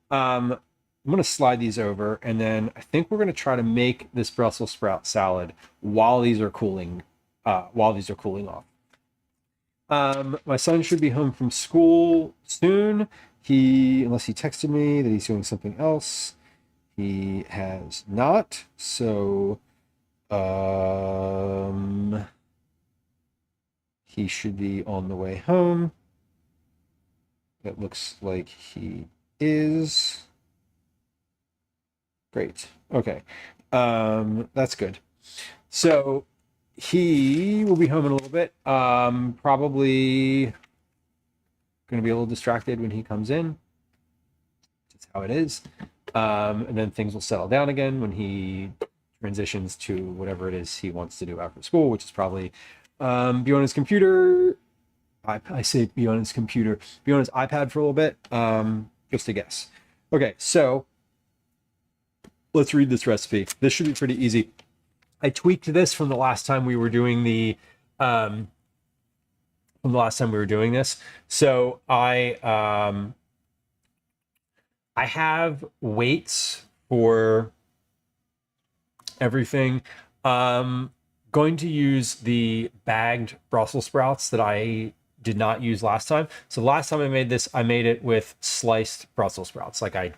I'm going to slide these over, and then I think we're going to try to make this Brussels sprout salad while these are cooling off. My son should be home from school soon. unless he texted me that he's doing something else, he has not. So, he should be on the way home. It looks like he is. Great. Okay. That's good. So he will be home in a little bit. Probably going to be a little distracted when he comes in. That's how it is. And then things will settle down again when he transitions to whatever it is he wants to do after school, which is probably be on his computer. I say be on his computer, be on his iPad for a little bit. Just a guess. Okay, so let's read this recipe. This should be pretty easy. I tweaked this from the last time we were doing this. So I have weights for everything. Going to use the bagged Brussels sprouts that I did not use last time. So last time I made this, I made it with sliced Brussels sprouts. Like I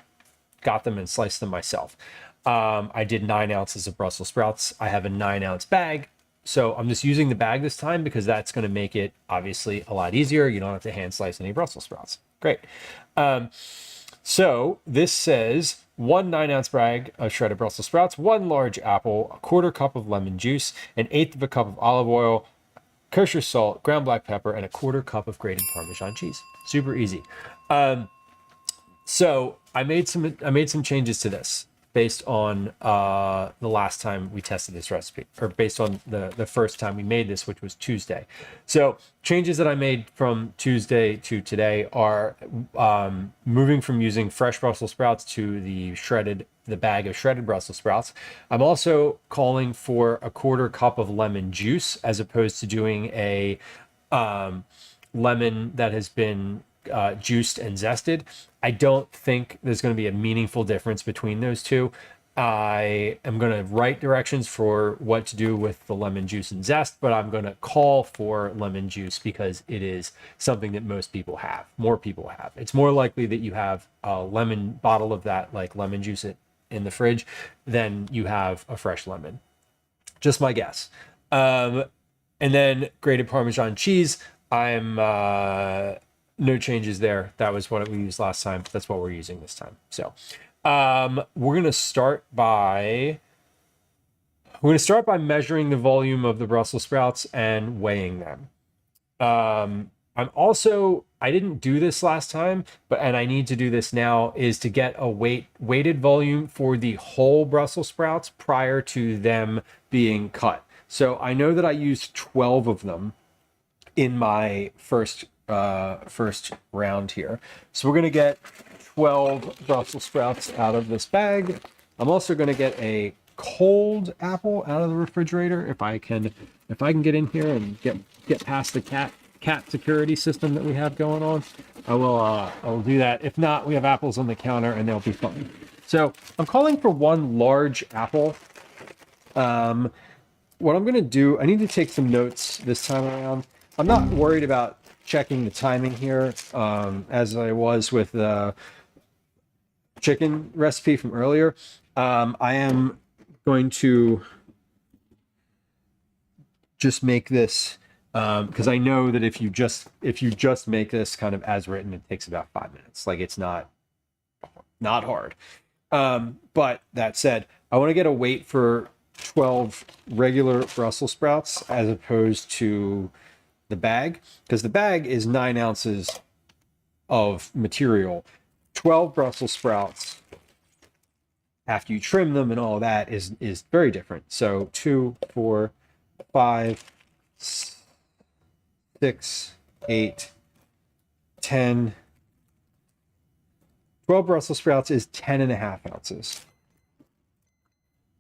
got them and sliced them myself. I did 9 ounces of Brussels sprouts. I have a 9-ounce bag. So I'm just using the bag this time because that's going to make it obviously a lot easier. You don't have to hand slice any Brussels sprouts. Great. So this says 1 9-ounce bag of shredded Brussels sprouts, 1 large apple, 1/4 cup of lemon juice, 1/8 of a cup of olive oil, kosher salt, ground black pepper, and 1/4 cup of grated Parmesan cheese. Super easy. So I made some changes to this based on the last time we tested this recipe, or based on the first time we made this, which was Tuesday. So changes that I made from Tuesday to today are moving from using fresh Brussels sprouts to the bag of shredded Brussels sprouts. I'm also calling for 1/4 cup of lemon juice as opposed to doing a lemon that has been juiced and zested. I don't think there's going to be a meaningful difference between those two. I am going to write directions for what to do with the lemon juice and zest, but I'm going to call for lemon juice because it is something that most people have. More people have. It's more likely that you have a lemon bottle of that, like lemon juice in the fridge, than you have a fresh lemon. Just my guess. And then grated Parmesan cheese. No changes there. That was what we used last time. That's what we're using this time. So we're gonna start by measuring the volume of the Brussels sprouts and weighing them. I didn't do this last time, and I need to do this now, is to get a weighted volume for the whole Brussels sprouts prior to them being cut. So I know that I used 12 of them in my first round here. So we're going to get 12 Brussels sprouts out of this bag. I'm also going to get a cold apple out of the refrigerator if I can get in here and get past the cat security system that we have going on. I will do that. If not, we have apples on the counter and they'll be fine. So I'm calling for 1 large apple. What I'm going to do, I need to take some notes this time around. I'm not worried about checking the timing here, as I was with the chicken recipe from earlier. I am going to just make this because I know that if you just make this kind of as written, it takes about 5 minutes. Like, it's not hard. But that said, I want to get a weight for 12 regular Brussels sprouts as opposed to the bag, because the bag is 9 ounces of material. 12 Brussels sprouts, after you trim them and all that, is very different. So 2, 4, 5, 6, 8, 10. 12 Brussels sprouts is 10.5 ounces.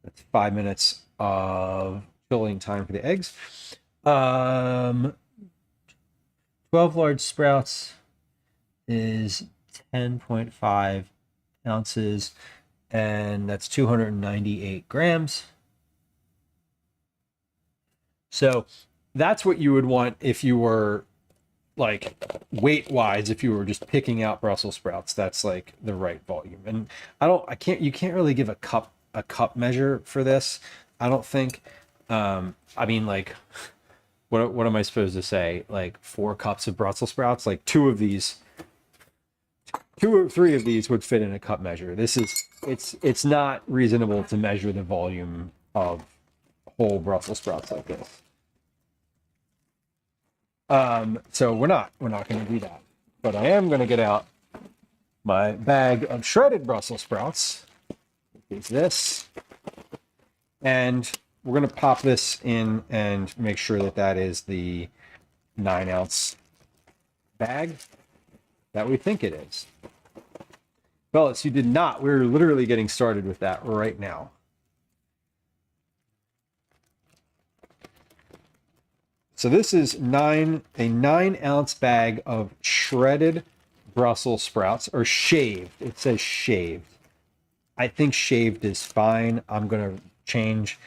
That's 5 minutes of filling time for the eggs. 12 large sprouts is 10.5 ounces, and that's 298 grams. So that's what you would want if you were like weight wise, if you were just picking out Brussels sprouts, that's like the right volume. And you can't really give a cup measure for this, I don't think. I mean, like, what am I supposed to say? Like 4 cups of Brussels sprouts, like 2 or 3 of these would fit in a cup measure. It's not reasonable to measure the volume of whole Brussels sprouts like this. So we're not going to do that, but I am going to get out my bag of shredded Brussels sprouts. Is this, and we're going to pop this in and make sure that that is the 9-ounce bag that we think it is. Fellas, you did not. We're literally getting started with that right now. So this is a 9-ounce bag of shredded Brussels sprouts, or shaved. It says shaved. I think shaved is fine. I'm going to change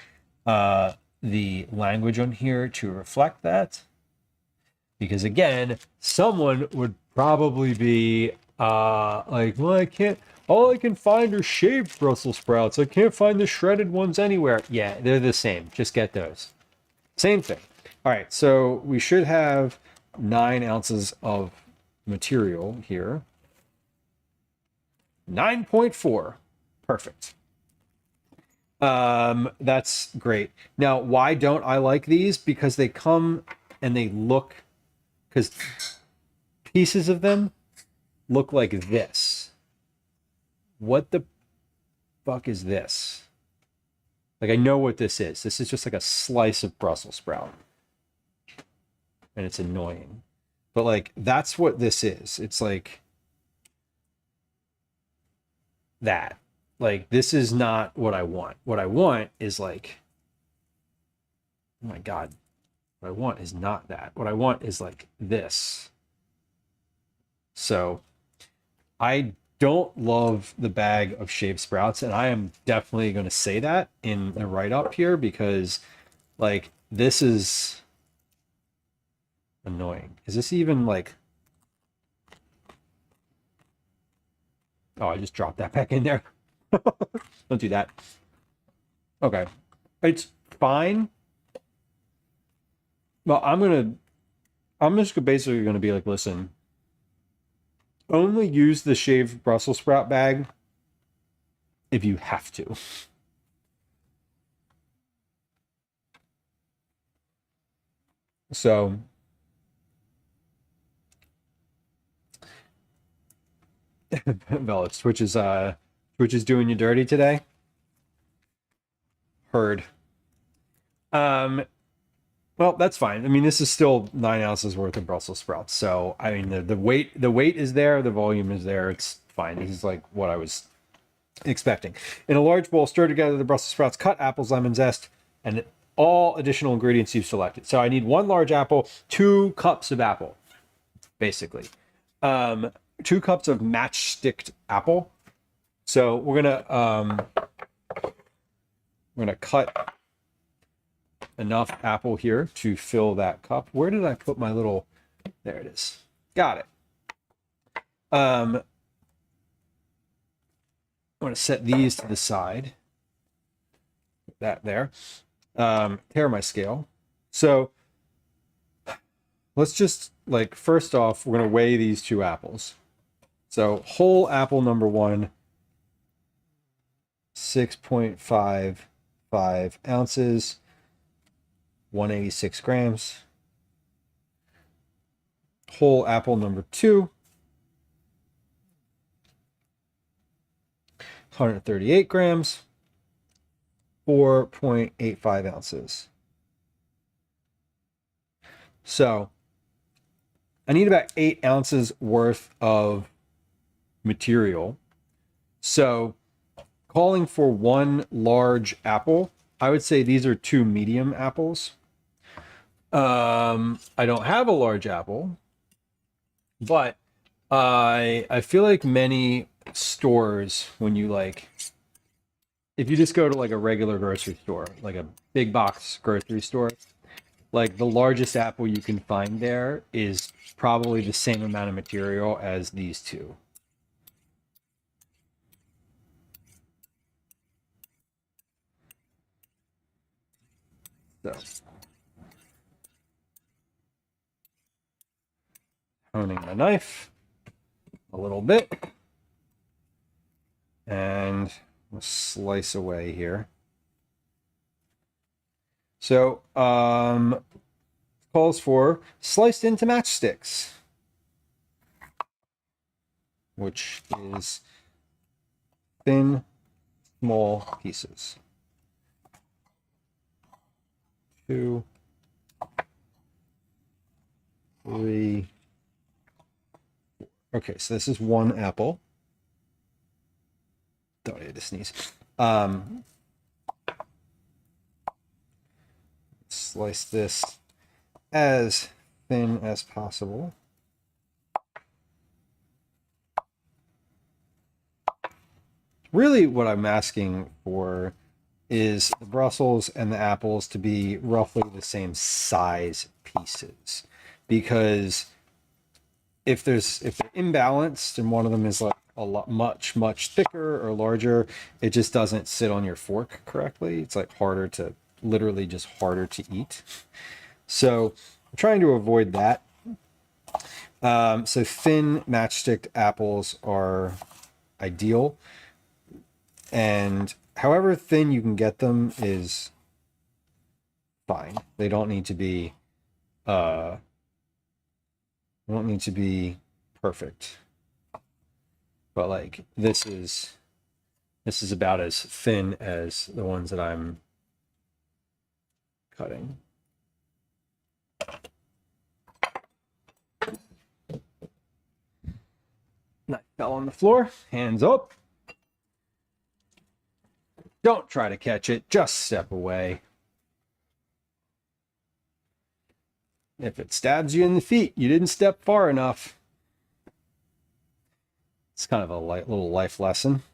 the language on here to reflect that. Because again, someone would probably be like, well, all I can find are shaved Brussels sprouts. I can't find the shredded ones anywhere. Yeah, they're the same. Just get those. Same thing. All right, so we should have 9 ounces of material here. 9.4. Perfect. That's great. Now, why don't I like these? Because they come and they look, because pieces of them look like this. What the fuck is this? Like, I know what this is. This is just like a slice of Brussels sprout. And it's annoying. But like, that's what this is. It's like that. Like, this is not what I want. What I want is like, oh my God. What I want is not that. What I want is like this. So I don't love the bag of shaved sprouts, and I am definitely going to say that in the write-up here, because like, this is annoying. Is this even like, oh, I just dropped that back in there. Don't do that. Okay, it's fine. Well, I'm just basically gonna be like, listen, only use the shaved Brussels sprout bag if you have to. So Velix, Twitch is doing you dirty today. Heard. Well, that's fine. I mean, this is still 9 ounces worth of Brussels sprouts. So, I mean, the weight is there, the volume is there. It's fine. This is like what I was expecting. In a large bowl, stir together the Brussels sprouts, cut apples, lemon zest, and all additional ingredients you've selected. So I need 1 large apple, 2 cups of apple, basically. 2 cups of matchsticked apple. So we're gonna cut enough apple here to fill that cup. Where did I put my little? There it is. Got it. I'm gonna set these to the side. Put that there. Tear my scale. So let's just, like, first off, we're gonna weigh these 2 apples. So whole apple number 1, 6.55 ounces, 186 grams. Whole apple number 2, 138 grams, 4.85 ounces. So I need about 8 ounces worth of material. So calling for 1 large apple, I would say these are 2 medium apples. I don't have a large apple, but I feel like many stores, when you like, if you just go to like a regular grocery store, like a big box grocery store, like the largest apple you can find there is probably the same amount of material as these two. So, honing my knife a little bit, and we'll slice away here. So, calls for sliced into matchsticks, which is thin, small pieces. 2, 3. Okay, so this is one apple. Thought I had to sneeze. Slice this as thin as possible. Really, what I'm asking for is the Brussels and the apples to be roughly the same size pieces, because if they're imbalanced and one of them is like a lot much thicker or larger, it just doesn't sit on your fork correctly. It's like literally just harder to eat. So I'm trying to avoid that. So thin matchstick apples are ideal, and however thin you can get them is fine. They don't need to be perfect. But like this is about as thin as the ones that I'm cutting. Knife fell on the floor. Hands up. Don't try to catch it. Just step away. If it stabs you in the feet, you didn't step far enough. It's kind of a little life lesson.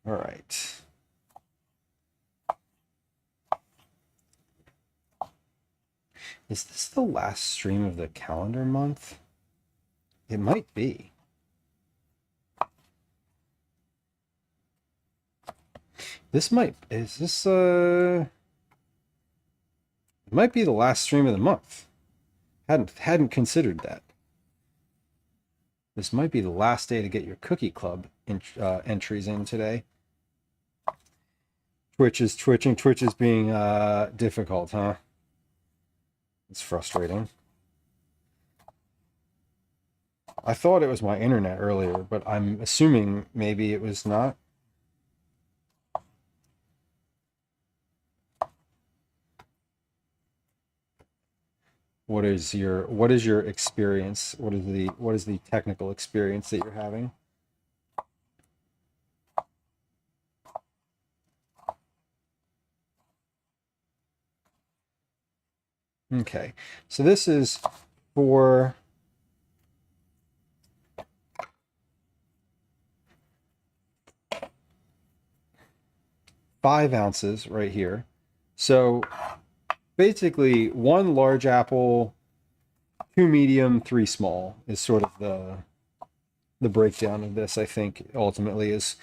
All right. Is this the last stream of the calendar month? It might be. It might be the last stream of the month. Hadn't considered that. This might be the last day to get your cookie club entries in today. Twitch is twitching. Twitch is being difficult, huh? It's frustrating. I thought it was my internet earlier, but I'm assuming maybe it was not. What is your experience? What is the technical experience that you're having? Okay, so this is for 5 ounces right here. So basically 1 large apple, 2 medium, 3 small is sort of the breakdown of this. I think ultimately is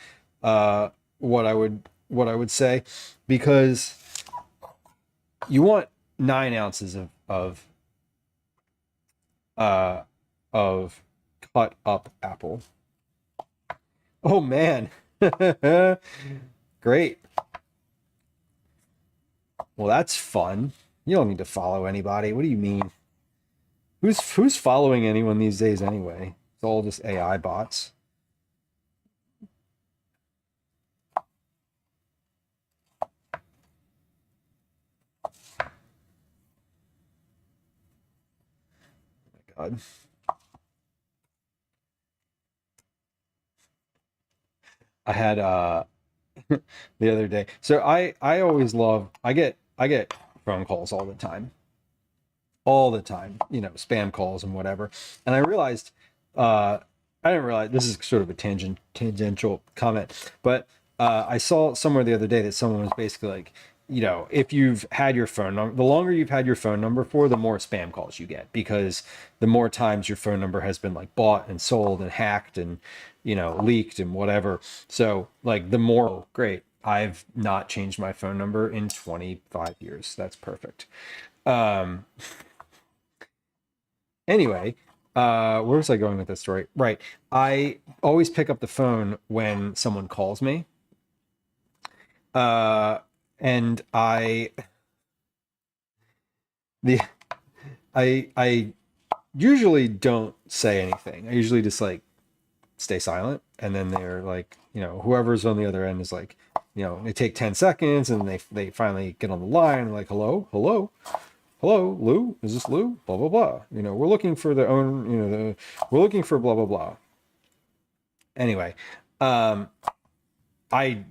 what I would say, because you want 9 ounces of cut up apple. Oh man. Great. Well, that's fun. You don't need to follow anybody. What do you mean? Who's following anyone these days anyway? It's all just AI bots. Oh my God. I had the other day. So I always love, I get phone calls all the time, you know, spam calls and whatever. And I realized I didn't realize this is sort of a tangential comment, but I saw somewhere the other day that someone was basically like, you know, if you've had your phone number, the longer you've had your phone number for, the more spam calls you get, because the more times your phone number has been like bought and sold and hacked and, you know, leaked and whatever. So like the more, oh, great. I've not changed my phone number in 25 years. That's perfect. Um, Anyway, where was I going with this story? Right. I always pick up the phone when someone calls me. Uh, and the I usually don't say anything. I usually just like stay silent, and then they're like, you know, whoever's on the other end is like, you know, they take 10 seconds and they finally get on the line like, hello, Lou, is this Lou? Blah blah blah. You know, we're looking for the own, you know, we're looking for blah blah blah. Anyway, I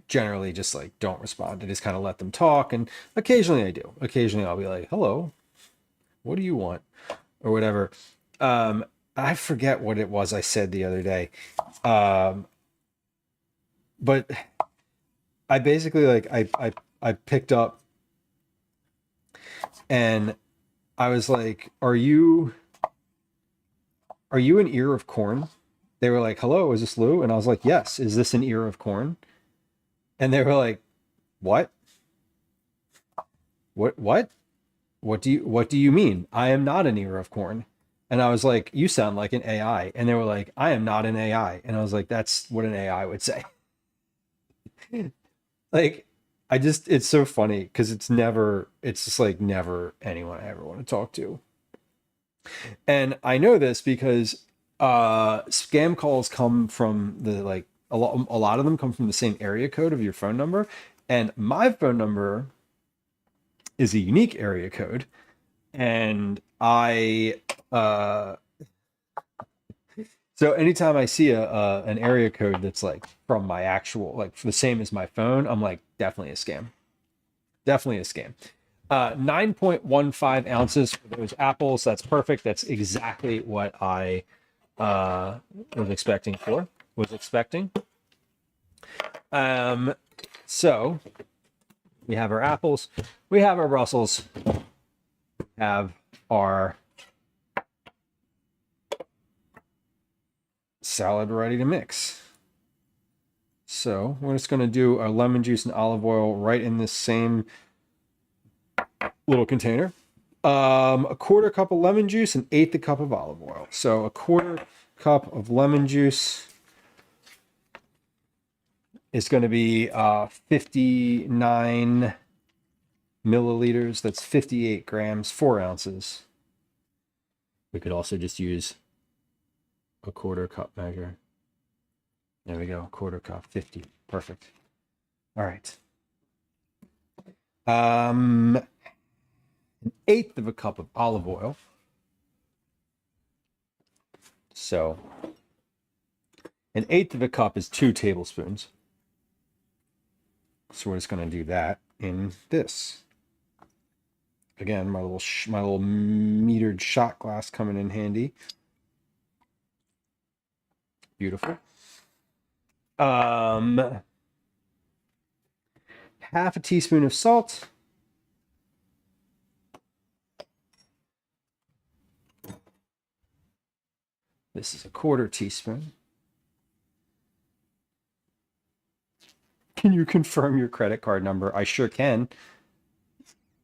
generally just like don't respond. I just kind of let them talk, and occasionally I do. Occasionally I'll be like, hello, what do you want? Or whatever. I forget what it was I said the other day. But I basically like I picked up and I was like, are you an ear of corn? They were like, hello, is this Lou? And I was like, yes, is this an ear of corn? And they were like, what? What? What do you mean? I am not an ear of corn. And I was like, you sound like an AI. And they were like, I am not an AI. And I was like, that's what an AI would say. Like, it's so funny because it's just like never anyone I ever want to talk to. And I know this because scam calls come from the like a lot of them come from the same area code of your phone number. And my phone number is a unique area code. And so anytime I see an area code that's like from my actual like the same as my phone, I'm like, definitely a scam. Definitely a scam. 9.15 ounces for those apples. That's perfect. That's exactly what I was expecting. So we have our apples, we have our Brussels, have our salad ready to mix. So we're just going to do our lemon juice and olive oil right in this same little container. A quarter cup of lemon juice, an eighth a cup of olive oil. So a quarter cup of lemon juice is going to be 59 milliliters. That's 58 grams, 4 ounces. We could also just use a quarter cup measure. There we go, quarter cup, 50. Perfect. All right. An eighth of a cup of olive oil. So an eighth of a cup is 2 tablespoons. So we're just going to do that in this. Again, my little metered shot glass coming in handy. Beautiful. Half a teaspoon of salt. This is a quarter teaspoon. Can you confirm your credit card number? I sure can.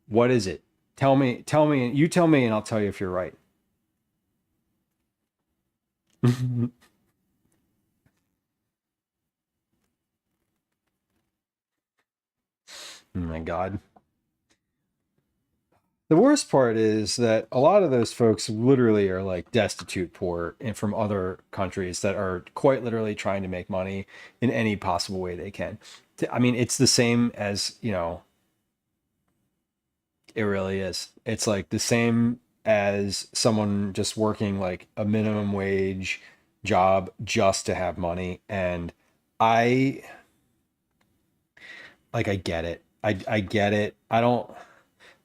What is it? Tell me, you tell me and I'll tell you if you're right. Oh my God. The worst part is that a lot of those folks literally are like destitute poor and from other countries that are quite literally trying to make money in any possible way they can. I mean, it's the same as, you know, it really is. It's like the same as someone just working like a minimum wage job just to have money. And I I get it. I get it. I don't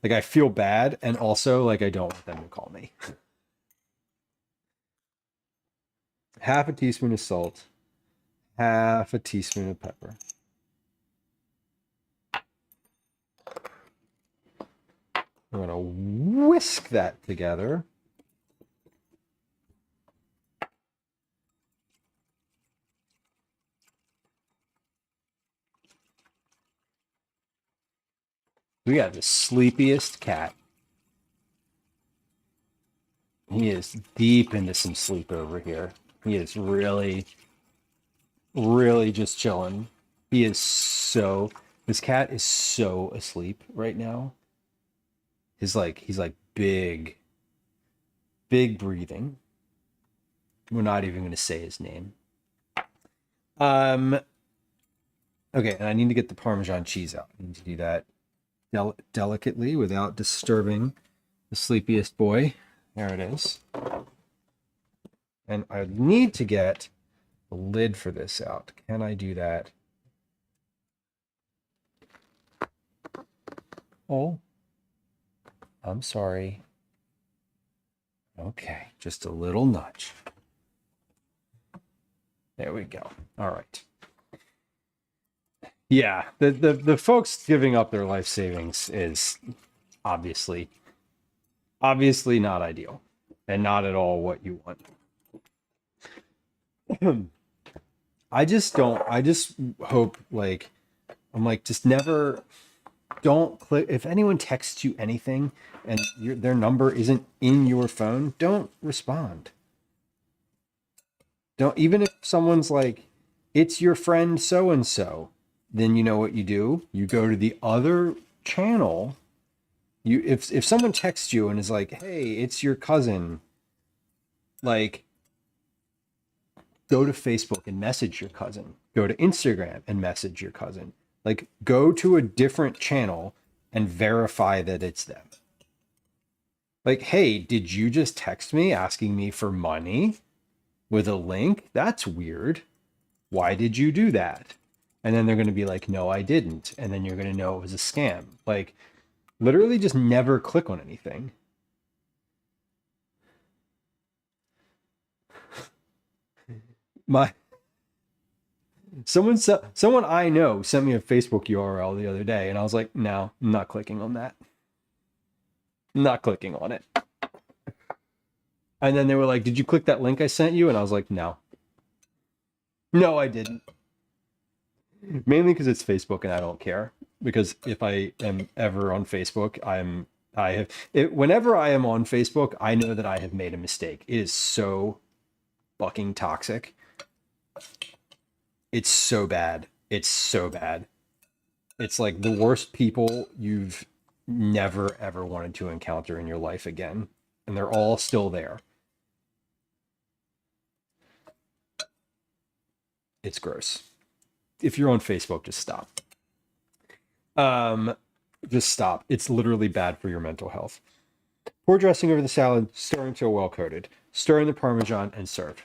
like I feel bad and also like I don't want them to call me. half a teaspoon of salt, half a teaspoon of pepper. I'm going to whisk that together. We got the sleepiest cat. He is deep into some sleep over here. He is really, really just chilling. This cat is so asleep right now. He's like big breathing. We're not even going to say his name. Okay, and I need to get the Parmesan cheese out. I need to do that delicately without disturbing the sleepiest boy. There it is. And I need to get the lid for this out. Can I do that? Oh, I'm sorry. Okay, just a little nudge. There we go. All right. Yeah, the folks giving up their life savings is obviously not ideal and not at all what you want. I just hope just never don't click. If anyone texts you anything and their number isn't in your phone, don't respond. Don't, even if someone's like, it's your friend so and so, then you know what you do. You go to the other channel. If someone texts you and is like, hey, it's your cousin, like, go to Facebook and message your cousin. Go to Instagram and message your cousin. Like, go to a different channel and verify that it's them. Like, hey, did you just text me asking me for money with a link? That's weird. Why did you do that? And then they're going to be like, no, I didn't. And then you're going to know it was a scam. Like, literally just never click on anything. Someone I know sent me a Facebook URL the other day, and I was like, no, I'm not clicking on that. I'm not clicking on it. And then they were like, did you click that link I sent you? And I was like, no. No, I didn't. Mainly because it's Facebook and I don't care. Because if I am ever on Facebook, whenever I am on Facebook, I know that I have made a mistake. It is so fucking toxic. It's so bad. It's so bad. It's like the worst people you've never ever wanted to encounter in your life again. And they're all still there. It's gross. If you're on Facebook, just stop. Just stop. It's literally bad for your mental health. Pour dressing over the salad, stir until well coated. Stir in the Parmesan and serve.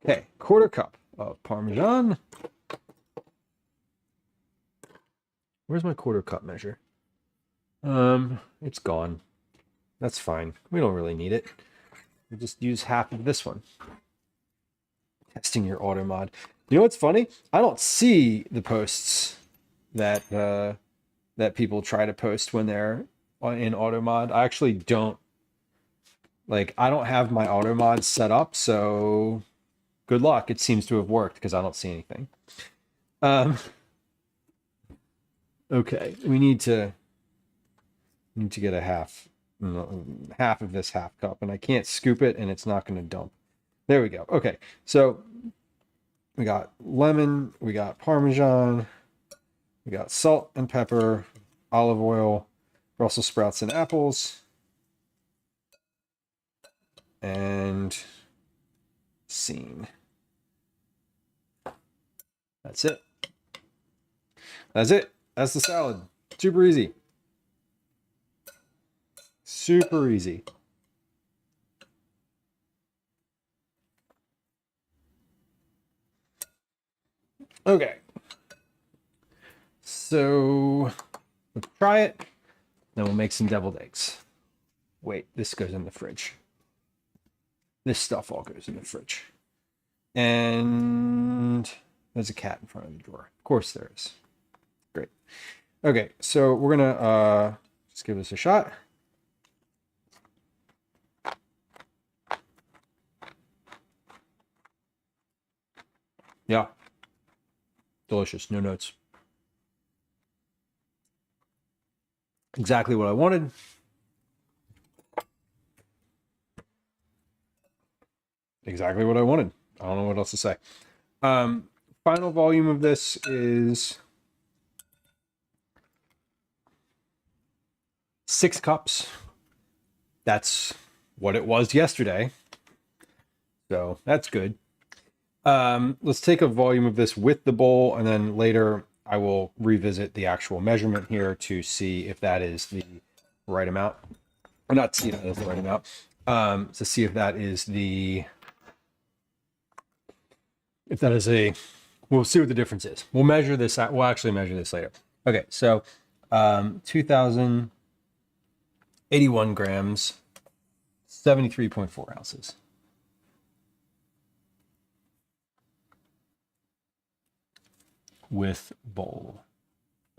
Okay, 1/4 cup of Parmesan. Where's my 1/4 cup measure? It's gone. That's fine. We don't really need it. We'll just use half of this one. Testing your auto mod. You know what's funny? I don't see the posts that people try to post when they're in auto mod. I actually don't. Like, I don't have my auto mod set up, so good luck. It seems to have worked because I don't see anything. Okay, we need to get a half of this half cup, and I can't scoop it, and it's not going to dump. There we go. Okay, so we got lemon, we got Parmesan, we got salt and pepper, olive oil, Brussels sprouts and apples, and scene. That's it. That's it. That's the salad. Super easy. Super easy. Okay. So let's try it. Then we'll make some deviled eggs. Wait, this goes in the fridge. This stuff all goes in the fridge. And there's a cat in front of the door. Of course there is. Great. Okay, so we're gonna just give this a shot. Yeah. Delicious. No notes. Exactly what I wanted. Exactly what I wanted. I don't know what else to say. Final volume of this is 6 cups. That's what it was yesterday. So that's good. Let's take a volume of this with the bowl, and then later I will revisit the actual measurement here to see if that is the right amount. Or not see if that is the right amount. To see if that is the... If that is a... We'll see what the difference is. We'll measure this. We'll actually measure this later. Okay, so 2,081 grams, 73.4 ounces. With bowl.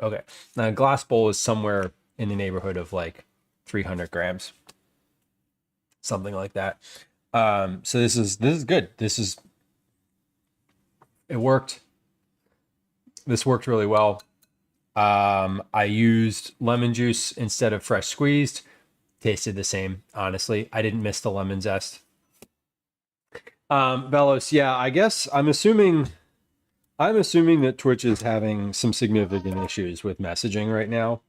Okay, now a glass bowl is somewhere in the neighborhood of like 300 grams, something like that. So this is good. It worked. This worked really well. I used lemon juice instead of fresh squeezed. Tasted the same, honestly. I didn't miss the lemon zest. Velos, yeah, I guess I'm assuming that Twitch is having some significant issues with messaging right now,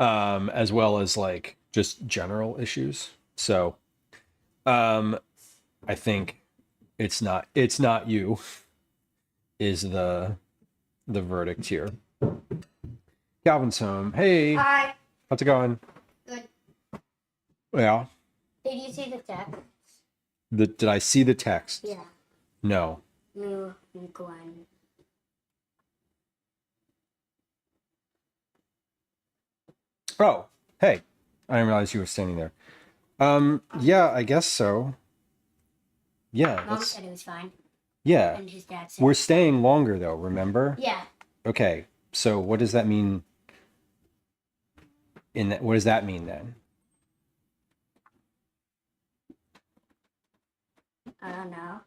as well as like just general issues. So, I think it's not you is the verdict here. Calvin's home. Hey, Hi. how's it going? Good. Yeah. Did you see the text? Did I see the text? Yeah. No. No, Glenn. Oh, hey. I didn't realize you were standing there. Yeah, I guess so. Yeah. Mom said it was fine. Yeah. And his dad said. We're staying longer though, remember? Yeah. Okay. So what does that mean? What does that mean then? I don't know.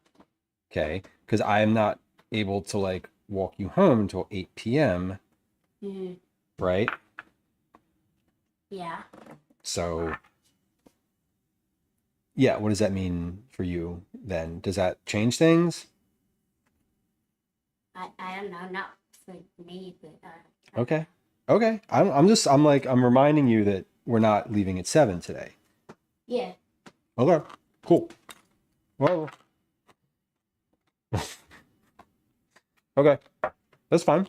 Okay. Because I am not able to like walk you home until 8 p.m. Mm-hmm. Right? Yeah. So yeah, what does that mean for you then? Does that change things? I don't know. Not for me, but Okay. Okay. I'm reminding you that we're not leaving at 7 today. yeah. Okay. Cool. Well. Okay. That's fine.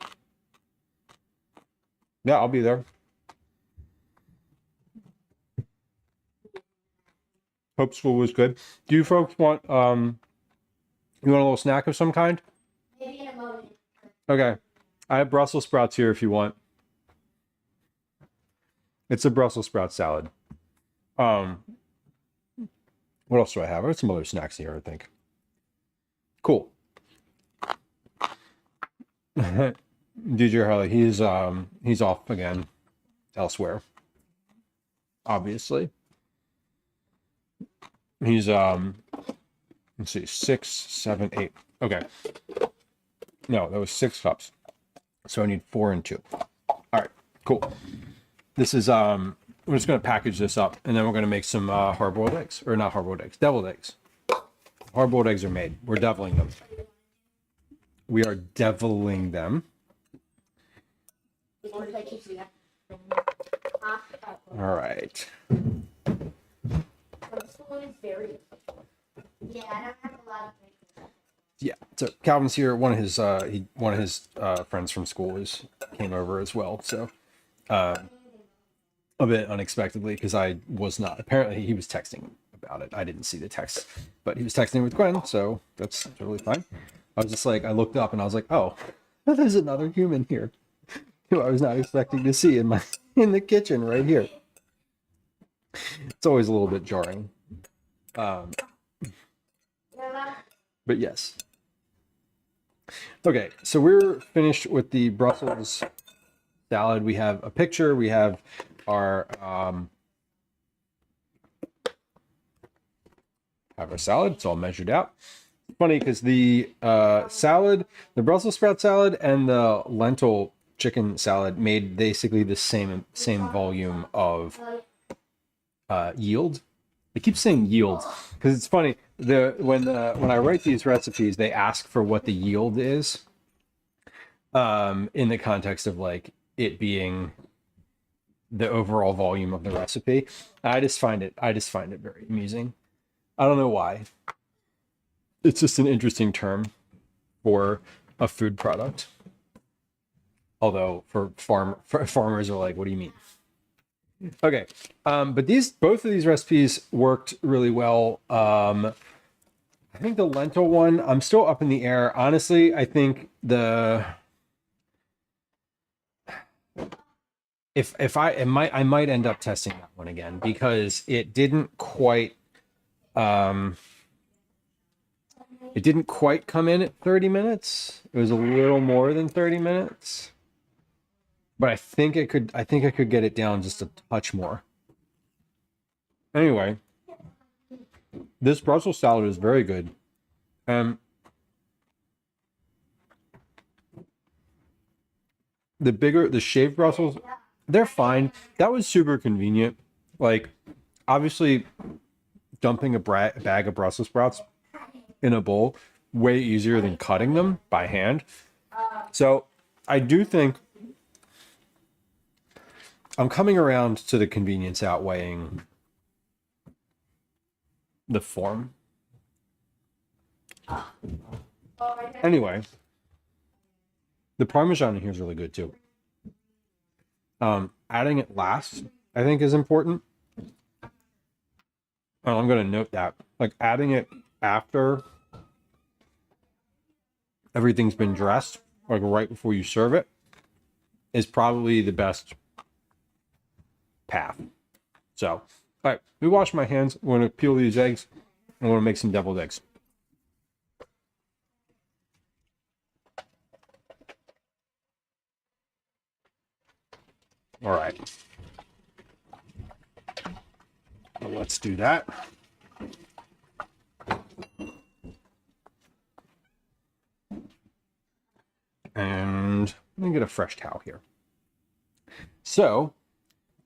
Yeah, I'll be there. Hope school was good. Do you folks want you want a little snack of some kind? Maybe in a moment. Okay. I have Brussels sprouts here if you want. It's a Brussels sprout salad. What else do I have? I have some other snacks here, I think. Cool. DJ Harley, he's off again elsewhere. Obviously. He's let's see, 6, 7, 8. Okay. No, that was 6 cups. So I need 4 and 2. All right, cool. This is we're just gonna package this up and then we're gonna make some hard-boiled eggs. Or not hard-boiled eggs, deviled eggs. Hard-boiled eggs are made. We're deviling them. We are deviling them. All right. Yeah, I don't have a lot of things. Yeah. So Calvin's here. One of his friends from school came over as well. So a bit unexpectedly because I was not. Apparently he was texting about it. I didn't see the text, but he was texting with Gwen, so that's totally fine. I was just like, I looked up and I was like, oh, there's another human here who I was not expecting to see in the kitchen right here. It's always a little bit jarring. But yes. Okay, so we're finished with the Brussels salad. We have a picture. We have our salad. It's all measured out. Funny because the salad, the Brussels sprout salad, and the lentil chicken salad made basically the same volume of yield. I keep saying yield because it's funny. When I write these recipes, they ask for what the yield is, in the context of like it being the overall volume of the recipe. I just find it very amusing. I don't know why. It's just an interesting term for a food product. Although for farmers are like, what do you mean? Okay, but both of these recipes worked really well. I think the lentil one, I'm still up in the air. Honestly, I think I might end up testing that one again because it didn't quite come in at 30 minutes. It was a little more than 30 minutes. But I think I could get it down just a touch more. Anyway, this Brussels salad is very good. The shaved Brussels, they're fine. That was super convenient. Like, obviously, dumping a bag of Brussels sprouts in a bowl way easier than cutting them by hand. So I do think I'm coming around to the convenience outweighing the form. Anyway, the Parmesan in here is really good too. Adding it last, I think, is important. And I'm going to note that. Like, adding it after everything's been dressed, like right before you serve it, is probably the best path. So, all right, we wash my hands. We're going to peel these eggs and we're going to make some deviled eggs. All right. Well, let's do that. And let me get a fresh towel here. So,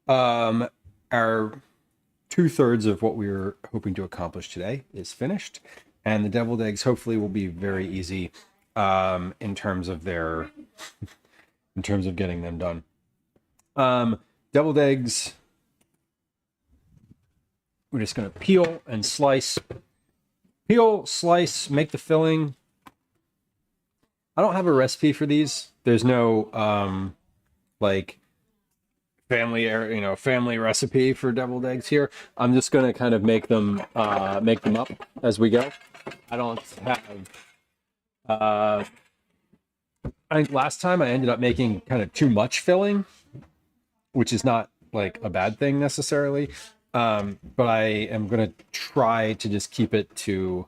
our 2/3 of what we were hoping to accomplish today is finished, and the deviled eggs hopefully will be very easy in terms of getting them done. Deviled eggs, we're just going to peel and slice. Peel, slice, make the filling. I don't have a recipe for these. There's no like family recipe for deviled eggs here. I'm just going to kind of make them up as we go. I don't have I think last time I ended up making kind of too much filling, which is not like a bad thing necessarily. But I am going to try to just keep it to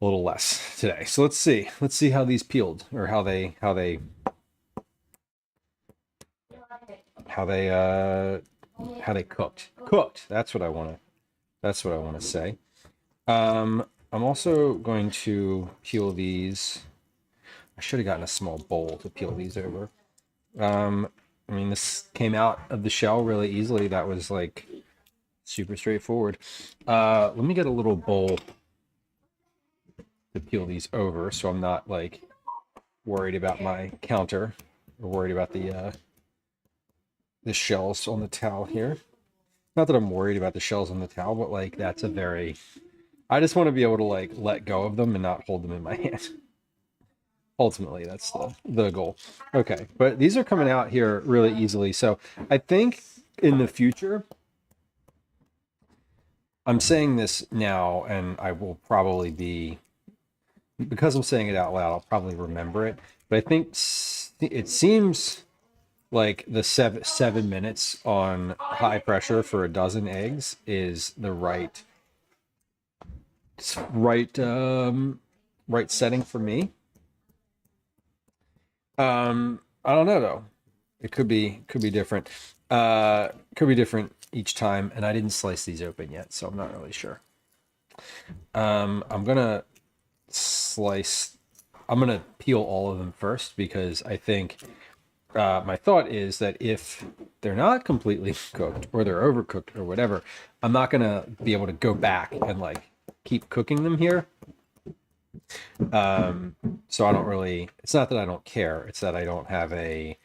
a little less today. So let's see how these peeled, or how they cooked. That's what I want to say. I'm also going to peel these. I should have gotten a small bowl to peel these over. I mean, this came out of the shell really easily. That was like super straightforward. Let me get a little bowl to peel these over, so I'm not like worried about my counter or worried about the shells on the towel here. Not that I'm worried about the shells on the towel, but like I just want to be able to like let go of them and not hold them in my hand. Ultimately, that's the goal. Okay, but these are coming out here really easily. So I think in the future, I'm saying this now, and I will probably be, because I'm saying it out loud, I'll probably remember it. But I think it seems like the 7 minutes on high pressure for a dozen eggs is the right right setting for me. I don't know though. It could be different. Could be different each time, and I didn't slice these open yet, so I'm not really sure. I'm gonna peel all of them first because I think my thought is that if they're not completely cooked or they're overcooked or whatever, I'm not gonna be able to go back and like keep cooking them here. So I don't really, it's not that I don't care, it's that I don't have a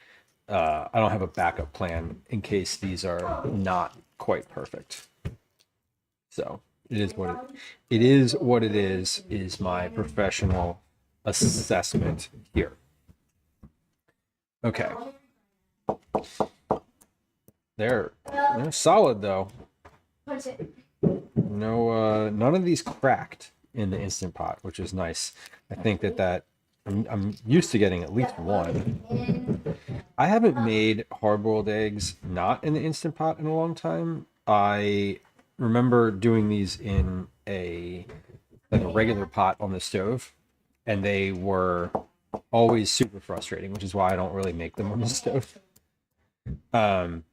backup plan in case these are not quite perfect. So it is what it is my professional assessment here. Okay. They're solid though. No, none of these cracked in the Instant Pot, which is nice. I think that I'm used to getting at least one. I haven't made hard-boiled eggs not in the Instant Pot in a long time. I remember doing these in a regular pot on the stove, and they were always super frustrating, which is why I don't really make them on the stove. And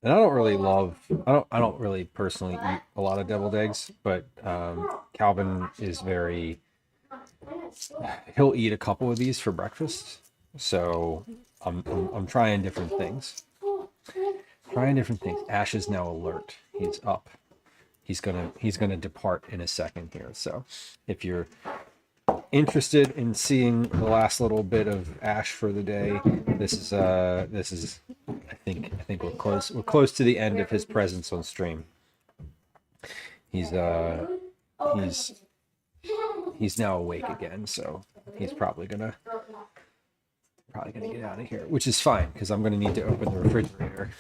I don't really personally eat a lot of deviled eggs, but Calvin is he'll eat a couple of these for breakfast. So I'm trying different things. Ash is now alert. He's up. He's gonna depart in a second here. So if you're interested in seeing the last little bit of Ash for the day, this is I think we're close to the end of his presence on stream. He's now awake again, so he's probably gonna get out of here, which is fine because I'm gonna need to open the refrigerator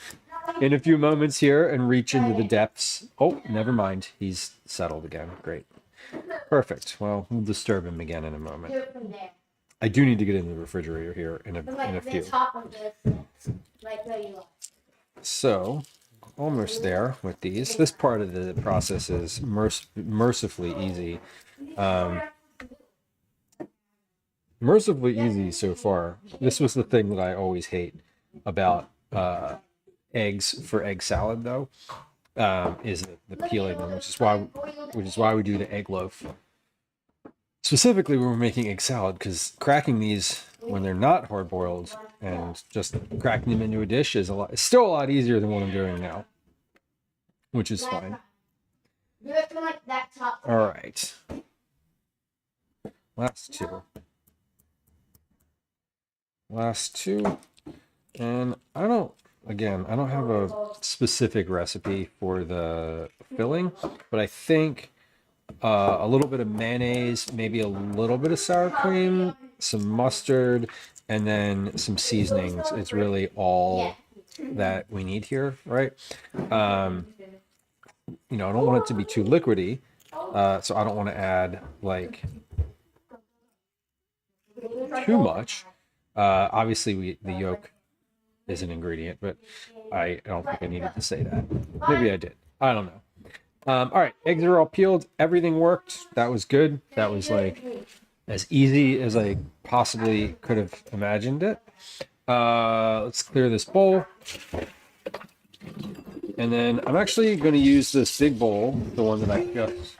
in a few moments here and reach into the depths. Oh, never mind. He's settled again. Great. Perfect. Well, we'll disturb him again in a moment. I do need to get in the refrigerator here in a few. So, almost there with these. This part of the process is mercifully easy. Mercifully easy so far. This was the thing that I always hate about eggs for egg salad, though, is the peeling them, which is why we do the egg loaf. Specifically when we're making egg salad, because cracking these when they're not hard boiled and just cracking them into a dish is still a lot easier than what I'm doing now, which is fine. All right, last two, and I don't have a specific recipe for the filling, but I think a little bit of mayonnaise, maybe a little bit of sour cream, some mustard, and then some seasonings. It's really all that we need here, right? I don't want it to be too liquidy, so I don't want to add like too much. Obviously, the yolk is an ingredient, but I don't think I needed to say that. Maybe I did. I don't know. All right, eggs are all peeled. Everything worked. That was good. That was like as easy as I possibly could have imagined it. Let's clear this bowl. And then I'm actually going to use this big bowl, the one that I just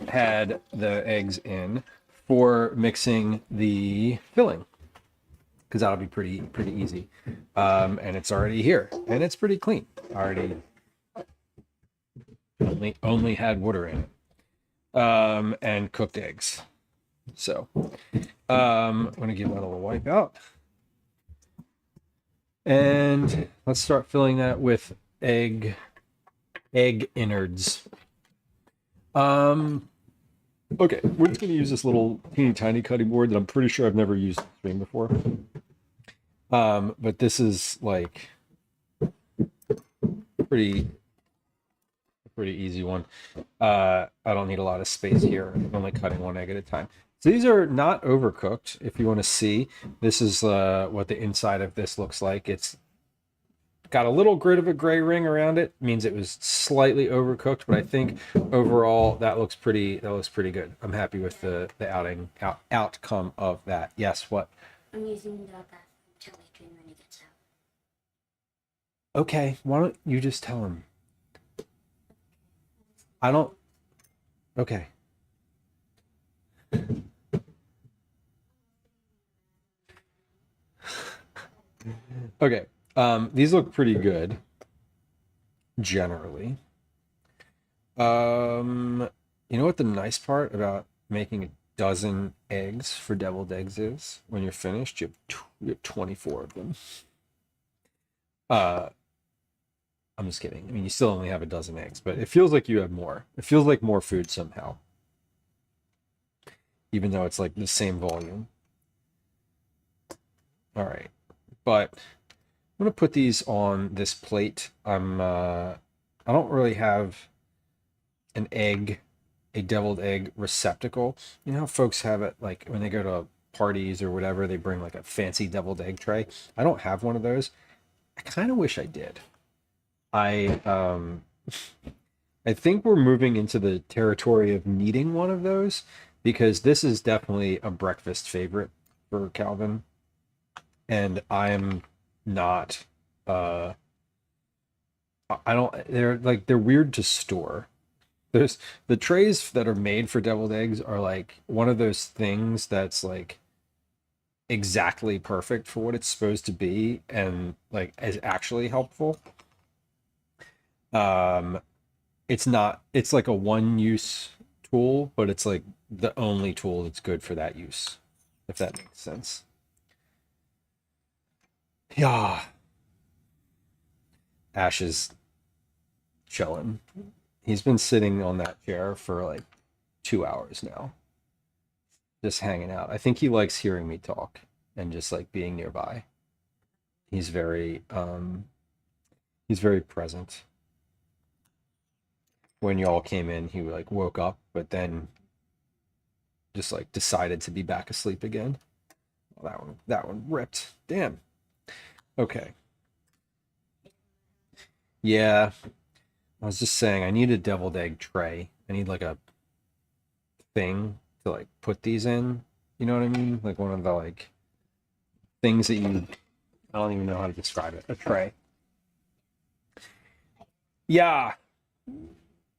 had the eggs in, for mixing the filling, because that'll be pretty easy. And it's already here, and it's pretty clean. Already only had water in it, and cooked eggs. So I'm gonna give that a little wipe out, and let's start filling that with egg innards. Okay, we're just gonna use this little teeny tiny cutting board that I'm pretty sure I've never used on stream before. But this is like pretty easy one. I don't need a lot of space here. I'm only cutting one egg at a time. So these are not overcooked. If you want to see, this is what the inside of this looks like. It's got a little bit of a gray ring around it. Means it was slightly overcooked, but I think overall that looks pretty good. I'm happy with the outcome of that. Yes, what? I'm using the bathroom until I can when it gets out. Okay, why don't you just tell him? I don't. Okay. Okay. These look pretty good, generally. You know what the nice part about making a dozen eggs for deviled eggs is? When you're finished, you have 24 of them. I'm just kidding. I mean, you still only have a dozen eggs, but it feels like you have more. It feels like more food somehow, even though it's like the same volume. All right, but I'm gonna put these on this plate. I don't really have an egg, a deviled egg receptacle. You know how folks have it like when they go to parties or whatever, they bring like a fancy deviled egg tray. I don't have one of those. I kind of wish I did. I think we're moving into the territory of needing one of those because this is definitely a breakfast favorite for Calvin, and I'm not. I don't. They're weird to store. There's the trays that are made for deviled eggs are like one of those things that's like exactly perfect for what it's supposed to be and like is actually helpful. It's not, it's like a one-use tool, but it's like the only tool that's good for that use, if that makes sense. Yeah. Ash is chilling. He's been sitting on that chair for like 2 hours now, just hanging out. I think he likes hearing me talk and just like being nearby. He's very present. When y'all came in, he like woke up, but then just like decided to be back asleep again. Oh, that one ripped. Damn. Okay. Yeah. I was just saying I need a deviled egg tray. I need like a thing to like put these in. You know what I mean? Like one of the like things that you, I don't even know how to describe it. A tray. Yeah.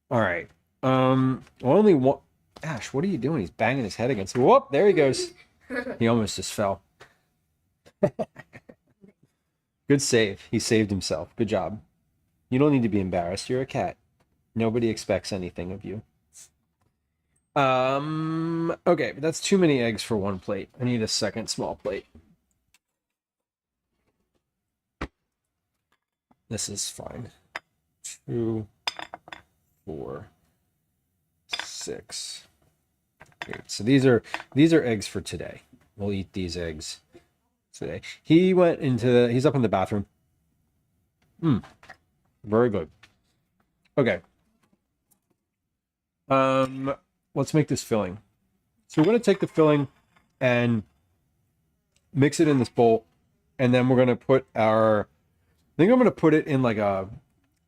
All right. Only one. Ash, what are you doing? He's banging his head against. Whoop! There he goes. He almost just fell. Good save. He saved himself. Good job. You don't need to be embarrassed. You're a cat. Nobody expects anything of you. Okay, but that's too many eggs for one plate. I need a second small plate. This is fine. 2, 4, 6, 8. So these are eggs for today. We'll eat these eggs today. He's up in the bathroom. Very good. Okay. Let's make this filling. So we're going to take the filling and mix it in this bowl, and then we're going to put I think I'm going to put it in like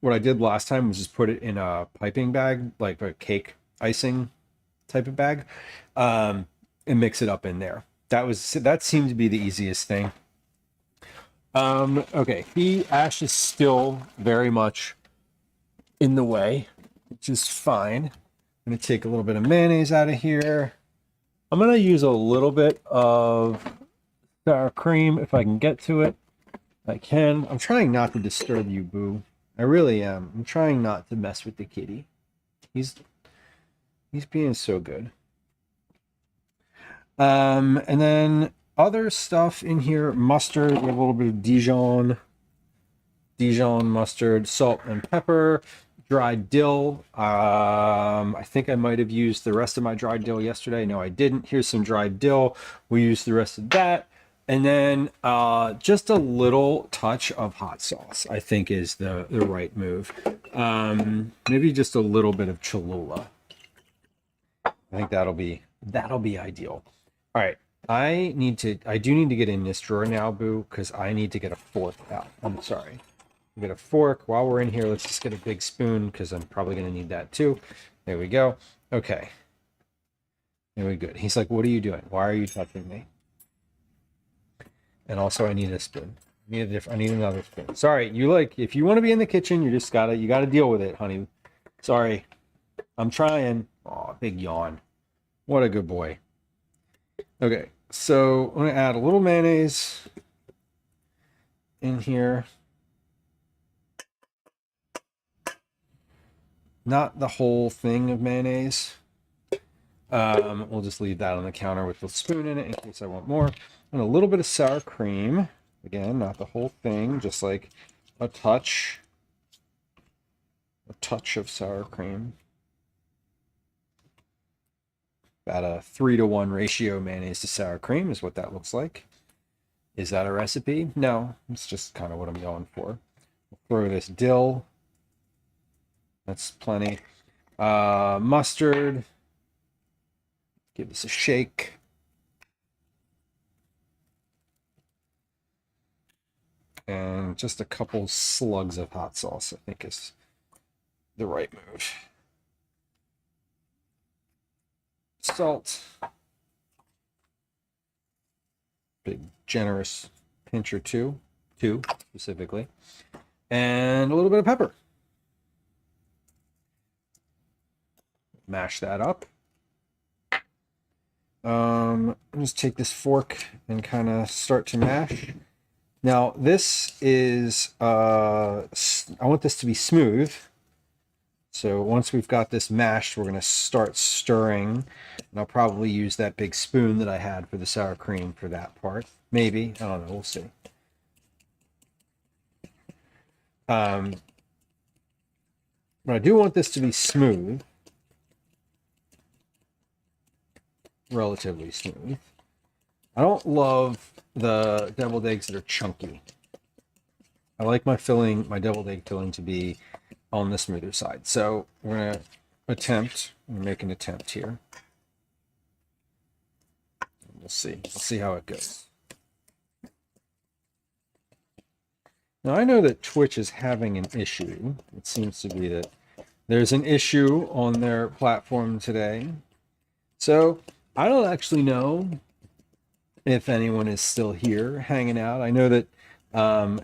what I did last time was just put it in a piping bag, like a cake icing type of bag, and mix it up in there. That seemed to be the easiest thing. Okay, Ash is still very much in the way, which is fine. I'm gonna take a little bit of mayonnaise out of here. I'm gonna use a little bit of sour cream if I can get to it. I can. I'm trying not to disturb you, Boo. I really am. I'm trying not to mess with the kitty. He's being so good. And then other stuff in here, mustard, we have a little bit of Dijon mustard, salt and pepper, dried dill. I think I might have used the rest of my dried dill yesterday. No, I didn't. Here's some dried dill. We use the rest of that. And then just a little touch of hot sauce, I think is the right move. Maybe just a little bit of Cholula. I think that'll be ideal. All right. I do need to get in this drawer now, Boo, because I need to get a fork out. I'm sorry. we get a fork. While we're in here, let's just get a big spoon because I'm probably going to need that too. There we go. Okay. There we go. He's like, what are you doing? Why are you touching me? And also I need a spoon. I need another spoon. Sorry, if you want to be in the kitchen, you gotta deal with it, honey. Sorry. I'm trying. Oh, big yawn. What a good boy. Okay, so I'm gonna add a little mayonnaise in here. Not the whole thing of mayonnaise. We'll just leave that on the counter with the spoon in it in case I want more. And a little bit of sour cream. Again, not the whole thing, just like a touch of sour cream. About a 3-to-1 ratio mayonnaise to sour cream is what that looks like. Is that a recipe? No, it's just kind of what I'm going for. We'll throw this dill. That's plenty. Mustard. Give this a shake. And just a couple slugs of hot sauce, I think, is the right move. Salt. Big, generous pinch or two specifically. And a little bit of pepper. Mash that up. Just take this fork and kind of start to mash. Now this is, I want this to be smooth. So once we've got this mashed, we're going to start stirring. And I'll probably use that big spoon that I had for the sour cream for that part. Maybe, I don't know, we'll see. But I do want this to be smooth. Relatively smooth. I don't love the deviled eggs that are chunky. I like my deviled egg filling to be on the smoother side. So we're gonna make an attempt here. We'll see how it goes. Now I know that Twitch is having an issue. It seems to be that there's an issue on their platform today. So I don't actually know if anyone is still here hanging out. I know that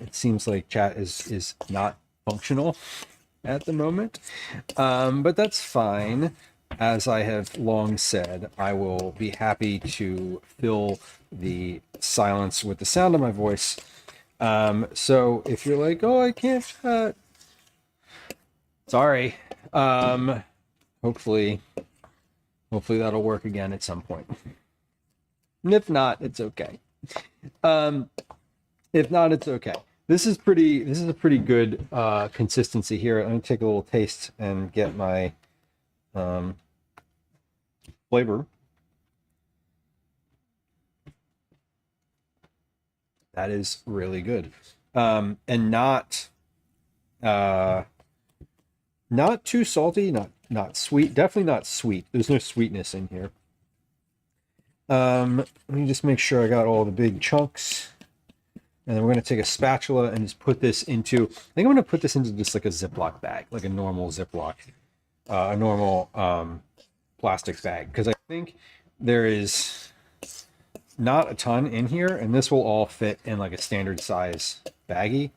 it seems like chat is not functional at the moment, but that's fine. As I have long said, I will be happy to fill the silence with the sound of my voice. So if you're like, oh, I can't chat, sorry. Hopefully that'll work again at some point. And if not, it's okay. If not, it's okay. This is a pretty good consistency here. Let me take a little taste and get my flavor. That is really good. And not too salty, not sweet, definitely not sweet. There's no sweetness in here. Let me just make sure I got all the big chunks. And then we're going to take a spatula and just put this into, I think I'm going to put this into just like a Ziploc bag, like a normal Ziploc, a normal plastic bag. Because I think there is not a ton in here, and this will all fit in like a standard size baggie.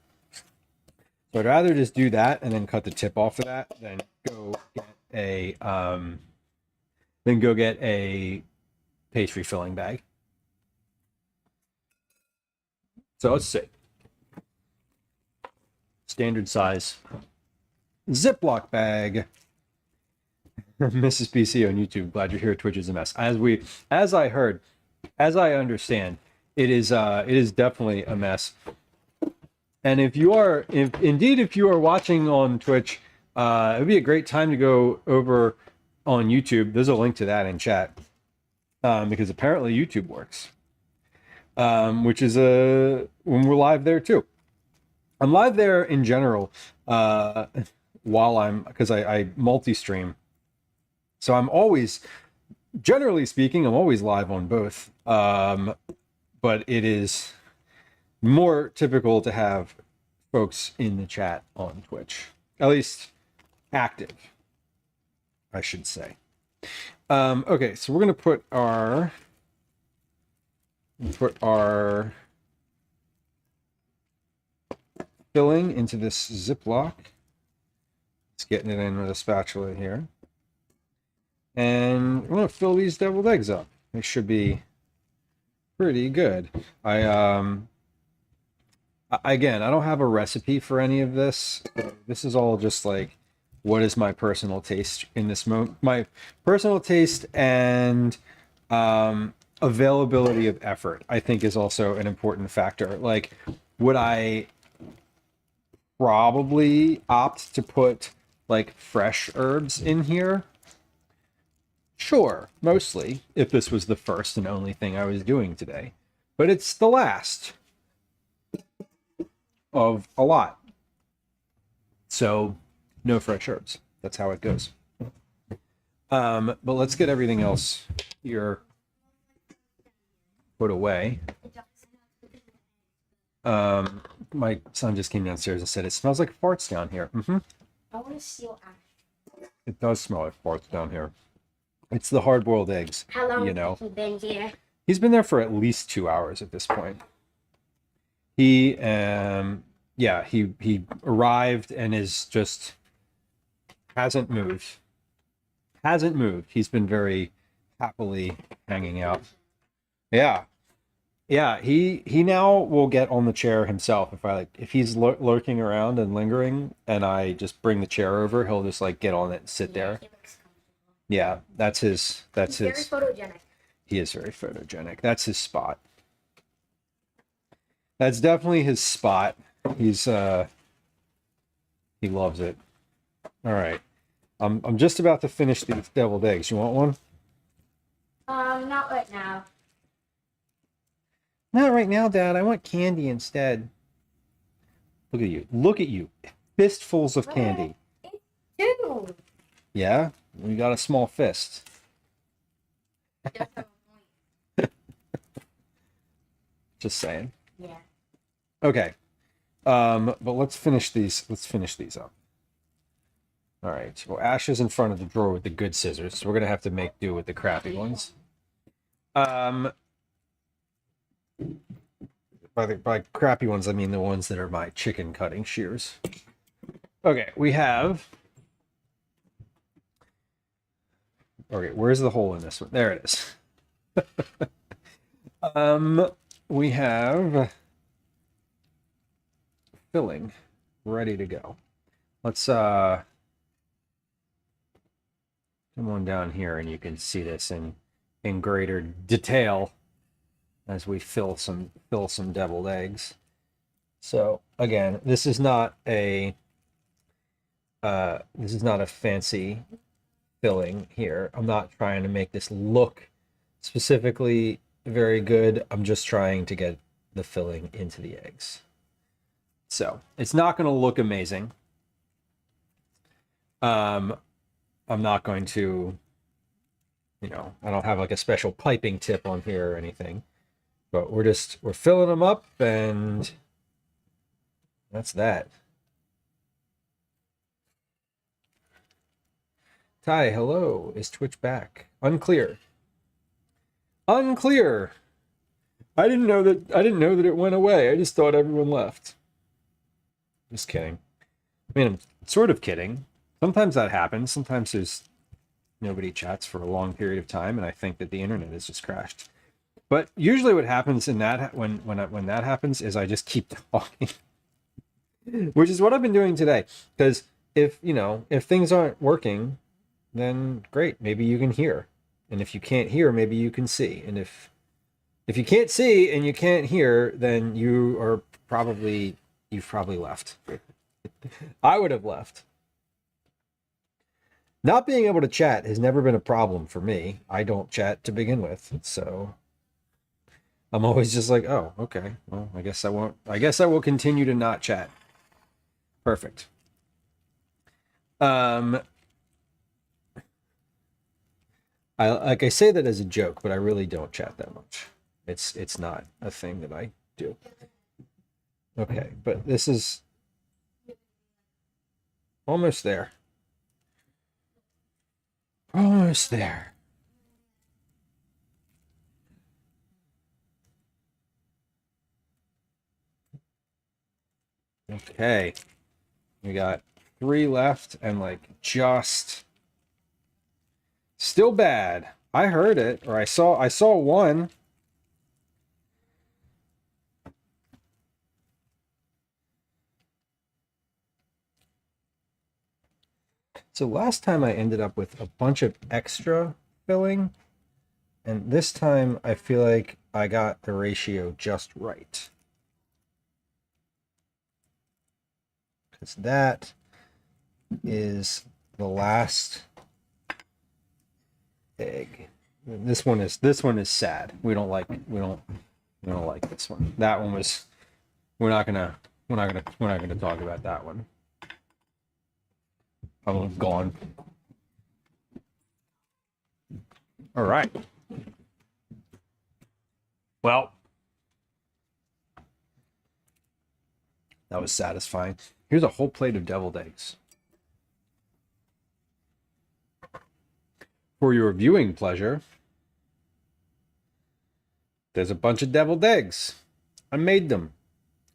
So I'd rather just do that and then cut the tip off of that than go get a pastry filling bag. So let's see. Standard size Ziploc bag. Mrs. PC on YouTube, glad you're here. Twitch is a mess. As I understand, it is definitely a mess. And if you are watching on Twitch, it would be a great time to go over on YouTube. There's a link to that in chat, because apparently YouTube works. Which is when we're live there too. I'm live there in general because I multi-stream. So I'm always, generally speaking, I'm always live on both. But it is more typical to have folks in the chat on Twitch, at least active, I should say. Okay, so we're gonna put our filling into this Ziploc. It's getting it in with a spatula here, and we're gonna fill these deviled eggs up. They should be pretty good. Again, I don't have a recipe for any of this. This is all just like, what is my personal taste in this moment? My personal taste and availability of effort, I think, is also an important factor. Like, would I probably opt to put like fresh herbs in here? Sure, mostly, if this was the first and only thing I was doing today. But it's the last of a lot. So, no fresh herbs. That's how it goes. But let's get everything else here put away. My son just came downstairs and said, it smells like farts down here. I want to steal Ash. It does smell like farts down here. It's the hard-boiled eggs, How long you know. has he been here? He's been there for at least 2 hours at this point. He arrived and is just hasn't moved. He's been very happily hanging out. Yeah. He now will get on the chair himself. If he's lurking around and lingering, and I just bring the chair over, he'll just like get on it and sit there. He looks comfortable. Yeah, that's his. He's very photogenic. He is very photogenic. That's his spot. That's definitely his spot. He loves it. All right. I'm just about to finish these deviled eggs. You want one? Not right now. Not right now, Dad. I want candy instead. Look at you. Look at you. Fistfuls of candy. Dude. Yeah? We got a small fist. Just saying. Yeah. Okay. But let's finish these. Let's finish these up. All right. Well, Ash is in front of the drawer with the good scissors, so we're gonna have to make do with the crappy ones. By crappy ones, I mean the ones that are my chicken cutting shears. Okay, we have. Okay, where's the hole in this one? There it is. We have filling ready to go. Let's come on down here and you can see this in greater detail as we fill some deviled eggs. So again, this is not a fancy filling here. I'm not trying to make this look specifically very good. I'm just trying to get the filling into the eggs. So it's not going to look amazing. I'm not going to, I don't have like a special piping tip on here or anything, but we're filling them up, and that's that. Ty, hello. Is Twitch back? Unclear. Unclear. I didn't know that it went away. I just thought everyone left. Just kidding. I mean, I'm sort of kidding. Sometimes that happens. Sometimes there's nobody chats for a long period of time, and I think that the internet has just crashed. But usually, what happens in that when that happens is I just keep talking, which is what I've been doing today. Because if things aren't working, then great, maybe you can hear, and if you can't hear, maybe you can see, and if you can't see and you can't hear, then you've probably left. I would have left. Not being able to chat has never been a problem for me. I don't chat to begin with, so I'm always just like, oh, okay, well, I guess I won't. I guess I will continue to not chat. Perfect. I say that as a joke, but I really don't chat that much. It's not a thing that I do. Okay, but this is Almost there. Almost there. Okay. We got 3 left and like just still bad. I heard it, or I saw one. So last time I ended up with a bunch of extra filling, and this time I feel like I got the ratio just right. Because that is the last egg. This one is sad. We don't like this one. That one was we're not gonna talk about that one. I'm gone. All right. Well, that was satisfying. Here's a whole plate of deviled eggs. For your viewing pleasure, there's a bunch of deviled eggs. I made them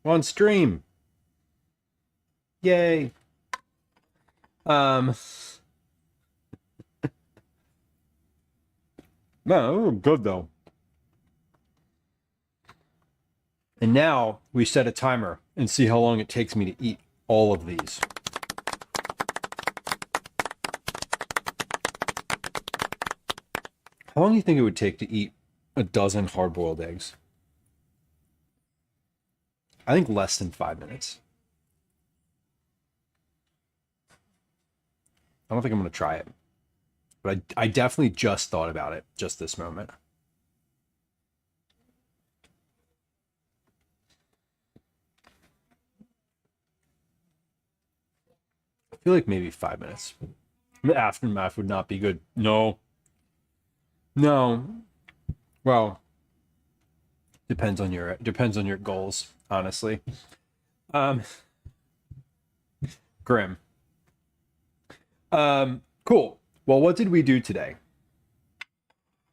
on stream. Yay. No, good though. And now we set a timer and see how long it takes me to eat all of these. How long do you think it would take to eat a dozen hard-boiled eggs? I think less than 5 minutes. I don't think I'm going to try it. But I definitely just thought about it just this moment. I feel like maybe 5 minutes. The aftermath would not be good. No. Well, depends on your goals, honestly. Grim. Cool. Well, what did we do today?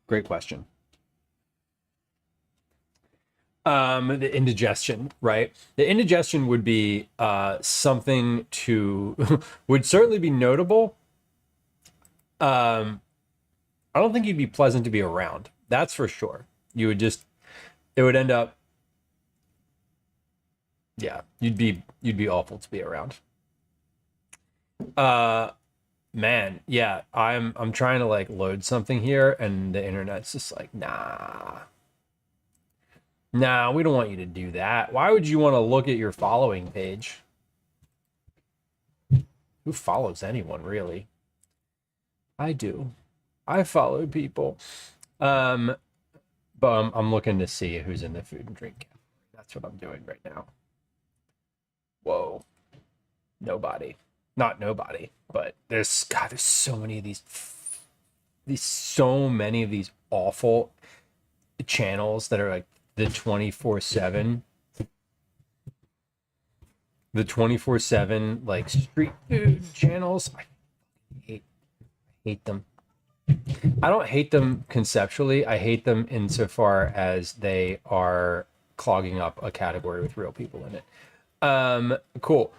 Great question. The indigestion, right? The indigestion would be something to would certainly be notable. I don't think you'd be pleasant to be around. That's for sure. You would just it would end up yeah, you'd be awful to be around. Man, yeah, I'm trying to like load something here and the internet's just like, nah, we don't want you to do that. Why would you want to look at your following page? Who follows anyone, really? I do. I follow people. But I'm looking to see who's in the food and drink category. That's what I'm doing right now. Whoa. Nobody. Not nobody, but there's so many of these awful channels that are like the 24/7 like street food channels. I hate them. I don't hate them conceptually. I hate them insofar as they are clogging up a category with real people in it. Cool.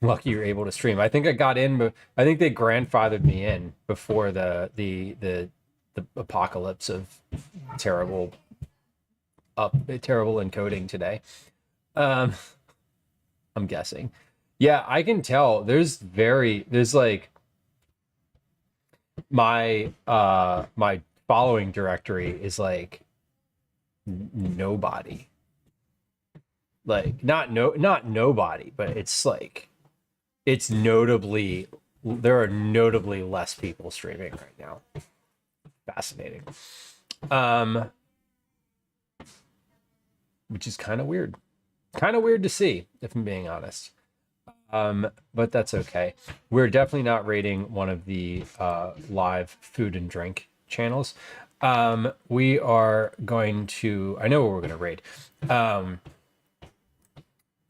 Lucky you're able to stream. I think I got in, but I think they grandfathered me in before the apocalypse of terrible encoding today. I'm guessing. Yeah, I can tell. There's like my my following directory is like nobody. Like not nobody, but it's like there are notably less people streaming right now. Fascinating. Which is kind of weird. Kind of weird to see, if I'm being honest. But that's okay. We're definitely not rating one of the live food and drink channels. We are going to, I know what we're going to raid.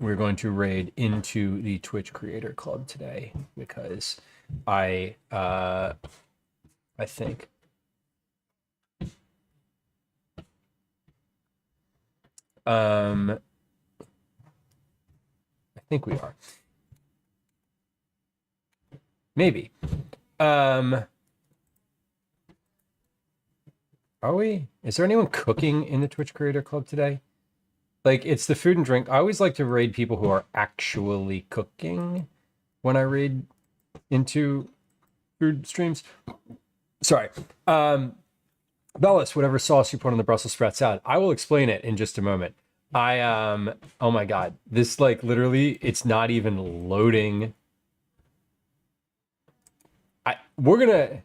we're going to raid into the Twitch Creator Club today because I think I think we are. Maybe. Are we? Is there anyone cooking in the Twitch Creator Club today? Like, it's the food and drink. I always like to raid people who are actually cooking when I raid into food streams. Sorry. Bellis, whatever sauce you put on the Brussels sprout salad. I will explain it in just a moment. Oh my God. This, like, literally, it's not even loading. We're gonna,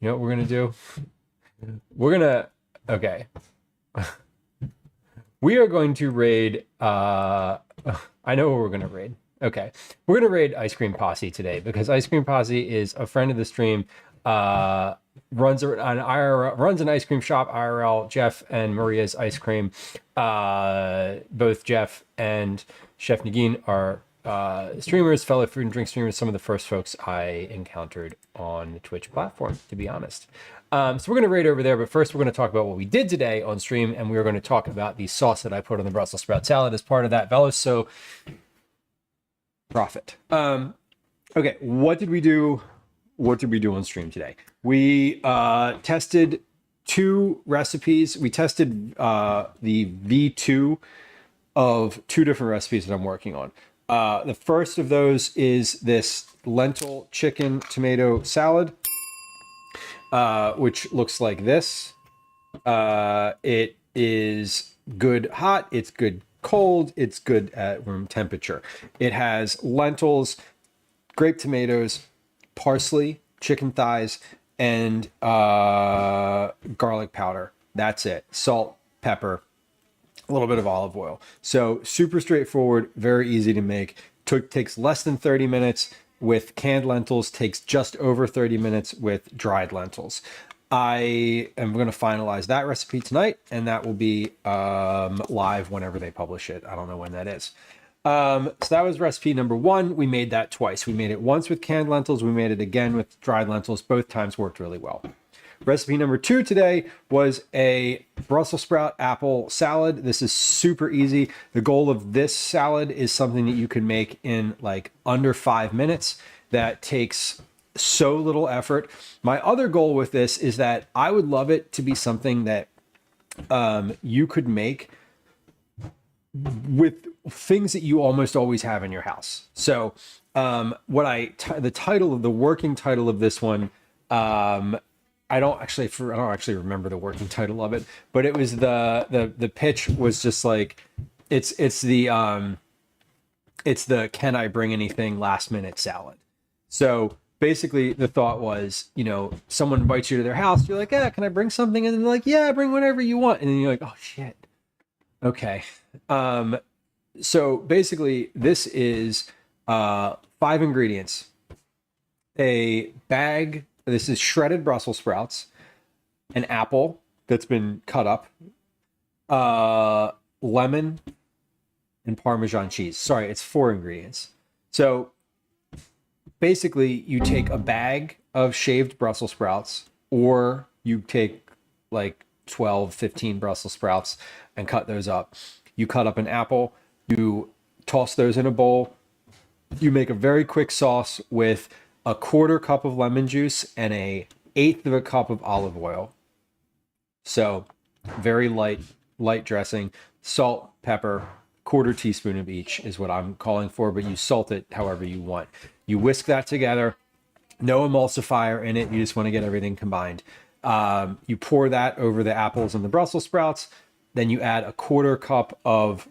you know what we're gonna do? Okay. We are going to raid, I know what we're gonna raid. Okay. We're gonna raid Ice Cream Posse today because Ice Cream Posse is a friend of the stream, runs an ice cream shop, IRL, Jeff and Maria's Ice Cream. Both Jeff and Chef Nagin are streamers, fellow food and drink streamers, some of the first folks I encountered on the Twitch platform, to be honest. So we're going to raid over there, but first we're going to talk about what we did today on stream, and we're going to talk about the sauce that I put on the Brussels sprout salad as part of that Velos. So profit. Okay, what did we do? What did we do on stream today? We tested 2 recipes. We tested the V2 of 2 different recipes that I'm working on. The first of those is this lentil chicken tomato salad, which looks like this. It is good hot, it's good cold, it's good at room temperature. It has lentils, grape tomatoes, parsley, chicken thighs, and garlic powder. That's it. Salt, pepper, a little bit of olive oil. So super straightforward, very easy to make. Takes less than 30 minutes with canned lentils, takes just over 30 minutes with dried lentils. I am going to finalize that recipe tonight, and that will be live whenever they publish it. I don't know when that is. So that was recipe number 1. We made that twice. We made it once with canned lentils. We made it again with dried lentils. Both times worked really well. Recipe number 2 today was a Brussels sprout apple salad. This is super easy. The goal of this salad is something that you can make in like under 5 minutes. That takes so little effort. My other goal with this is that I would love it to be something that you could make with things that you almost always have in your house. So the title of the working title of this one, I don't actually remember the working title of it, but it was the pitch was just like it's the can I bring anything last minute salad. So basically the thought was, someone invites you to their house, you're like, yeah, can I bring something? And then they're like, yeah, bring whatever you want. And then you're like, oh shit. Okay. So basically this is 5 ingredients. A bag. This is shredded Brussels sprouts, an apple that's been cut up, lemon, and Parmesan cheese. Sorry, it's 4 ingredients. So basically you take a bag of shaved Brussels sprouts, or you take like 12, 15 Brussels sprouts and cut those up. You cut up an apple, you toss those in a bowl. You make a very quick sauce with a 1/4 cup of lemon juice and a 1/8 of a cup of olive oil. So very light dressing, salt, pepper, 1/4 teaspoon of each is what I'm calling for, but you salt it however you want. You whisk that together, no emulsifier in it. You just want to get everything combined. You pour that over the apples and the Brussels sprouts. Then you add a 1/4 cup of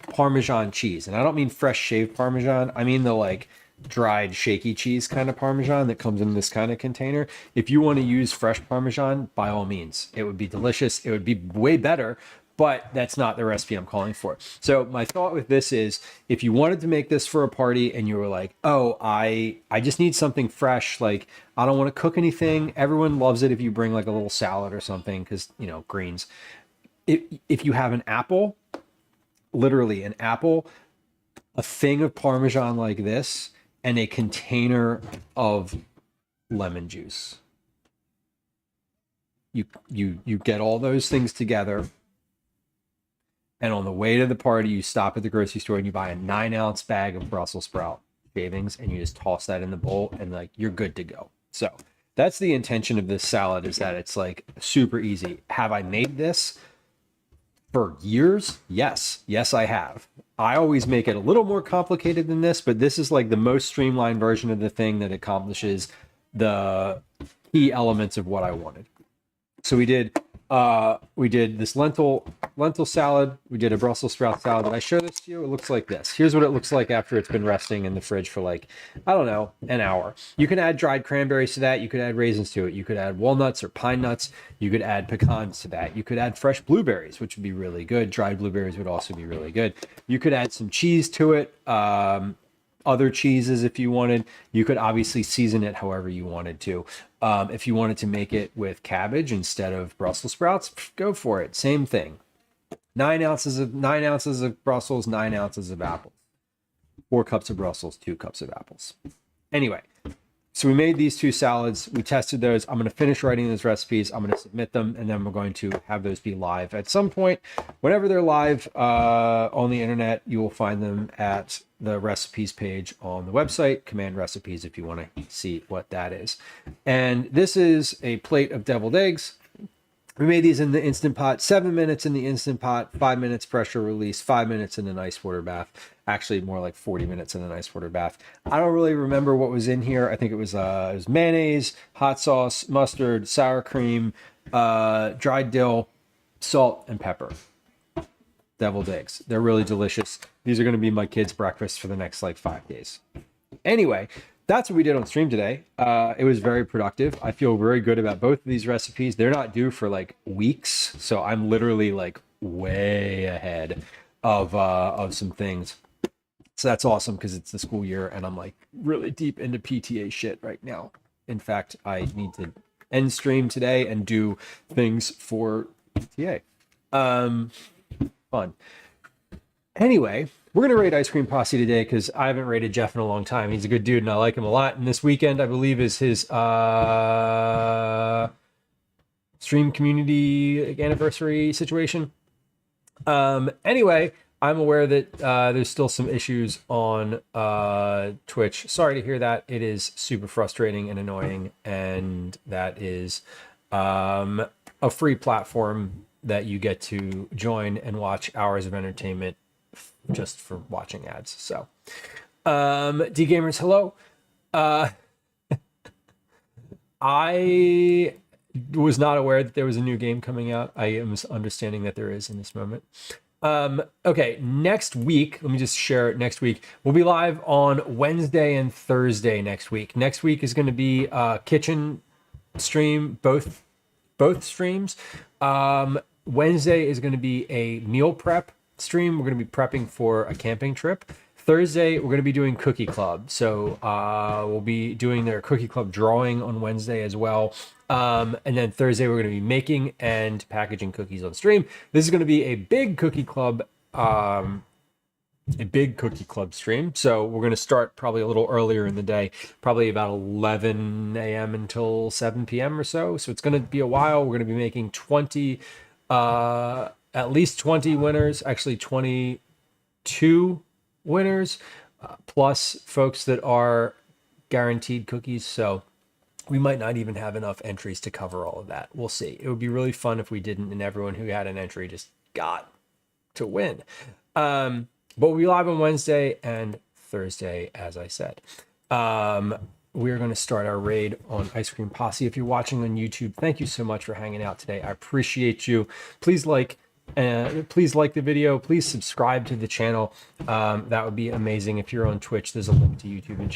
Parmesan cheese. And I don't mean fresh shaved Parmesan. I mean the like dried shaky cheese kind of Parmesan that comes in this kind of container. If you want to use fresh Parmesan, by all means, it would be delicious. It would be way better, but that's not the recipe I'm calling for. So my thought with this is, if you wanted to make this for a party and you were like, oh, I just need something fresh, like I don't want to cook anything. Everyone loves it if you bring like a little salad or something, because greens. If you have an apple, literally an apple, a thing of Parmesan like this, and a container of lemon juice. You get all those things together, and on the way to the party, you stop at the grocery store and you buy a 9-ounce bag of Brussels sprout shavings, and you just toss that in the bowl, and like you're good to go. So that's the intention of this salad, is that it's like super easy. Have I made this for years? Yes, I have. I always make it a little more complicated than this, but this is like the most streamlined version of the thing that accomplishes the key elements of what I wanted. So we did this lentil salad. We did a Brussels sprout salad. Did I show this to you? It looks like this. Here's what it looks like after it's been resting in the fridge for like, I don't know, an hour. You can add dried cranberries to that. You could add raisins to it. You could add walnuts or pine nuts. You could add pecans to that. You could add fresh blueberries, which would be really good. Dried blueberries would also be really good. You could add some cheese to it. Other cheeses if you wanted. You could obviously season it however you wanted to. If you wanted to make it with cabbage instead of Brussels sprouts, go for it. Same thing. 9 ounces of Brussels, 9 ounces of apples. 4 cups of Brussels, 2 cups of apples. Anyway, so we made these 2 salads. We tested those. I'm going to finish writing those recipes. I'm going to submit them, and then we're going to have those be live at some point. Whenever they're live on the internet, you will find them at the recipes page on the website, Command Recipes, if you want to see what that is. And this is a plate of deviled eggs. We made these in the Instant Pot, 7 minutes in the Instant Pot, 5 minutes pressure release, 5 minutes in an ice water bath. Actually, more like 40 minutes in an ice water bath. I don't really remember what was in here. I think it was mayonnaise, hot sauce, mustard, sour cream, dried dill, salt, and pepper. Deviled eggs. They're really delicious. These are going to be my kids' breakfast for the next like 5 days. Anyway, that's what we did on stream today. It was very productive. I feel very good about both of these recipes. They're not due for like weeks, so I'm literally like way ahead of some things. So that's awesome because it's the school year and I'm like really deep into PTA shit right now. In fact, I need to end stream today and do things for PTA. Fun. Anyway, we're going to rate Ice Cream Posse today because I haven't rated Jeff in a long time. He's a good dude and I like him a lot. And this weekend, I believe, is his stream community anniversary situation. Anyway, I'm aware that there's still some issues on Twitch. Sorry to hear that. It is super frustrating and annoying. And that is a free platform that you get to join and watch hours of entertainment just for watching ads. So, D Gamers, hello. I was not aware that there was a new game coming out. I am understanding that there is in this moment. Okay, next week, let me just share it. Next week, we'll be live on Wednesday and Thursday next week. Next week is going to be kitchen stream, both streams. Wednesday is going to be a meal prep stream. We're going to be prepping for a camping trip. Thursday, we're going to be doing Cookie Club. So we'll be doing their Cookie Club drawing on Wednesday as well. And then Thursday, we're going to be making and packaging cookies on stream. This is going to be a big Cookie Club stream. So we're going to start probably a little earlier in the day, probably about 11 a.m. until 7 p.m. or so. So it's going to be a while. We're going to be making at least 20 winners, actually 22 winners, plus folks that are guaranteed cookies. So we might not even have enough entries to cover all of that. We'll see. It would be really fun if we didn't and everyone who had an entry just got to win. But we'll be live on Wednesday and Thursday, as I said. We're going to start our raid on Ice Cream Posse. If you're watching on YouTube, thank you so much for hanging out today. I appreciate you. Please like the video. Please subscribe to the channel. That would be amazing. If you're on Twitch, there's a link to YouTube and